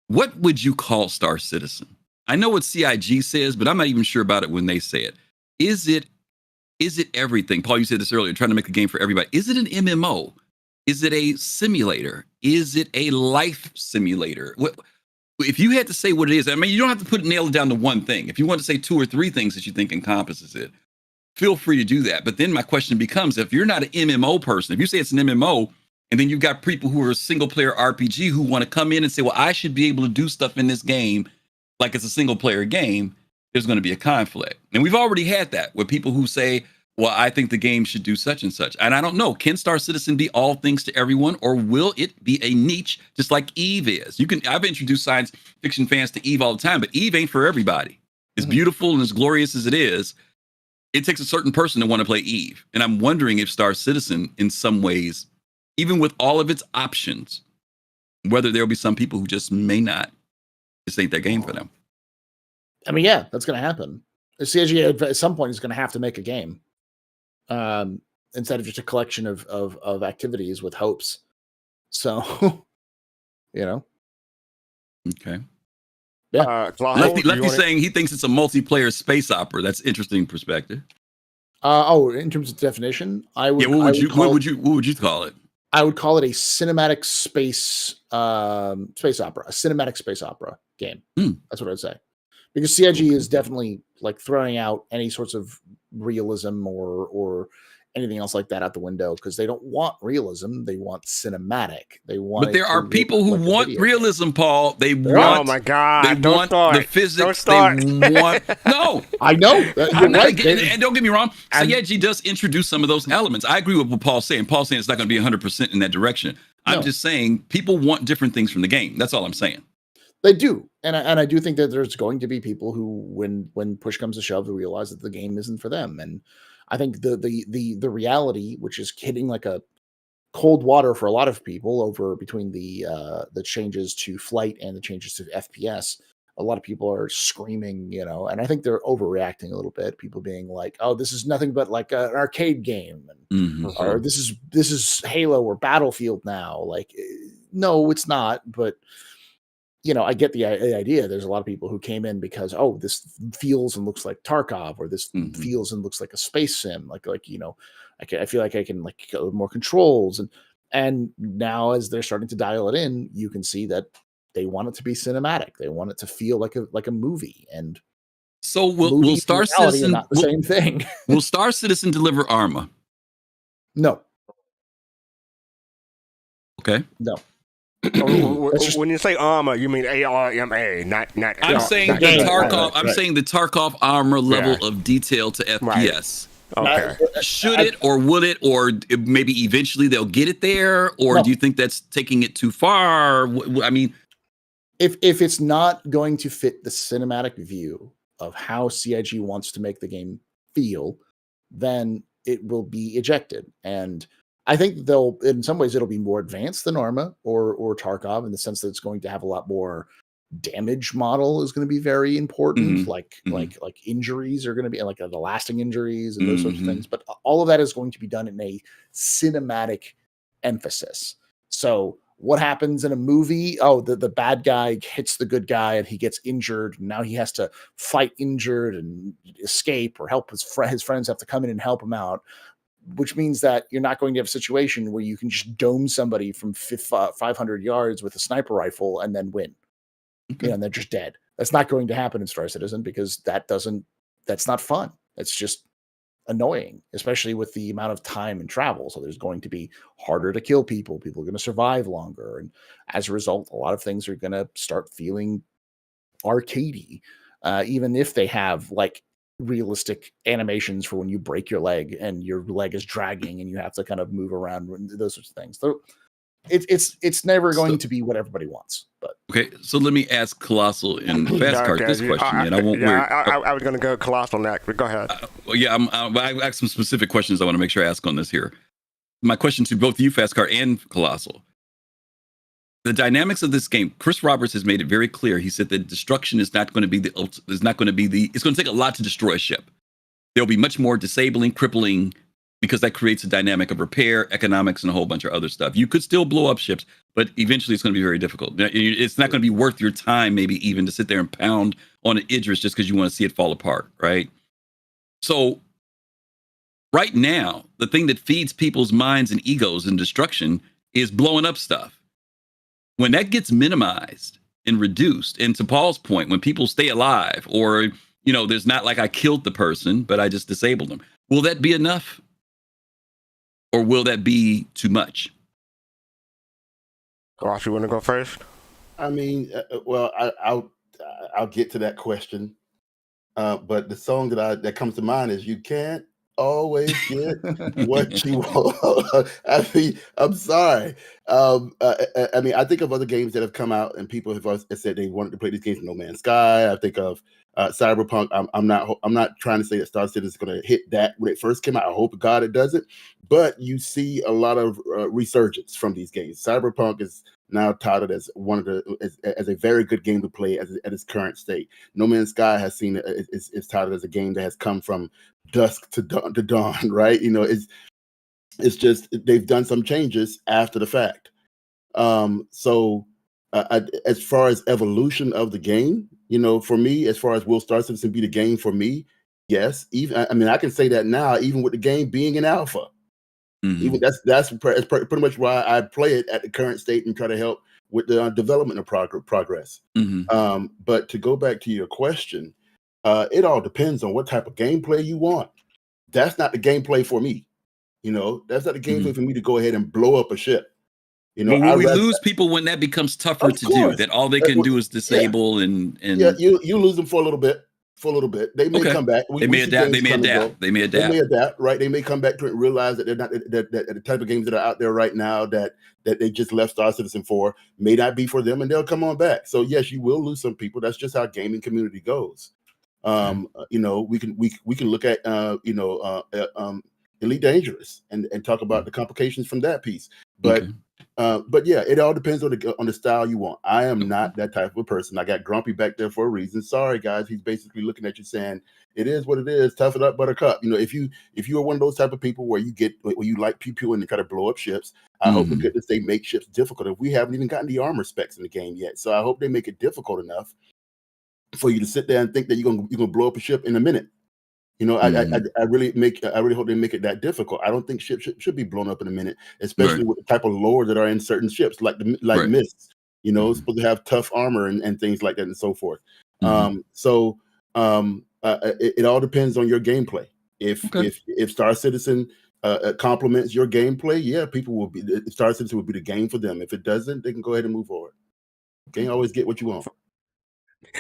Speaker 5: What would you call Star Citizen? I know what CIG says, but I'm not even sure about it when they say it. Is it everything? Paul, you said this earlier, trying to make a game for everybody. Is it an MMO? Is it a simulator? Is it a life simulator? If you had to say what it is, I mean, you don't have to nail it down to one thing. If you want to say 2 or 3 things that you think encompasses it, feel free to do that. But then my question becomes, if you're not an MMO person, if you say it's an MMO, and then you've got people who are single player RPG who want to come in and say, well, I should be able to do stuff in this game like it's a single player game, there's going to be a conflict. And we've already had that with people who say, well, I think the game should do such and such. And I don't know, can Star Citizen be all things to everyone, or will it be a niche just like Eve is? I've introduced science fiction fans to Eve all the time, but Eve ain't for everybody. As beautiful and as glorious as it is, it takes a certain person to want to play Eve. And I'm wondering if Star Citizen, in some ways, even with all of its options, whether there'll be some people who just may not. This ain't that game for them.
Speaker 3: I mean, yeah, that's going to happen. CIG at some point is going to have to make a game. Instead of just a collection of activities with hopes. So, you know.
Speaker 5: Okay.
Speaker 3: Yeah.
Speaker 5: Lefty's saying he thinks it's a multiplayer space opera. That's interesting perspective.
Speaker 3: In terms of definition, I would. Yeah, what would
Speaker 5: you call it?
Speaker 3: I would call it a cinematic space opera, a cinematic space opera game. That's what I'd say. Because CIG is definitely like throwing out any sorts of realism or anything else like that out the window, because they don't want realism, they want cinematic.
Speaker 5: But there are people who want realism, Paul. They want.
Speaker 2: Oh my God!
Speaker 5: They want the physics. They want. No,
Speaker 3: I know.
Speaker 5: And don't get me wrong. CIG does introduce some of those elements. I agree with what Paul's saying. Paul's saying it's not going to be 100% in that direction. I'm just saying people want different things from the game. That's all I'm saying.
Speaker 3: They do, and I do think that there's going to be people who, when push comes to shove, realize that the game isn't for them. And I think the reality, which is hitting like a cold water for a lot of people over between the changes to flight and the changes to FPS. A lot of people are screaming, and I think they're overreacting a little bit. People being like, "Oh, this is nothing but like an arcade game," and or this is Halo or Battlefield now. Like, no, it's not. But I get the idea. There's a lot of people who came in because, oh, this feels and looks like Tarkov, or this feels and looks like a space sim. Like I feel like I can like go more controls, and now as they're starting to dial it in, you can see that they want it to be cinematic. They want it to feel like a movie. And
Speaker 5: so will
Speaker 3: movies
Speaker 5: Star
Speaker 3: and reality are
Speaker 5: Citizen
Speaker 3: not the same thing?
Speaker 5: will Star Citizen deliver Arma?
Speaker 3: No,
Speaker 5: Okay.
Speaker 3: no.
Speaker 2: When you say armor, you mean ARMA, not.
Speaker 5: I'm saying
Speaker 2: not
Speaker 5: the
Speaker 3: game.
Speaker 5: Tarkov. I'm
Speaker 3: Right.
Speaker 5: saying the Tarkov armor level of detail to FPS.
Speaker 2: Okay.
Speaker 5: Should it, or would it, or maybe eventually they'll get it there, or
Speaker 3: No.
Speaker 5: do you think that's taking it too far? I mean,
Speaker 3: if it's not going to fit the cinematic view of how CIG wants to make the game feel, then it will be ejected. And I think in some ways, it'll be more advanced than Arma or Tarkov, in the sense that it's going to have a lot more damage model is going to be very important. Like injuries are going to be like the lasting injuries and those sorts of things. But all of that is going to be done in a cinematic emphasis. So what happens in a movie? Oh, the bad guy hits the good guy and he gets injured. And now he has to fight injured and escape, or help his friends have to come in and help him out. Which means that you're not going to have a situation where you can just dome somebody from 500 yards with a sniper rifle and then win.
Speaker 5: Okay.
Speaker 3: And they're just dead. That's not going to happen in Star Citizen, because that's not fun. It's just annoying, especially with the amount of time and travel. So there's going to be harder to kill people. People are going to survive longer. And as a result, a lot of things are going to start feeling arcadey, even if they have like realistic animations for when you break your leg and your leg is dragging and you have to kind of move around, those sorts of things. So it's never going to be what everybody wants. But
Speaker 5: okay, so let me ask Kelosal and fastcart this question, and I won't.
Speaker 2: I was going to go Kelosal next, but go ahead.
Speaker 5: I asked some specific questions I want to make sure I ask on this here. My question to both you, fastcart and Kelosal: the dynamics of this game. Chris Roberts has made it very clear. He said that destruction is not going to be it's going to take a lot to destroy a ship. There'll be much more disabling, crippling, because that creates a dynamic of repair, economics, and a whole bunch of other stuff. You could still blow up ships, but eventually it's going to be very difficult. It's not going to be worth your time, maybe even to sit there and pound on an Idris just because you want to see it fall apart, right? So right now, the thing that feeds people's minds and egos and destruction is blowing up stuff. When that gets minimized and reduced, and to Paul's point, when people stay alive, or, there's not like I killed the person, but I just disabled them, will that be enough? Or will that be too much?
Speaker 2: Ross, you want to go first?
Speaker 4: I mean, well, I'll get to that question. But the song that comes to mind is "You Can't Always Get What You Want." I mean, I'm sorry. I mean, I think of other games that have come out and people have said they wanted to play these games. No Man's Sky. I think of Cyberpunk. I'm not trying to say that Star Citizen is going to hit that when it first came out. I hope to God it doesn't. But you see a lot of resurgence from these games. Cyberpunk is now touted as as a very good game to play at its current state. No Man's Sky has seen is touted as a game that has come from dusk to dawn, right? It's just they've done some changes after the fact. So as far as evolution of the game, for me, as far as will Star Citizen be the game for me? Yes. I can say that now, even with the game being in alpha. Mm-hmm. Even that's pretty much why I play it at the current state and try to help with the development of progress. Mm-hmm. But to go back to your question, it all depends on what type of gameplay you want. That's not the gameplay for me. That's not the gameplay for me to go ahead and blow up a ship.
Speaker 5: But will we lose people when that becomes tougher to do? That all they can do is disable and
Speaker 4: you lose them for a little bit. for a little bit. They may come back.
Speaker 5: They may adapt. They may adapt. They may
Speaker 4: adapt. Right? They may come back to it and realize that they're not that the type of games that are out there right now that they just left Star Citizen for may not be for them, and they'll come on back. So yes, you will lose some people. That's just how gaming community goes. You know, we can look at Elite Dangerous and talk about the complications from that piece. But yeah, it all depends on the style you want. I am not that type of a person. I got Grumpy back there for a reason. Sorry, guys. He's basically looking at you saying, "It is what it is. Tough it up, buttercup." You know, if you are one of those type of people where you like pew pew and kind of blow up ships, I hope to goodness they make ships difficult. If we haven't even gotten the armor specs in the game yet, so I hope they make it difficult enough for you to sit there and think that you're gonna blow up a ship in a minute. You know, I really hope they make it that difficult. I don't think ships should be blown up in a minute, especially with the type of lore that are in certain ships, like Mists. You know, supposed to have tough armor and things like that and so forth. It all depends on your gameplay. If Star Citizen complements your gameplay, yeah, Star Citizen will be the game for them. If it doesn't, they can go ahead and move forward. You can't always get what you want.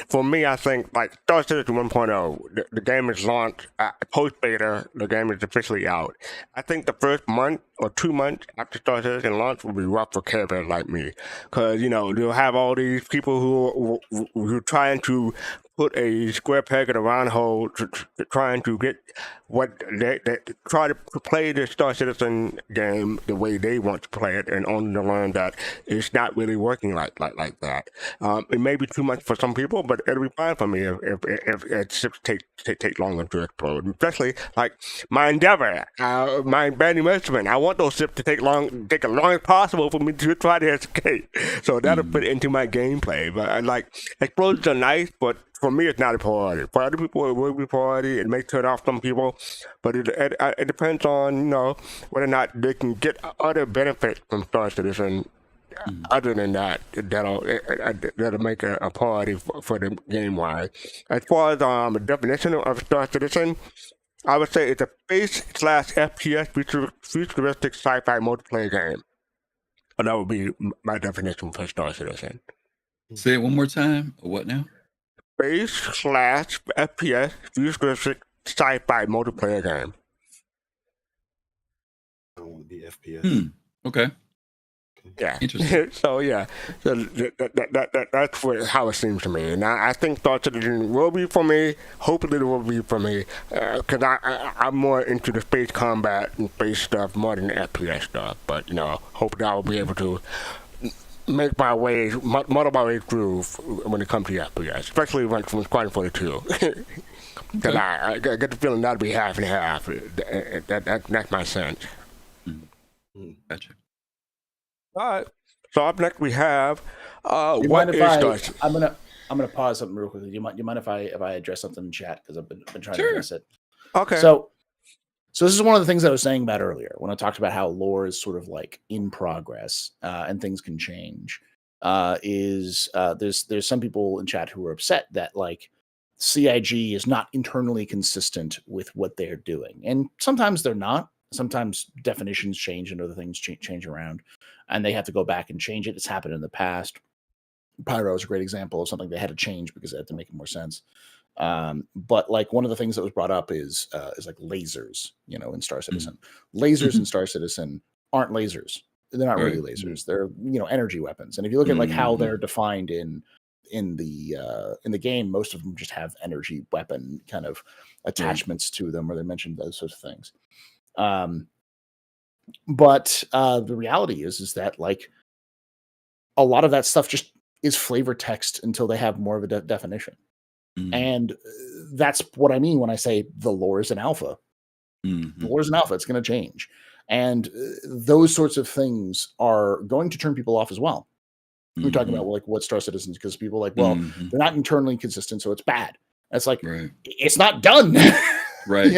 Speaker 2: For me, I think like Star Citizen 1.0, the game is launched post beta. The game is officially out. I think the first month or 2 months after Star Citizen launch will be rough for campers like me, because you know you'll have all these people who are trying to put a square peg in a round hole, trying to get what they try to play the Star Citizen game the way they want to play it, and only to learn that it's not really working like that. It may be too much for some people, but it'll be fine for me if ships take longer to explode. Especially like my Endeavor, my brand new instrument. I want those ships to take as long as possible for me to try to escape. So that'll fit into my gameplay. But like explosions are nice, but for me, it's not a priority. For other people, it will be a priority. It may turn off some people, but it depends on whether or not they can get other benefits from Star Citizen. Other than that, that'll make a priority for the game wise. As far as the definition of Star Citizen, I would say it's a space/FPS futuristic sci-fi multiplayer game. And that would be my definition for Star Citizen.
Speaker 5: Say it one more time. What now?
Speaker 2: Space/FPS futuristic sci-fi multiplayer game.
Speaker 4: I don't want to be FPS.
Speaker 5: Okay.
Speaker 2: Yeah.
Speaker 5: Interesting.
Speaker 2: So that's how it seems to me. And I think Star Citizen will be for me. Hopefully it will be for me, because I'm more into the space combat and space stuff more than the FPS stuff. But hopefully I will be able to make my way, muddle my way through when it comes to FPS, especially from Squadron 42. Because I get the feeling that'll be half and half. That's my sense.
Speaker 5: Gotcha.
Speaker 2: All right. So up next we have
Speaker 3: I'm gonna pause something real quickly. Do you mind if I address something in chat, because I've been trying to address it.
Speaker 2: Okay.
Speaker 3: So this is one of the things I was saying about earlier when I talked about how lore is sort of like in progress and things can change. There's some people in chat who are upset that like CIG is not internally consistent with what they're doing, and sometimes they're not. Sometimes definitions change and other things change around, and they have to go back and change it. It's happened in the past. Pyro is a great example of something they had to change because they had to make it more sense. But like one of the things that was brought up is like lasers, in Star Citizen. Lasers in Star Citizen aren't lasers. They're not really lasers. They're energy weapons. And if you look at like how they're defined in the game, most of them just have energy weapon kind of attachments to them, where they mentioned those sorts of things. But the reality is that like a lot of that stuff just is flavor text until they have more of a definition. And that's what I mean when I say the lore is an alpha. The lore is an alpha. It's going to change. And those sorts of things are going to turn people off as well. We're talking about like what Star Citizen, because people are like, well, they're not internally consistent, so it's bad. It's like, it's not done.
Speaker 5: Right.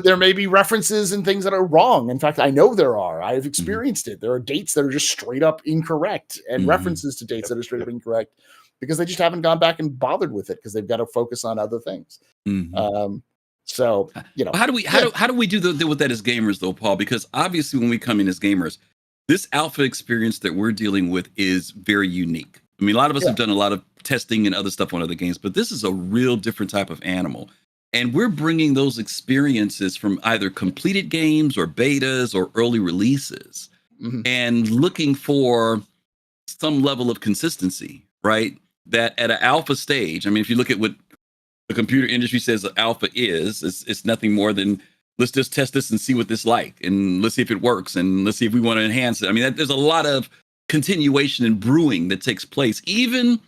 Speaker 3: There may be references and things that are wrong. In fact, I know there are. I've experienced it. There are dates that are just straight up incorrect, and references to dates that are straight up incorrect, because they just haven't gone back and bothered with it because they've got to focus on other things. So
Speaker 5: how do we deal with that as gamers though, Paul? Because obviously when we come in as gamers, this alpha experience that we're dealing with is very unique. I mean, a lot of us
Speaker 3: Yeah.
Speaker 5: have done a lot of testing and other stuff on other games, but this is a real different type of animal. And we're bringing those experiences from either completed games or betas or early releases
Speaker 3: Mhm.
Speaker 5: and looking for some level of consistency, right? That at an alpha stage, I mean, if you look at what the computer industry says alpha is, it's nothing more than let's just test this and see what this like, and let's see if it works, and let's see if we want to enhance it. I mean, there's a lot of continuation and brewing that takes place, even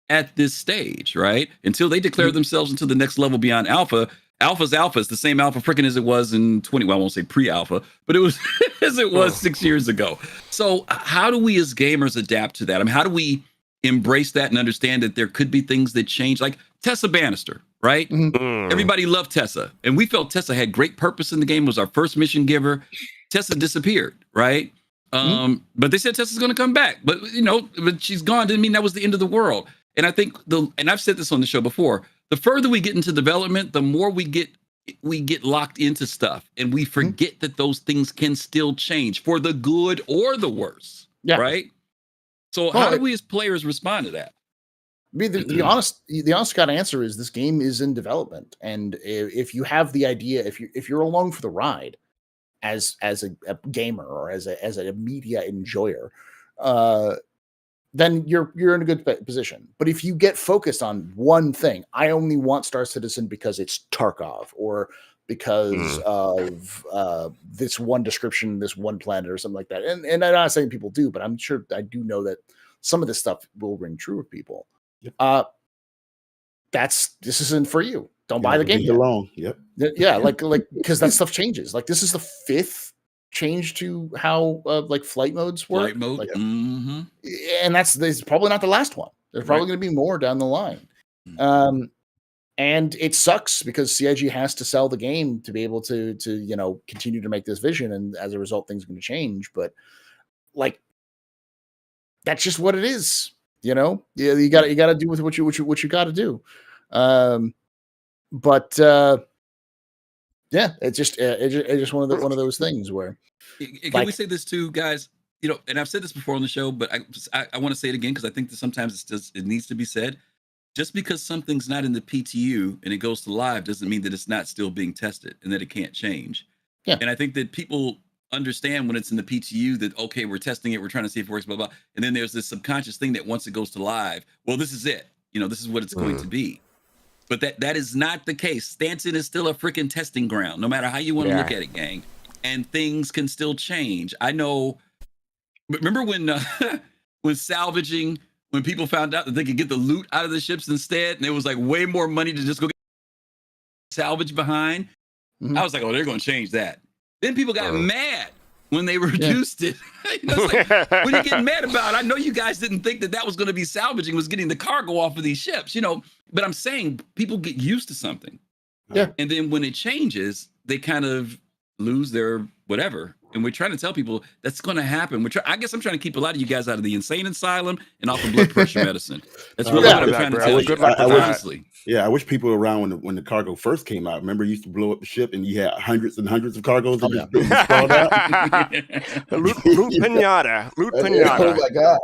Speaker 5: at this stage, right? Until they declare themselves into the next level beyond alpha. Alpha's alpha is the same alpha freaking as it was in 20. Well, I won't say pre-alpha, but it was as it was 6 years ago. So how do we as gamers adapt to that? I mean, how do we embrace that and understand that there could be things that change, like Tessa Bannister, right? Everybody loved Tessa, and we felt Tessa had great purpose in the game, was our first mission giver. Tessa disappeared, right? But they said Tessa's going to come back, but but she's gone. Didn't mean that was the end of the world. And I think and I've said this on the show before, the further we get into development, the more we get locked into stuff, and we forget that those things can still change for the good or the worse. Yeah. Right. So how do we as players respond to that?
Speaker 3: I mean, the honest God answer is this game is in development, and if you have the idea, if you're along for the ride, as a gamer or as a media enjoyer, then you're in a good position. But if you get focused on one thing, I only want Star Citizen because it's Tarkov, or because of this one description, this one planet, or something like that. And I'm not saying people do, but I'm sure I do know that some of this stuff will ring true with people. Yep. This isn't for you. Don't buy the game yet.
Speaker 4: Alone. Yep.
Speaker 3: Yeah, like because that stuff changes. Like this is the 5th change to how like flight modes work.
Speaker 5: Flight mode.
Speaker 3: Like, and that's probably not the last one. There's probably going to be more down the line. And it sucks because CIG has to sell the game to be able to continue to make this vision, and as a result, things are going to change. But like, that's just what it is. You got to do with what you got to do. But yeah, it's just one of those things where.
Speaker 5: Can we say this too, guys? And I've said this before on the show, but I want to say it again because I think that sometimes it needs to be said. Just because something's not in the PTU and it goes to live doesn't mean that it's not still being tested and that it can't change. Yeah. And I think that people understand when it's in the PTU that, okay, we're testing it, we're trying to see if it works, blah, blah. And then there's this subconscious thing that once it goes to live, well, this is it. This is what it's going to be. But that is not the case. Stanton is still a freaking testing ground, no matter how you want to look at it, gang. And things can still change. I know. Remember when salvaging, when people found out that they could get the loot out of the ships instead, and it was like way more money to just go get salvage behind? I was like, oh, they're going to change that. Then people got mad when they reduced it. It's like, what are you getting mad about? I know you guys didn't think that was going to be salvaging, was getting the cargo off of these ships, But I'm saying people get used to something. Yeah. And then when it changes, they kind of lose their whatever. And we're trying to tell people that's going to happen. I guess I'm trying to keep a lot of you guys out of the insane asylum and off of blood pressure medicine. That's really what I'm trying to tell you. Honestly.
Speaker 4: Yeah, I wish people were around when the cargo first came out. Remember, you used to blow up the ship and you had hundreds and hundreds of cargoes that just crawled out.
Speaker 2: Loot pinata.
Speaker 4: Oh my God.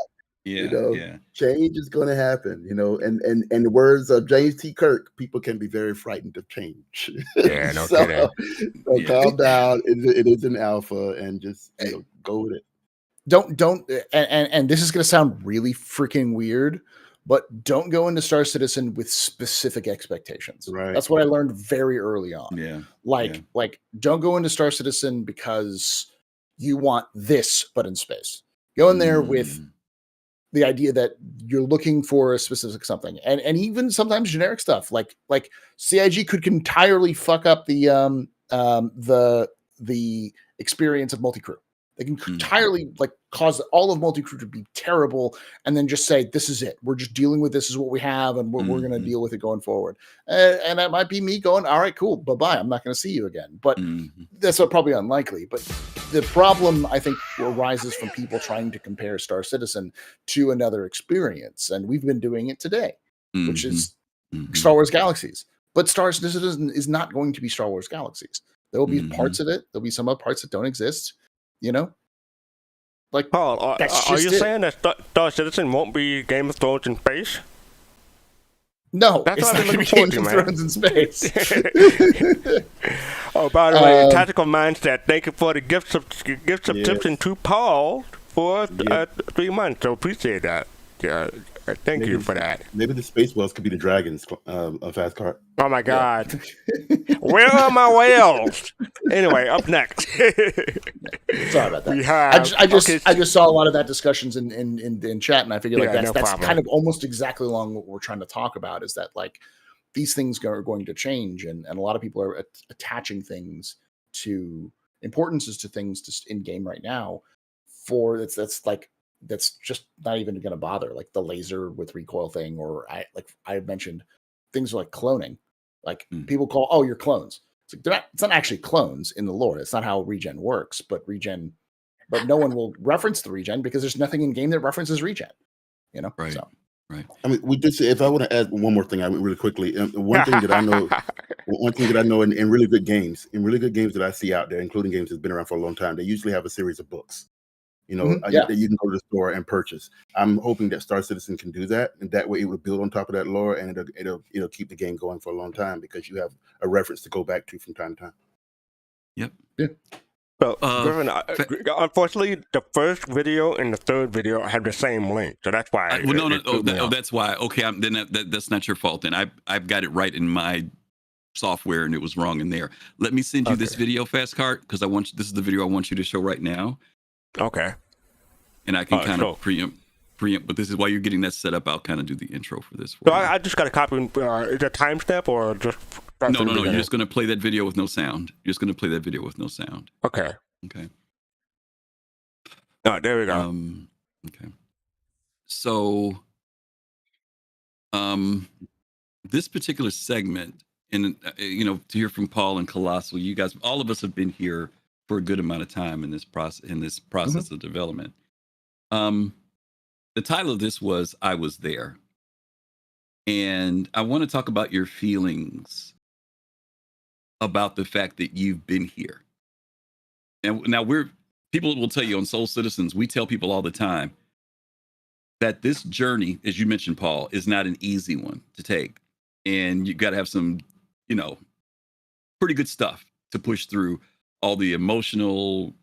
Speaker 5: Yeah,
Speaker 4: change is going to happen, and the words of James T. Kirk, people can be very frightened of change.
Speaker 2: Yeah, no kidding.
Speaker 4: So calm down. It is an alpha, and just go with it.
Speaker 3: Don't and this is going to sound really freaking weird, but don't go into Star Citizen with specific expectations.
Speaker 4: Right.
Speaker 3: That's what I learned very early on.
Speaker 5: Yeah.
Speaker 3: Like don't go into Star Citizen because you want this, but in space. Go in there with the idea that you're looking for a specific something, and even sometimes generic stuff like CIG could entirely fuck up the experience of multi-crew. They can entirely cause all of multi-crew to be terrible, and then just say, this is it. We're just dealing with this is what we have, and we're going to deal with it going forward. And that might be me going, all right, cool, bye-bye. I'm not going to see you again. But that's probably unlikely. But the problem, I think, arises from people trying to compare Star Citizen to another experience. And we've been doing it today, which is Star Wars Galaxies. But Star Citizen is not going to be Star Wars Galaxies. There will be parts of it. There'll be some other parts that don't exist. Like,
Speaker 2: Paul,
Speaker 3: that's
Speaker 2: are
Speaker 3: just
Speaker 2: you
Speaker 3: it.
Speaker 2: saying that Star Citizen won't be Game of Thrones in space?
Speaker 3: No,
Speaker 2: That's
Speaker 3: it's
Speaker 2: what
Speaker 3: not
Speaker 2: I've
Speaker 3: going
Speaker 2: been
Speaker 3: to be
Speaker 2: looking
Speaker 3: Game of
Speaker 2: forward to,
Speaker 3: Thrones in space.
Speaker 2: Oh, by the way, Tactical Mindset, thank you for the gift subscription
Speaker 4: Yes.
Speaker 2: to Paul for
Speaker 4: Yep.
Speaker 2: 3 months. So appreciate that. Yeah, thank you for that.
Speaker 4: Maybe the space whales could be the dragons on fastcart.
Speaker 2: Oh my
Speaker 4: Yeah.
Speaker 2: God. Where are my whales? Anyway, up next.
Speaker 3: Sorry about that.
Speaker 2: We have.
Speaker 3: I just saw a lot of that discussions in chat, and I figured like
Speaker 2: Yeah,
Speaker 3: that's
Speaker 2: no problem.
Speaker 3: kind of almost exactly along what we're trying to talk about, is that like these things are going to change, and a lot of people are attaching things to importances to things just in game right now. For that's just not even going to bother, like the laser with recoil thing, or I mentioned things like cloning. Like people call, oh, you're clones. It's like it's not actually clones in the lore. That's not how regen works. But no one will reference the regen because there's nothing in game that references regen. You know,
Speaker 5: Right.
Speaker 3: So
Speaker 5: Right.
Speaker 4: I mean, we did. If I want to add one more thing, really quickly, one thing that I know in really good games, that I see out there, including games that's been around for a long time, they usually have a series of books.
Speaker 3: Yeah.
Speaker 4: That you can go to the store and purchase. I'm hoping that Star Citizen can do that, and that way it will build on top of that lore, and it'll keep the game going for a long time because you have a reference to go back to from time to time.
Speaker 5: Yep.
Speaker 3: Yeah.
Speaker 2: So, Griffin, unfortunately, the first video and the third video have the same link, so that's why.
Speaker 5: That's why. Okay, then that's not your fault. Then I've got it right in my software, and it was wrong in there. Let me send you this video, fastcart, because this is the video I want you to show right now.
Speaker 2: Okay.
Speaker 5: And I can kind of preempt, but this is while you're getting that set up. I'll kind of do the intro for this.
Speaker 2: So I just got to copy. Is it a timestamp or just?
Speaker 5: No. You're just going to play that video with no sound. Okay. Okay.
Speaker 2: Oh, there we go.
Speaker 5: Okay. So, this particular segment, and to hear from Paul and Kelosal, you guys, all of us have been here for a good amount of time in this process of development. The title of this was "I Was There," and I want to talk about your feelings about the fact that you've been here. And now people will tell you on Soul Citizens, we tell people all the time that this journey, as you mentioned, Paul, is not an easy one to take, and you got to have some, pretty good stuff to push through all the emotional,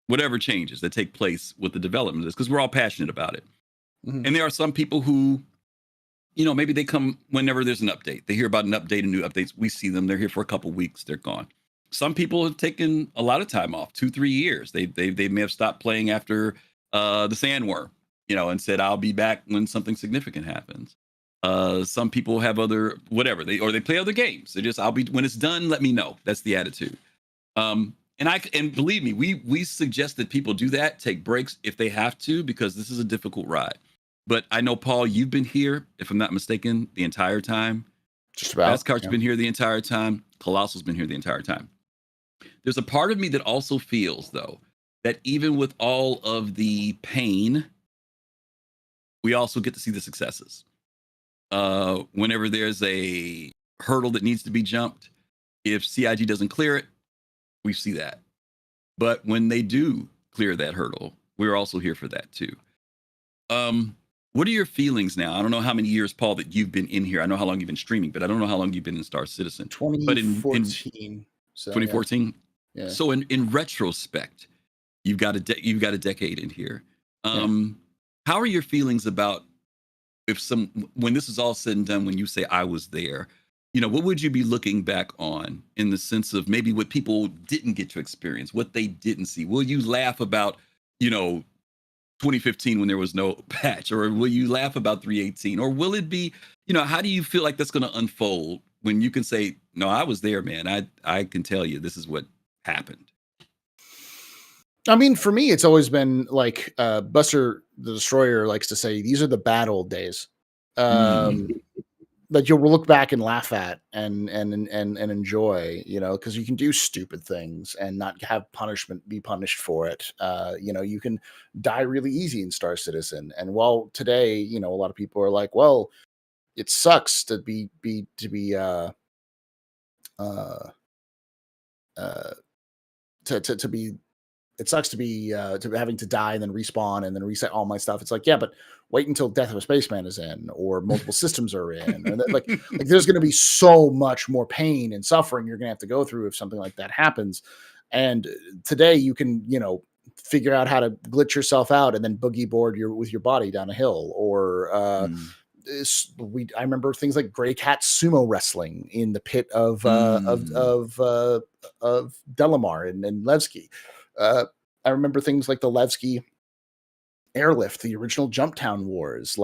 Speaker 5: whatever changes that take place with the development of this, because we're all passionate about it. Mm-hmm. And there are some people who, maybe they come whenever there's an update. They hear about an update and new updates. We see them. They're here for a couple of weeks. They're gone. Some people have taken a lot of time off, 2-3 years. They may have stopped playing after the Sandworm, and said, I'll be back when something significant happens. Some people have other, whatever, they play other games. They just, when it's done, let me know. That's the attitude. And believe me, we suggest that people do that, take breaks if they have to, because this is a difficult ride. But I know, Paul, you've been here, if I'm not mistaken, the entire time.
Speaker 3: Just about.
Speaker 5: Fastcart's been here the entire time. Colosal's been here the entire time. There's a part of me that also feels, though, that even with all of the pain, we also get to see the successes. Whenever there's a hurdle that needs to be jumped, if CIG doesn't clear it, we see that. But when they do clear that hurdle, we're also here for that too. What are your feelings now? I don't know how many years, Paul, that you've been in here. I know how long you've been streaming, but I don't know how long you've been in Star Citizen.
Speaker 3: 2014.
Speaker 5: 2014.
Speaker 3: Yeah.
Speaker 5: So in retrospect, you've got a decade in here. How are your feelings about when this is all said and done, when you say I was there? What would you be looking back on in the sense of maybe what people didn't get to experience, what they didn't see? Will you laugh about, 2015 when there was no patch, or will you laugh about 318, or will it be, how do you feel like that's going to unfold when you can say, no, I was there, man. I can tell you this is what happened.
Speaker 3: I mean, for me, it's always been like Buster the Destroyer likes to say, these are the bad old days. That you'll look back and laugh at and enjoy, because you can do stupid things and not have be punished for it. You can die really easy in Star Citizen. And while today, a lot of people are like, well, it sucks to be it sucks to be to having to die and then respawn and then reset all my stuff. It's like, yeah, but wait until Death of a Spaceman is in, or multiple systems are in, or like there's going to be so much more pain and suffering you're going to have to go through if something like that happens. And today you can, figure out how to glitch yourself out and then boogie board with your body down a hill, or I remember things like Gray Cat sumo wrestling in the pit of Delamar and Levski. I remember things like the Levski airlift, the original Jumptown Wars,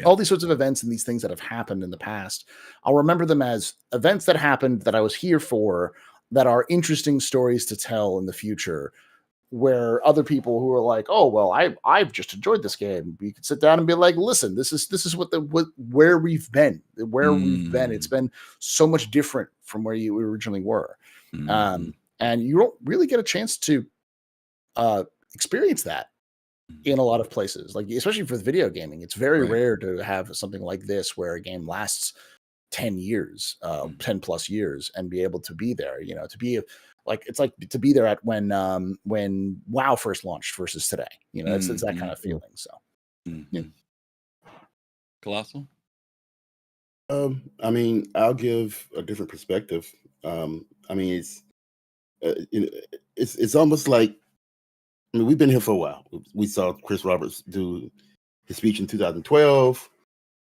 Speaker 3: all these sorts of events and these things that have happened in the past. I'll remember them as events that happened that I was here for, that are interesting stories to tell in the future, where other people who are like, oh, well, I've just enjoyed this game. You could sit down and be like, listen, this is where we've been. It's been so much different from where you originally were. And you don't really get a chance to experience that in a lot of places, like especially for video gaming. It's very rare to have something like this where a game lasts 10 years, 10 plus years, and be able to be there, to be like, it's like to be there at when WoW first launched versus today, it's that kind of feeling. So yeah.
Speaker 5: Kelosal?
Speaker 4: I mean, I'll give a different perspective. I mean, it's almost like, I mean, we've been here for a while. We saw Chris Roberts do his speech in 2012.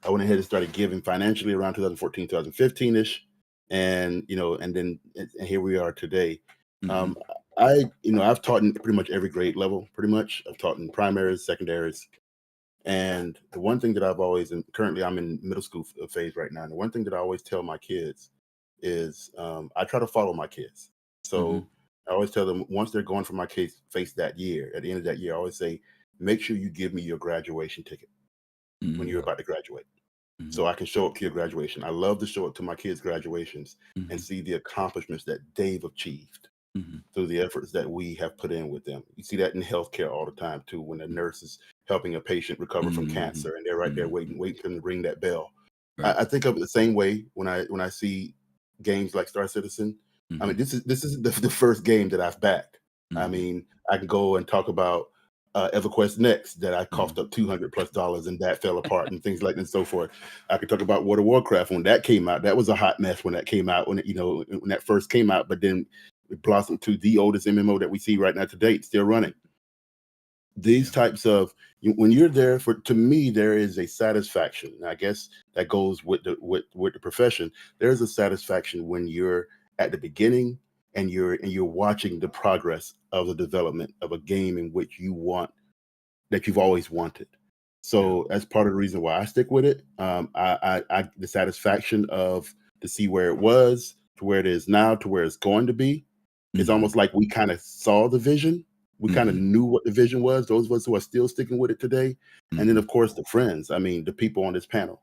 Speaker 4: I went ahead and started giving financially around 2014, 2015-ish. And, and here we are today. I've taught in pretty much every grade level, pretty much. I've taught in primaries, secondaries. And the one thing that I've always, and currently I'm in middle school phase right now. And the one thing that I always tell my kids is I try to follow my kids. So I always tell them, once they're going for my case face that year, at the end of that year, I always say, make sure you give me your graduation ticket when you're about to graduate. So I can show up to your graduation. I love to show up to my kids' graduations and see the accomplishments that they've achieved through the efforts that we have put in with them. You see that in healthcare all the time too, when a nurse is helping a patient recover from cancer and they're right there waiting for them to ring that bell. I think of it the same way when I see games like Star Citizen. I mean, this is the first game that I've backed. I mean, I can go and talk about EverQuest Next that I coughed up $200+ and that fell apart and things like that and so forth. I could talk about World of Warcraft when that came out. That was a hot mess when that came out, when that first came out, but then it blossomed to the oldest MMO that we see right now to date, still running. These types of, when you're there to me, there is a satisfaction. And I guess that goes with the profession. There's a satisfaction when you're at the beginning and you're watching the progress of the development of a game in which that you've always wanted. So that's part of the reason why I stick with it. The satisfaction of to see where it was to where it is now to where it's going to be. It's almost like we kind of saw the vision. We kind of knew what the vision was. Those of us who are still sticking with it today. And then of course the friends, I mean, the people on this panel.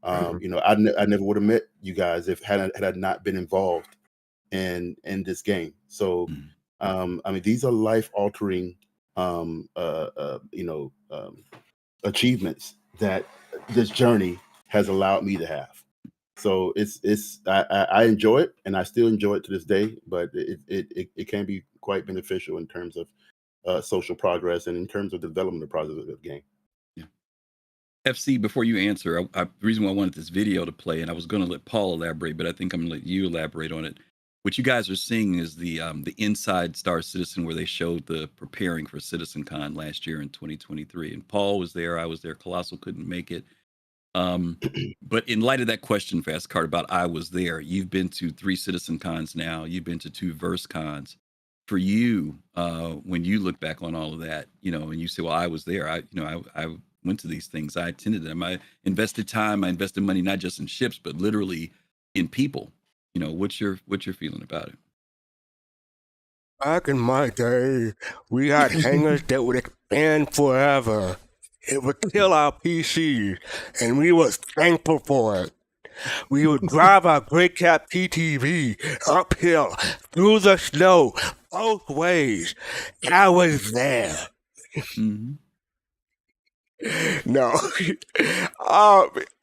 Speaker 4: I never would have met you guys had I not been involved in this game. So I mean, these are life-altering achievements that this journey has allowed me to have. So I enjoy it, and I still enjoy it to this day, but it can be quite beneficial in terms of social progress and in terms of development of progress of the game.
Speaker 5: FC, before you answer, the reason why I wanted this video to play, and I was going to let Paul elaborate, but I think I'm going to let you elaborate on it. What you guys are seeing is the Inside Star Citizen, where they showed the preparing for CitizenCon last year in 2023. And Paul was there, I was there, Kelosal couldn't make it. But in light of that question, fastcart, about I was there, you've been to 3 CitizenCons now, you've been to 2 VerseCons. For you, when you look back on all of that, and you say, well, I was there, I went to these things, I attended them, I invested time, I invested money, not just in ships, but literally in people. What's your feeling about it?
Speaker 2: Back in my day, we had hangars that would expand forever. It would kill our PCs, and we was thankful for it. We would drive our Great Cat PTV uphill, through the snow, both ways. I was there. No.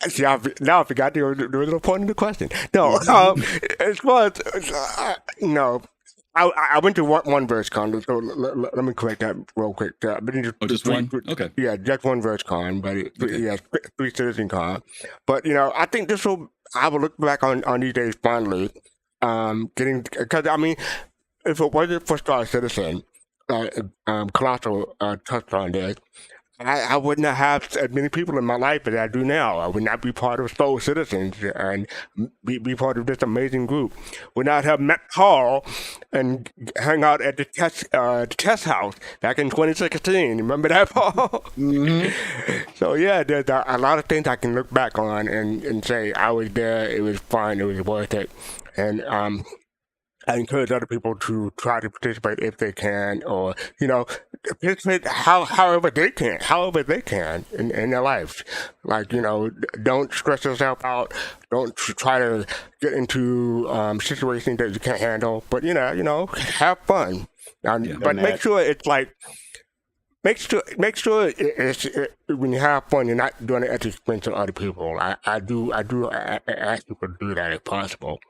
Speaker 2: See, now I forgot the original point of the question. No, as far as, no, I went to one VerseCon, so let me correct that real quick.
Speaker 5: Just one? Okay.
Speaker 2: Yeah, just one VerseCon, but
Speaker 5: Okay.
Speaker 2: yeah, three CitizenCon. But I think I will look back on these days fondly. Because I mean, if it wasn't for Star Citizen, Colossal touched on this. I would not have as many people in my life as I do now. I would not be part of Soul Citizens and be part of this amazing group. Would not have met Paul and hang out at the test house back in 2016. Remember that, Paul? So yeah, there's a lot of things I can look back on and say I was there. It was fun. It was worth it. And I encourage other people to try to participate if they can, or participate however they can in their lives. Like don't stress yourself out. Don't try to get into situations that you can't handle. But have fun. But make sure it's like. Make sure when you have fun, you're not doing it at the expense of other people. I do ask people to do that if possible.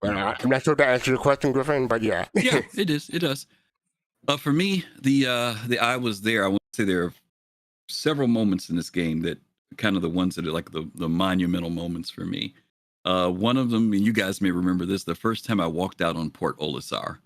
Speaker 2: I'm not sure if that answers your question, Griffin, but yeah.
Speaker 5: Yeah, it is. It does. For me, the I was there. I want to say there are several moments in this game that kind of the ones that are like the monumental moments for me. One of them, and you guys may remember this, the first time I walked out on Port Olisar,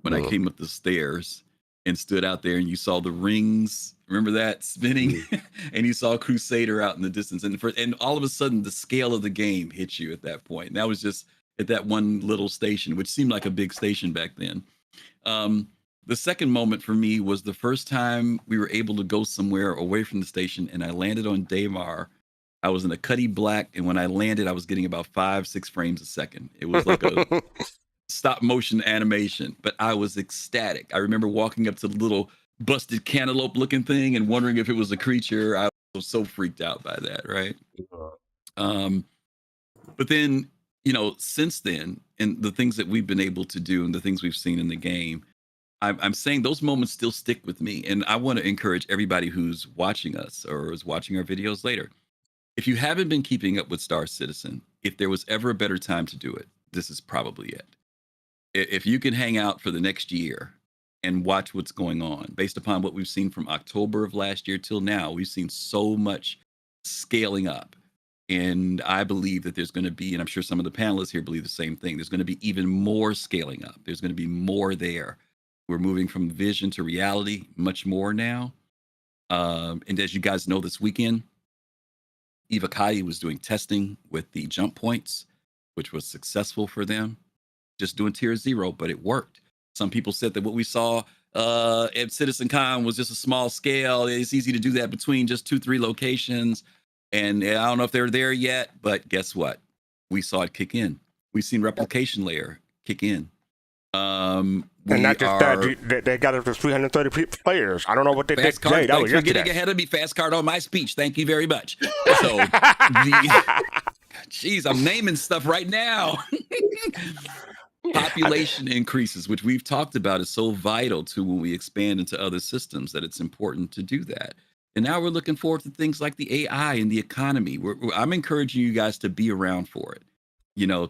Speaker 5: when I came up the stairs and stood out there, and you saw the rings. Remember that spinning, and you saw Crusader out in the distance, and all of a sudden the scale of the game hit you at that point. And that was just at that one little station, which seemed like a big station back then. The second moment for me was the first time we were able to go somewhere away from the station, and I landed on Daymar. I was in a Cuddy Black, and when I landed, I was getting about 5-6 frames a second. It was like a stop motion animation, but I was ecstatic. I remember walking up to the little busted cantaloupe looking thing and wondering if it was a creature. I was so freaked out by that, right? But then, since then, and the things that we've been able to do and the things we've seen in the game, I'm saying those moments still stick with me. And I want to encourage everybody who's watching us or is watching our videos later. If you haven't been keeping up with Star Citizen, if there was ever a better time to do it, this is probably it. If you can hang out for the next year and watch what's going on, based upon what we've seen from October of last year till now, we've seen so much scaling up. And I believe that there's going to be, and I'm sure some of the panelists here believe the same thing, there's going to be even more scaling up. There's going to be more there. We're moving from vision to reality much more now. And as you guys know, this weekend, Eva Kai was doing testing with the jump points, which was successful for them. Just doing tier 0, but it worked. Some people said that what we saw at CitizenCon was just a small scale. It's easy to do that between just 2-3 locations. And I don't know if they're there yet, but guess what? We saw it kick in. We've seen replication layer kick in.
Speaker 2: And not just that, they got up to 330 players. I don't know what they did today. That was
Speaker 5: yesterday. Thanks for getting ahead of me, fastcart, on my speech. Thank you very much. So, geez, I'm naming stuff right now. Population increases, which we've talked about, is so vital to when we expand into other systems that it's important to do that. And now we're looking forward to things like the AI and the economy. I'm encouraging you guys to be around for it,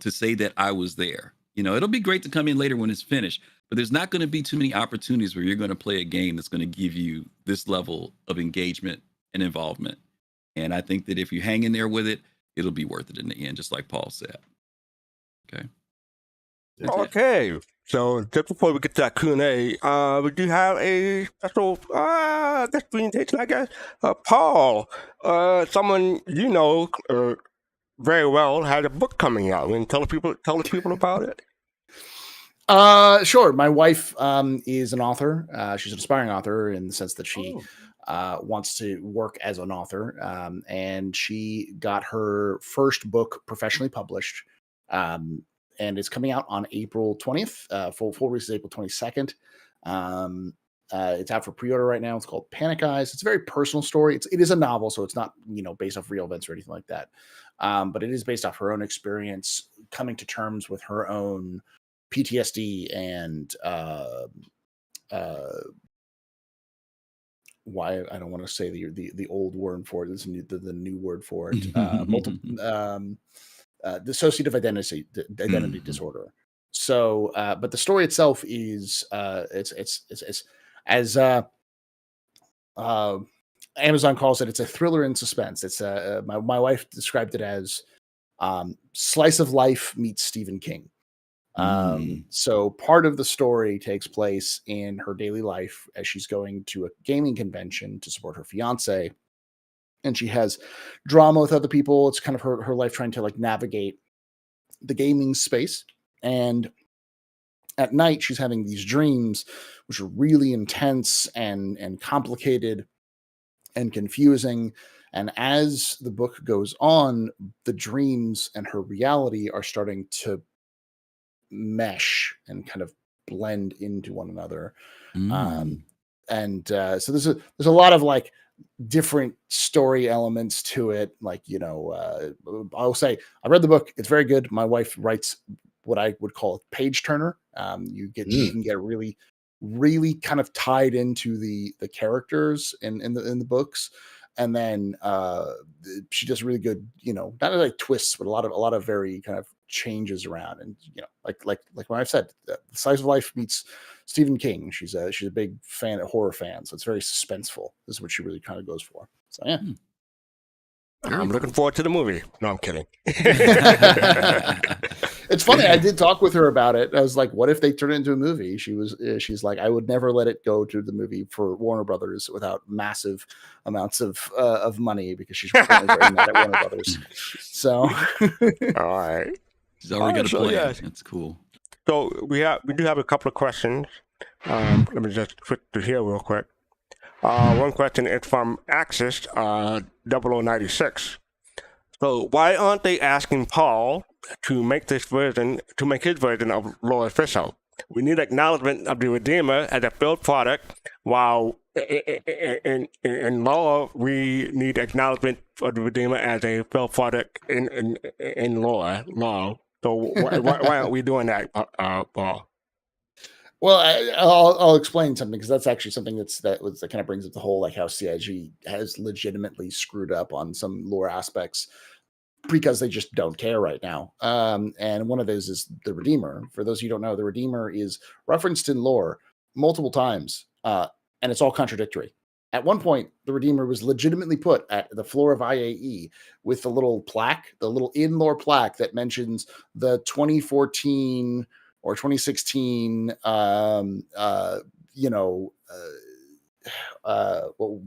Speaker 5: to say that I was there. It'll be great to come in later when it's finished, but there's not going to be too many opportunities where you're going to play a game that's going to give you this level of engagement and involvement. And I think that if you hang in there with it, it'll be worth it in the end, just like Paul said. Okay.
Speaker 2: Okay. So just before we get to that Q&A, we do have a special presentation, I guess. Paul, someone very well, had a book coming out. And tell the people about it.
Speaker 3: Sure. My wife is an author. She's an aspiring author in the sense that she wants to work as an author. And she got her first book professionally published. And it's coming out on April 20th. Full release is April 22nd. It's out for pre-order right now. It's called Panic Eyes. It's a very personal story. It is a novel, so it's not based off real events or anything like that. But it is based off her own experience, coming to terms with her own PTSD and why I don't want to say the old word for it. This is the new word for it. Dissociative identity disorder. So, but the story itself is it's as uh, Amazon calls it, it's a thriller and suspense. It's my wife described it as slice of life meets Stephen King.
Speaker 5: Mm.
Speaker 3: So part of the story takes place in her daily life as she's going to a gaming convention to support her fiance, and she has drama with other people. It's kind of her life trying to like navigate the gaming space. And at night, she's having these dreams, which are really intense and complicated and confusing. And as the book goes on, the dreams and her reality are starting to mesh and kind of blend into one another. Um,
Speaker 5: Mm.
Speaker 3: so there's a lot of like different story elements to it. Like, I'll say I read the book. It's very good. My wife writes what I would call a page turner. You can get really, really kind of tied into the characters in the books. And then she does really good, not like twists, but a lot of very kind of changes around. And like when I've said, the Slice of Life meets Stephen King. She's a big fan, a horror fan, so it's very suspenseful. This is what she really kind of goes for. So yeah.
Speaker 5: Very
Speaker 2: I'm looking forward to the movie. No, I'm kidding.
Speaker 3: It's funny. I did talk with her about it. I was like, "What if they turn it into a movie?" She's like, "I would never let it go to the movie for Warner Brothers without massive amounts of money because she's currently very mad at Warner Brothers." So,
Speaker 2: All right.
Speaker 5: She's already got a
Speaker 2: so
Speaker 5: plan.
Speaker 2: yes.
Speaker 5: That's cool.
Speaker 2: So we do have a couple of questions. Let me just switch to here real quick. One question is from Axis 0096. So why aren't they asking Paul to make his version of Lore official? We need acknowledgement of the Redeemer as a field product, while in Lore we need acknowledgement of the Redeemer as a field product in Lore. So why aren't we doing that, Paul?
Speaker 3: well, I'll explain something because that's actually something that kind of brings up the whole like how CIG has legitimately screwed up on some lore aspects because they just don't care right now. And one of those is the Redeemer. For those of you who don't know, the Redeemer is referenced in lore multiple times, and it's all contradictory. At one point, the Redeemer was legitimately put at the floor of IAE with the little plaque, the little in-lore plaque that mentions the 2014 or 2016, what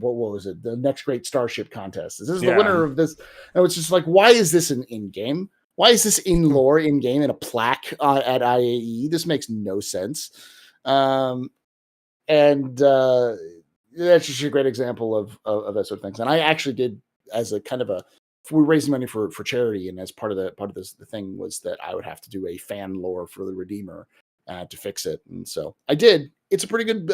Speaker 3: was it? The next great starship contest. This is the winner of this. And it's just like, why is this in game? Why is this in lore in game in a plaque at IAE? This makes no sense. That's just a great example of that sort of things. And I actually did as a kind of we're raising money for charity, and as part of the thing was that I would have to do a fan lore for the Redeemer to fix it, and so I did. It's a pretty good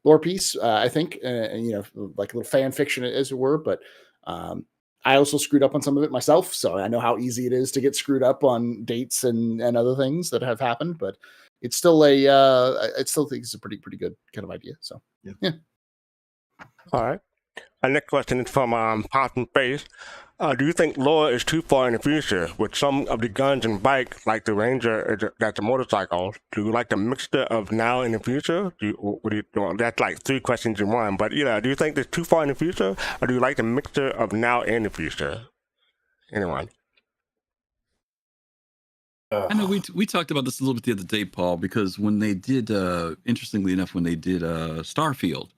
Speaker 3: lore piece, I think, like a little fan fiction as it were. But I also screwed up on some of it myself, so I know how easy it is to get screwed up on dates and other things that have happened. But it's still I still think it's a pretty good kind of idea. So yeah.
Speaker 2: All right. Our next question is from Possum Face. Do you think lore is too far in the future with some of the guns and bikes, like the Ranger, that's a motorcycle? Do you like the mixture of now and the future? That's like three questions in one. But do you think it's too far in the future, or do you like the mixture of now and the future? Anyone?
Speaker 5: I know we talked about this a little bit the other day, Paul, because when they did, interestingly enough, when they did Starfield,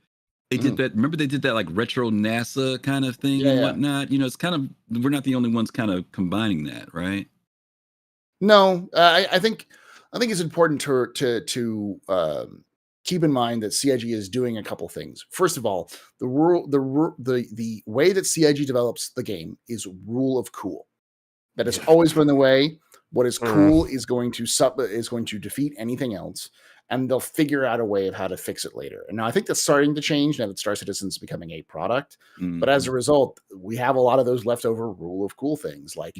Speaker 5: they did that. Remember, they did that like retro NASA kind of thing and whatnot. It's kind of, we're not the only ones kind of combining that, right?
Speaker 3: No, I think it's important to keep in mind that CIG is doing a couple things. First of all, the way that CIG develops the game is rule of cool. That has always been the way. What is cool is going to defeat anything else, and they'll figure out a way of how to fix it later. And now I think that's starting to change now that Star Citizen's becoming a product. But as a result, we have a lot of those leftover rule of cool things. Like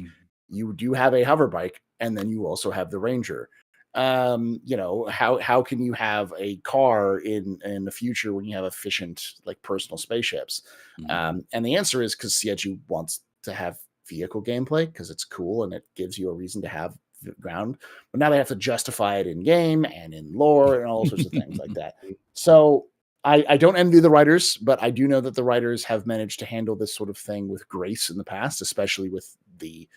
Speaker 3: you do have a hover bike, and then you also have the Ranger. How can you have a car in the future when you have efficient like personal spaceships? And the answer is because CIG wants to have vehicle gameplay because it's cool and it gives you a reason to have ground. But now they have to justify it in game and in lore and all sorts of things like that. So I don't envy the writers, but I do know that the writers have managed to handle this sort of thing with grace in the past, especially with the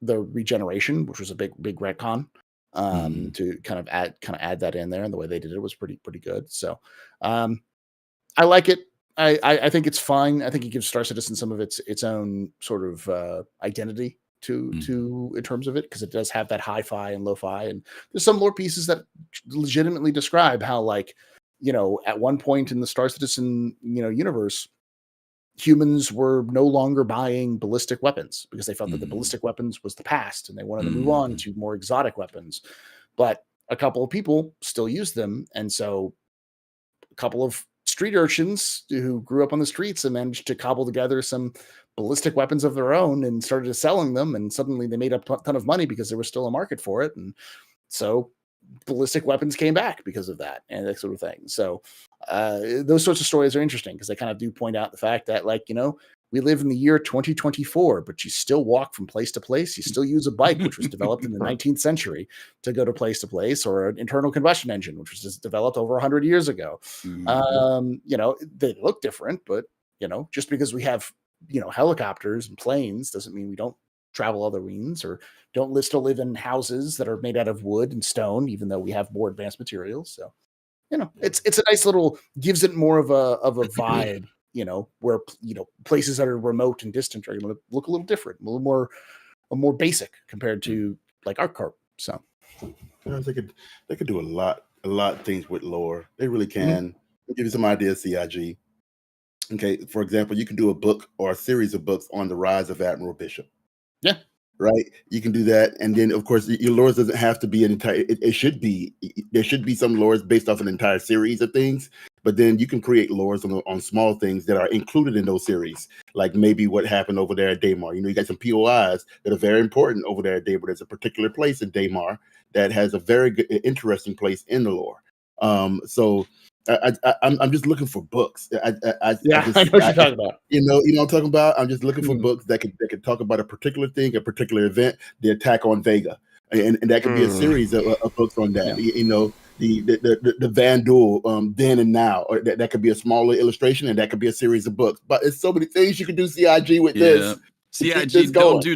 Speaker 3: regeneration, which was a big retcon. To kind of add that in there, and the way they did it was pretty good. So I like it. I think it's fine. I think it gives Star Citizen some of its own sort of identity to in terms of it, because it does have that hi-fi and lo-fi, and there's some lore pieces that legitimately describe how, like, at one point in the Star Citizen universe, humans were no longer buying ballistic weapons because they felt that the ballistic weapons was the past and they wanted to move on to more exotic weapons. But a couple of people still use them, and so a couple of street urchins who grew up on the streets and managed to cobble together some ballistic weapons of their own and started selling them, and suddenly they made a ton of money because there was still a market for it. And so ballistic weapons came back because of that and that sort of thing. So those sorts of stories are interesting because they kind of do point out the fact that, like, we live in the year 2024, but you still walk from place to place. You still use a bike, which was developed in the 19th century to go to place, or an internal combustion engine, which was just developed over 100 years ago. They look different, but just because we have helicopters and planes doesn't mean we don't travel other means, or don't still live in houses that are made out of wood and stone, even though we have more advanced materials. So it's a nice little, gives it more of a vibe, where places that are remote and distant are going to look a little different, a little more basic compared to like ArcCorp. So
Speaker 4: they could do a lot of things with lore. They really can. I'll give you some ideas, CIG. Okay, for example, you can do a book or a series of books on the rise of Admiral Bishop.
Speaker 3: Yeah.
Speaker 4: Right. You can do that. And then, of course, your lore doesn't have to be an entire, there should be some lores based off an entire series of things, but then you can create lores on small things that are included in those series. Like maybe what happened over there at Daymar. You got some POIs that are very important over there at Daymar. There's a particular place in Daymar that has a very good, interesting place in the lore. So I'm just looking for books.
Speaker 3: I know what you're talking about.
Speaker 4: You know what I'm talking about? I'm just looking for books that could talk about a particular thing, a particular event, the attack on Vega. And that could be a series of books on that. Yeah. The Van Duel, then and now, or that could be a smaller illustration, and that could be a series of books. But it's so many things you can do, CIG, with this.
Speaker 5: CIG, don't do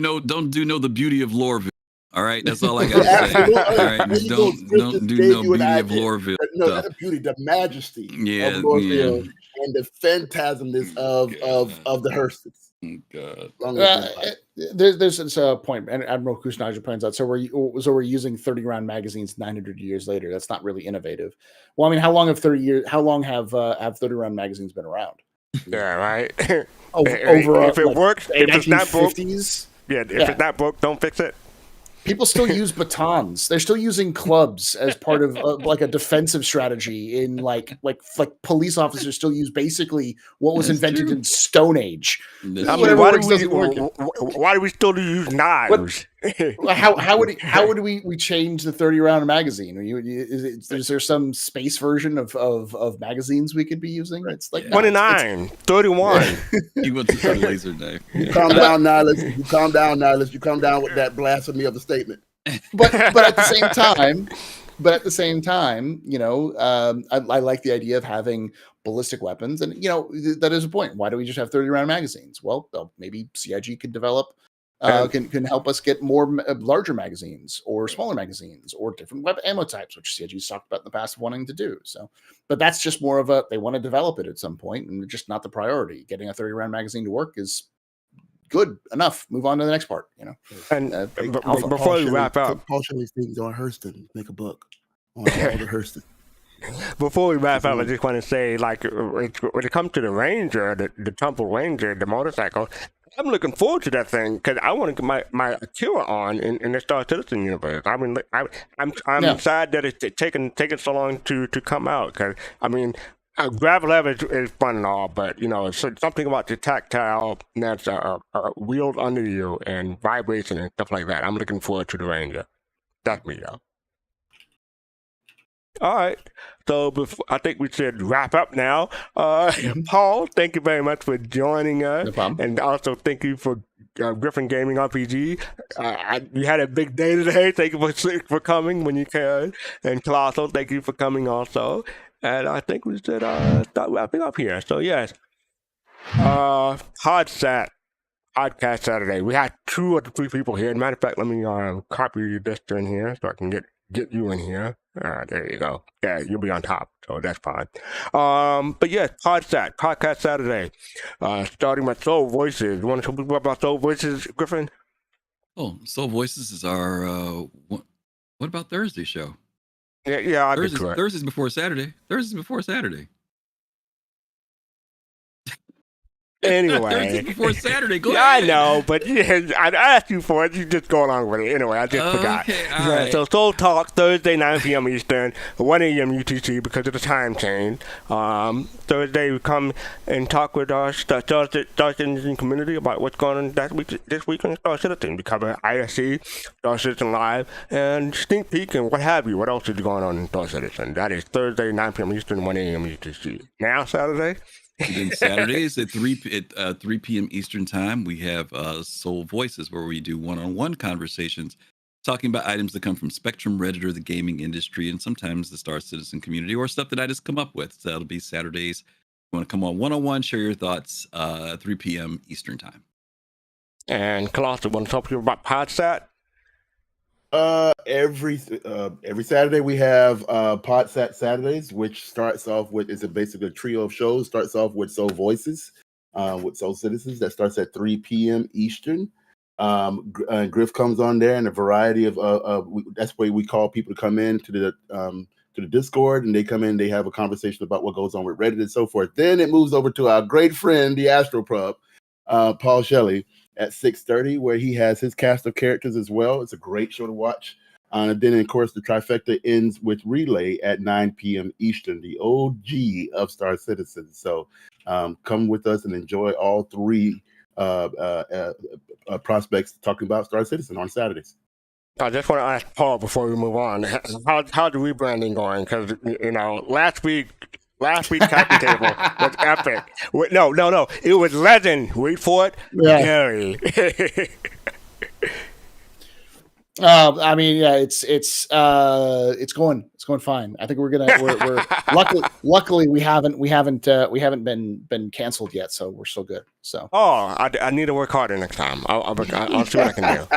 Speaker 5: the beauty of Loreville. All right, that's all I got to say. All right, don't do no beauty of Loreville.
Speaker 4: No, not the beauty, the majesty of Loreville, and the phantasmness of the Hursts.
Speaker 5: God.
Speaker 3: There's a point, and Admiral Kusnaja points out. So we're using 30-round magazines 900 years later. That's not really innovative. Well, I mean, how long have 30-round magazines been around?
Speaker 2: Yeah, right.
Speaker 3: If
Speaker 2: it works, if it's not broke,
Speaker 3: if
Speaker 2: it's not broke, don't fix it.
Speaker 3: People still use batons. They're still using clubs as part of like a defensive strategy. In like police officers still use basically what was invented in Stone Age.
Speaker 2: I mean, why do we still use knives?
Speaker 3: How would we change the 30-round magazine? Is there some space version of magazines we could be using? It's like
Speaker 2: 29, 31.
Speaker 5: You went to the laser knife.
Speaker 4: You calm down, Nihilus. You calm down, Nihilus. You calm down with that blasphemy of the statement.
Speaker 3: But at the same time, I like the idea of having ballistic weapons, and that is a point. Why do we just have 30-round magazines? Well, maybe CIG could develop. Can help us get more larger magazines or smaller magazines or different weapon ammo types, which CIG's talked about in the past wanting to do. So, but that's just more of they want to develop it at some point, and just not the priority. Getting a 30-round magazine to work is good enough. Move on to the next part.
Speaker 2: And before we wrap up,
Speaker 4: Paul Shelley's things on Hurston. Make a book on all the Hurston.
Speaker 2: Before we wrap up, I just want to say, like, when it comes to the Ranger, the Temple Ranger, the motorcycle, I'm looking forward to that thing because I want to get my Akira on in the Star Citizen universe. I mean, I'm sad that it's taking so long to come out because, I mean, Gravel is fun and all, but something about the tactile that's wheeled under you and vibration and stuff like that. I'm looking forward to the Ranger. That's me, y'all. All right. So I think we should wrap up now. Paul, thank you very much for joining us.
Speaker 3: No problem.
Speaker 2: And also thank you for Griffin Gaming RPG. You had a big day today. Thank you for coming when you can. And Kelosal, thank you for coming also. And I think we should start wrapping up here. So yes, Podcast Saturday. We had 2 of the 3 people here. As a matter of fact, let me copy this in here so I can get you in here. There you go. Yeah, you'll be on top, so that's fine. But yes, Podcast Saturday. Starting with Soul Voices. You want to tell people about Soul Voices, Griffin?
Speaker 5: Oh, Soul Voices is our what about Thursday show?
Speaker 2: Yeah, I did correct.
Speaker 5: Thursdays before Saturday.
Speaker 2: Anyway,
Speaker 5: Thursday before Saturday. Go
Speaker 2: ahead. I
Speaker 5: ahead.
Speaker 2: know, but I asked you for it. You just go along with it. Anyway, I just forgot.
Speaker 5: All right.
Speaker 2: So Soul Talk Thursday 9 p.m. Eastern, 1 a.m. UTC because of the time change. Thursday we come and talk with our Star Citizen community about what's going on this week on Star Citizen. We cover ISC, Star Citizen Live, and sneak peek and what have you. What else is going on in Star Citizen? That is Thursday 9 p.m. Eastern, 1 a.m. UTC. Now Saturday.
Speaker 5: And then Saturdays at 3 p.m. Eastern time, we have Soul Voices, where we do one-on-one conversations talking about items that come from Spectrum, Reddit, or the gaming industry, and sometimes the Star Citizen community, or stuff that I just come up with. So that'll be Saturdays. You want to come on one-on-one, share your thoughts, 3 p.m. Eastern time.
Speaker 2: And Kelosal, want to talk to you about Podsat?
Speaker 4: Every Saturday we have Podsat Saturdays, which starts off with basically a trio of shows. Starts off with Soul Voices, with Soul Citizens. That starts at 3 p.m. Eastern. Griff comes on there, and a variety of that's where we call people to come in to the Discord, and they come in. They have a conversation about what goes on with Reddit and so forth. Then it moves over to our great friend, TheAstroPub, Paul Shelley, at 6:30, where he has his cast of characters as well. It's a great show to watch. And then, of course, the trifecta ends with Relay at 9 p.m. Eastern, the OG of Star Citizen. So come with us and enjoy all 3 prospects talking about Star Citizen on Saturdays.
Speaker 2: I just want to ask Paul before we move on, how's the rebranding going? Because, last week's Captain Table was epic. No. It was legend. Wait for it.
Speaker 3: Yeah.
Speaker 2: Gary.
Speaker 3: I mean, yeah, it's going fine. I think we're luckily we haven't been canceled yet, so we're still good. So
Speaker 2: I need to work harder next time. I'll see what I can do.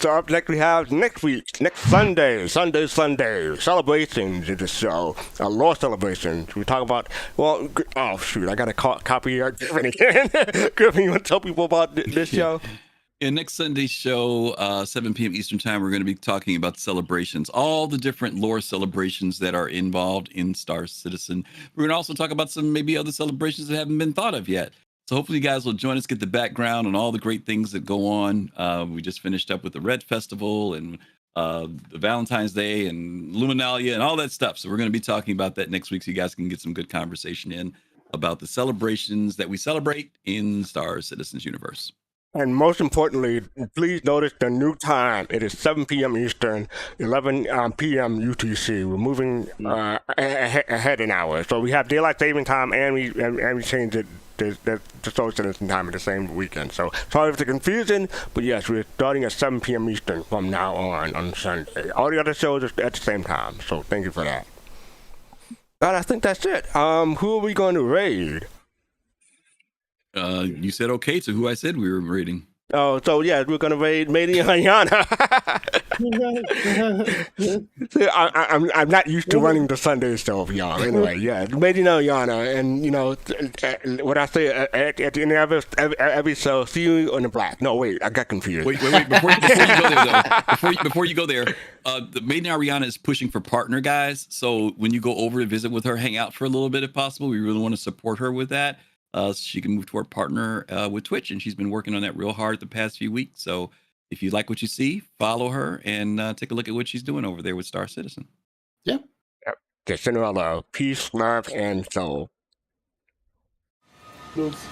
Speaker 2: So up next we have next Sunday, celebrations in the show, lore celebrations. We talk about, I got to copy Griffin again. Griffin, you want to tell people about this show?
Speaker 5: In next Sunday's show, 7 p.m. Eastern time, we're going to be talking about celebrations, all the different lore celebrations that are involved in Star Citizen. We're going to also talk about some maybe other celebrations that haven't been thought of yet. So hopefully you guys will join us, get the background on all the great things that go on. We just finished up with the Red Festival and the Valentine's Day and Luminalia and all that stuff. So we're going to be talking about that next week so you guys can get some good conversation in about the celebrations that we celebrate in Star Citizen's universe.
Speaker 2: And most importantly, please notice the new time. It is 7 p.m. Eastern, 11 p.m. UTC. We're moving ahead an hour. So we have daylight saving time, and we changed it to Soul Citizen time at the same weekend. So sorry for the confusion, but yes, we're starting at 7 p.m. Eastern from now on Sunday. All the other shows are at the same time. So thank you for that. But I think that's it. Who are we going to raid?
Speaker 5: You said okay to who I said we were raiding.
Speaker 2: Oh, so yeah, we're gonna raid Mady and Ayana. I'm not used to running the Sunday show, y'all. Anyway, yeah, Mady and Ayana, and what I say at the end of every show, see you on the black. No, wait, I got confused.
Speaker 5: Wait. Before you go there, though, before you go there, the Mady and Ariana is pushing for partner guys. So when you go over to visit with her, hang out for a little bit if possible. We really want to support her with that. So she can move to our partner with Twitch, and she's been working on that real hard the past few weeks. So if you like what you see, follow her and take a look at what she's doing over there with Star Citizen.
Speaker 3: Yeah.
Speaker 2: Yep. Cinderella, peace, love, and soul.
Speaker 4: Oops.